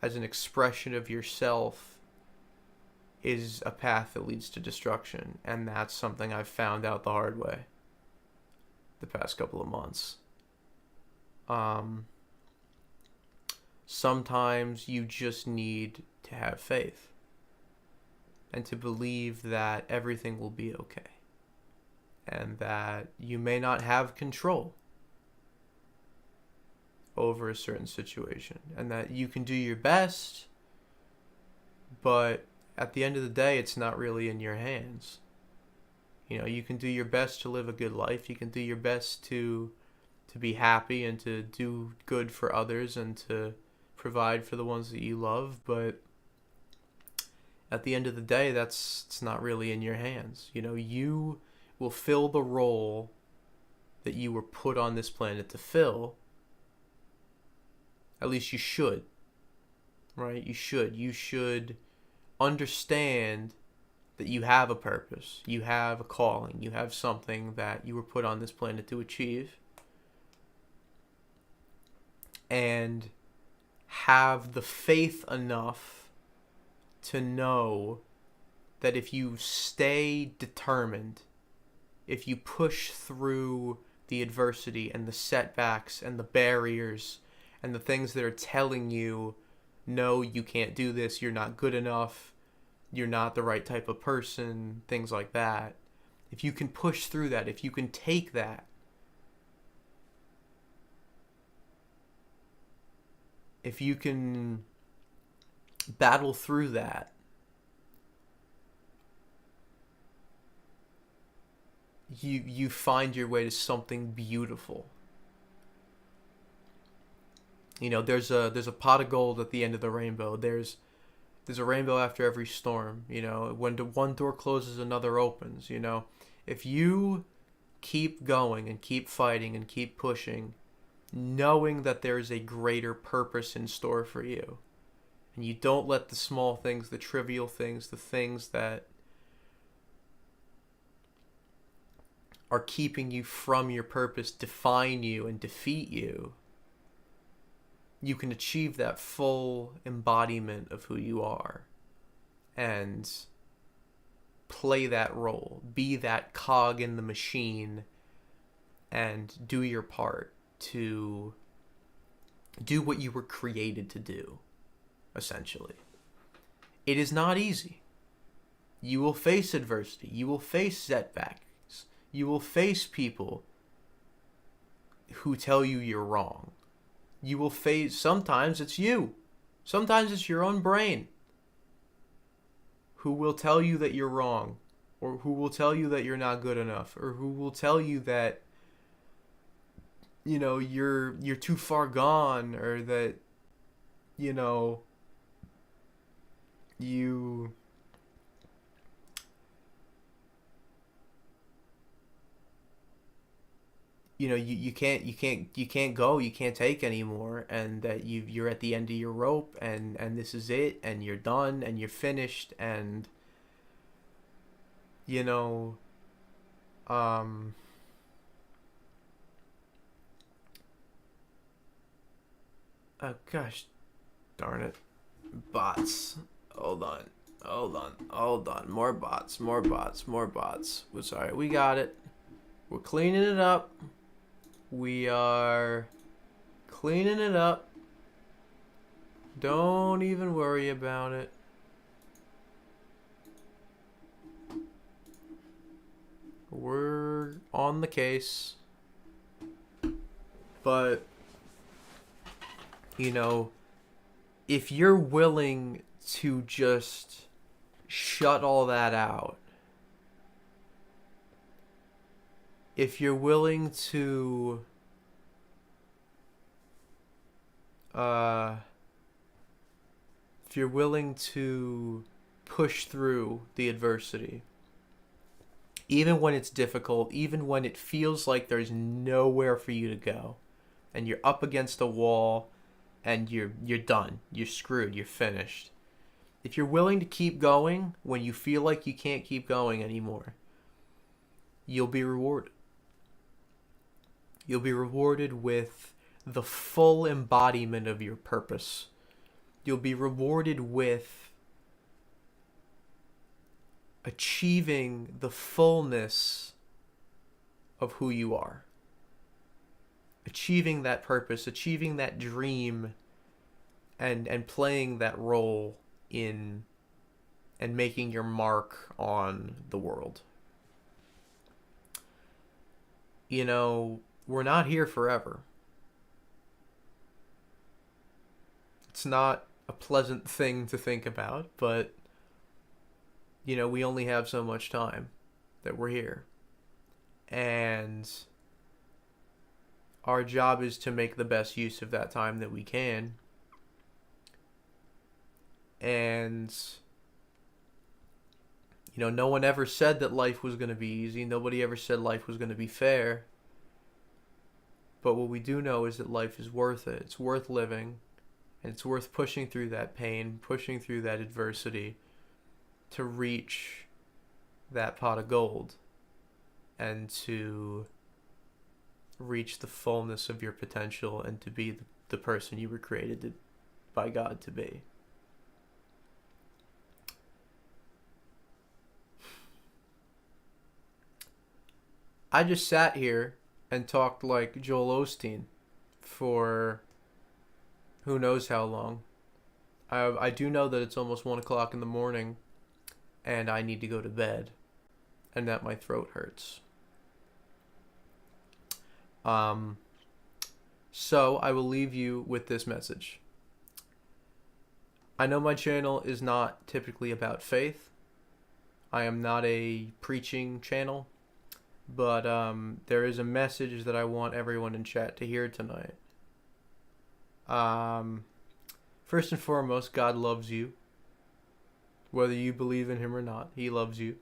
as an expression of yourself is a path that leads to destruction. And that's something I've found out the hard way the past couple of months. Sometimes you just need to have faith and to believe that everything will be okay. And that you may not have control over a certain situation. And that you can do your best, but at the end of the day, it's not really in your hands. You can do your best to live a good life. You can do your best to be happy and to do good for others and to provide for the ones that you love. But at the end of the day, it's not really in your hands. You will fill the role that you were put on this planet to fill. At least you should. Right? You should understand that you have a purpose, you have a calling, you have something that you were put on this planet to achieve, and have the faith enough to know that if you stay determined, if you push through the adversity and the setbacks and the barriers and the things that are telling you, no, you can't do this, you're not good enough, you're not the right type of person, things like that. If you can push through that, if you can take that, if you can battle through that, you find your way to something beautiful. You know, there's a pot of gold at the end of the rainbow. There's a rainbow after every storm. You know, when one door closes, another opens. You know, if you keep going and keep fighting and keep pushing, knowing that there's a greater purpose in store for you, and you don't let the small things, the trivial things, the things that are keeping you from your purpose define you and defeat you, you can achieve that full embodiment of who you are and play that role, be that cog in the machine, and do your part to do what you were created to do, essentially. It is not easy. You will face adversity. You will face setbacks. You will face people who tell you you're wrong. You will face, sometimes it's you. Sometimes it's your own brain who will tell you that you're wrong, or who will tell you that you're not good enough, or who will tell you that, you know, you're too far gone, or that, you know, you can't go, you can't take anymore, and that you're at the end of your rope, and this is it, and you're done, and you're finished, and you know, oh gosh darn it, bots, hold on, more bots. We're sorry, we got it, we're cleaning it up. We are cleaning it up. Don't even worry about it. We're on the case. But, you know, if you're willing to just shut all that out, if you're willing to push through the adversity, even when it's difficult, even when it feels like there's nowhere for you to go, and you're up against a wall, and you're done, you're screwed, you're finished. If you're willing to keep going when you feel like you can't keep going anymore, you'll be rewarded. You'll be rewarded with the full embodiment of your purpose. You'll be rewarded with achieving the fullness of who you are. Achieving that purpose, achieving that dream, and playing that role in and making your mark on the world. You know, we're not here forever. It's not a pleasant thing to think about, but, you know, we only have so much time that we're here. And our job is to make the best use of that time that we can. And, you know, no one ever said that life was going to be easy. Nobody ever said life was going to be fair. But what we do know is that life is worth it. It's worth living. And it's worth pushing through that pain, pushing through that adversity to reach that pot of gold and to reach the fullness of your potential and to be the person you were created by God to be. I just sat here and talked like Joel Osteen for who knows how long. I do know that it's almost 1 o'clock in the morning and I need to go to bed and that my throat hurts. So I will leave you with this message. I know my channel is not typically about faith. I am not a preaching channel, but there is a message that I want everyone in chat to hear tonight. First and foremost, God loves you. Whether you believe in him or not, he loves you.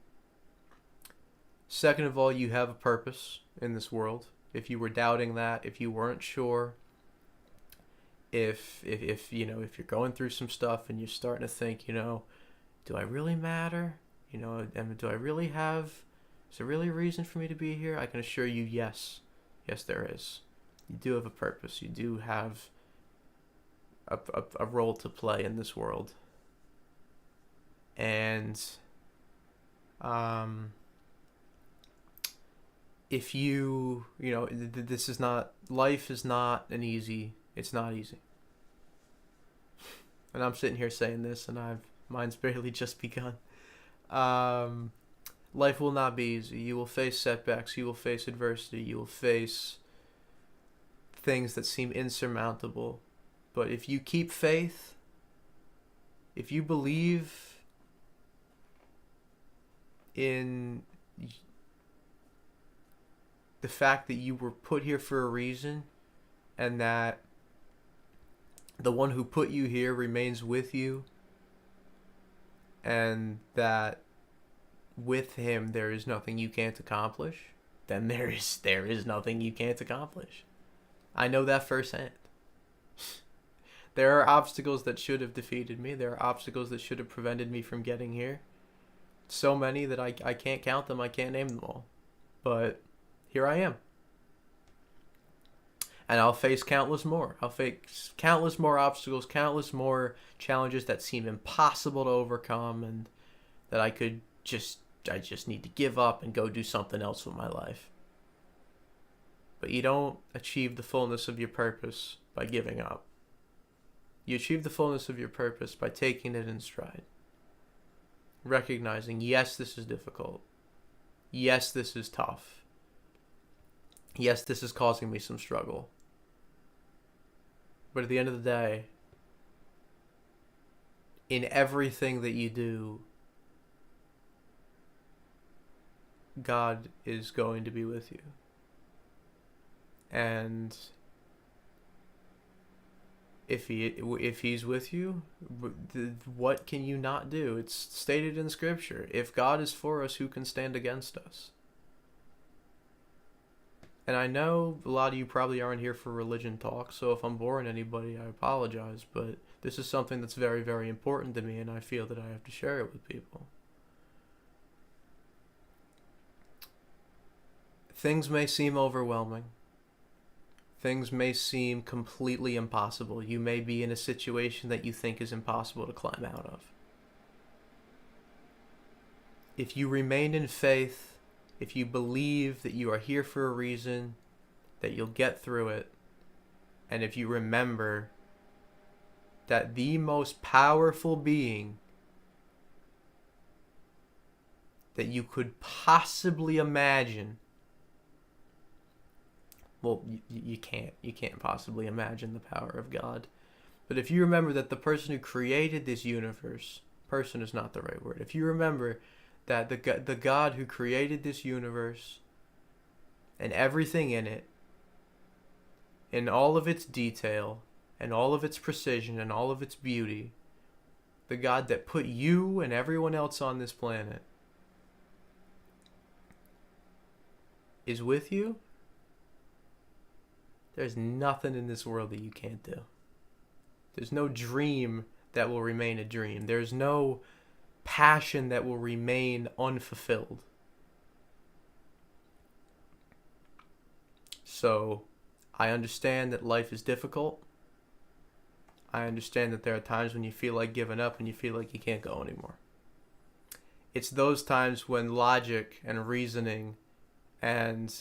Second of all, you have a purpose in this world. If you were doubting that, if you weren't sure, if you know, if you're going through some stuff and you're starting to think, you know, do I really matter? You know, do I really have, is there really a reason for me to be here? I can assure you, yes. Yes, there is. You do have a purpose. You do have a role to play in this world. And if you know, this is not, life is not an easy, it's not easy. And I'm sitting here saying this and mine's barely just begun. Life will not be easy. You will face setbacks, you will face adversity, you will face things that seem insurmountable. But if you keep faith, if you believe in the fact that you were put here for a reason and that the one who put you here remains with you and that with him there is nothing you can't accomplish, then there is nothing you can't accomplish. I know that firsthand. There are obstacles that should have defeated me. There are obstacles that should have prevented me from getting here. So many that I can't count them. I can't name them all. But here I am. And I'll face countless more. I'll face countless more obstacles, countless more challenges that seem impossible to overcome and that I just need to give up and go do something else with my life. But you don't achieve the fullness of your purpose by giving up. You achieve the fullness of your purpose by taking it in stride. Recognizing, yes, this is difficult. Yes, this is tough. Yes, this is causing me some struggle. But at the end of the day, in everything that you do, God is going to be with you. And if he's with you, what can you not do? It's stated in Scripture. If God is for us, who can stand against us? And I know a lot of you probably aren't here for religion talk, so if I'm boring anybody, I apologize. But this is something that's very, very important to me, and I feel that I have to share it with people. Things may seem overwhelming. Things may seem completely impossible. You may be in a situation that you think is impossible to climb out of. If you remain in faith, if you believe that you are here for a reason, that you'll get through it, and if you remember that the most powerful being that you could possibly imagine, well, you can't possibly imagine the power of God. But if you remember that the person who created this universe, person is not the right word. If you remember that the God who created this universe and everything in it, in all of its detail and all of its precision and all of its beauty, the God that put you and everyone else on this planet is with you, there's nothing in this world that you can't do. There's no dream that will remain a dream. There's no passion that will remain unfulfilled. So, I understand that life is difficult. I understand that there are times when you feel like giving up and you feel like you can't go anymore. It's those times when logic and reasoning and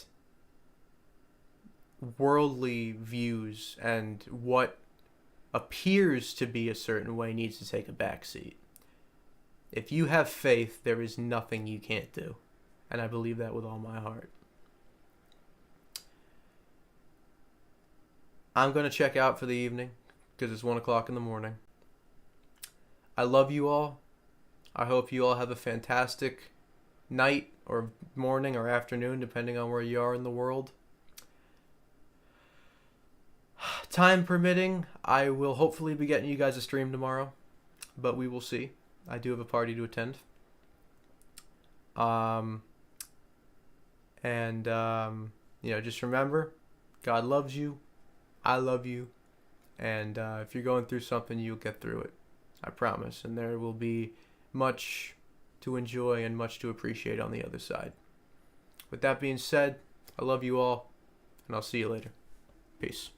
worldly views and what appears to be a certain way needs to take a backseat. If you have faith, there is nothing you can't do. And I believe that with all my heart. I'm going to check out for the evening because it's 1 o'clock in the morning. I love you all. I hope you all have a fantastic night or morning or afternoon, depending on where you are in the world. Time permitting, I will hopefully be getting you guys a stream tomorrow, but we will see. I do have a party to attend. Just remember, God loves you. I love you. And if you're going through something, you'll get through it. I promise. And there will be much to enjoy and much to appreciate on the other side. With that being said, I love you all, and I'll see you later. Peace.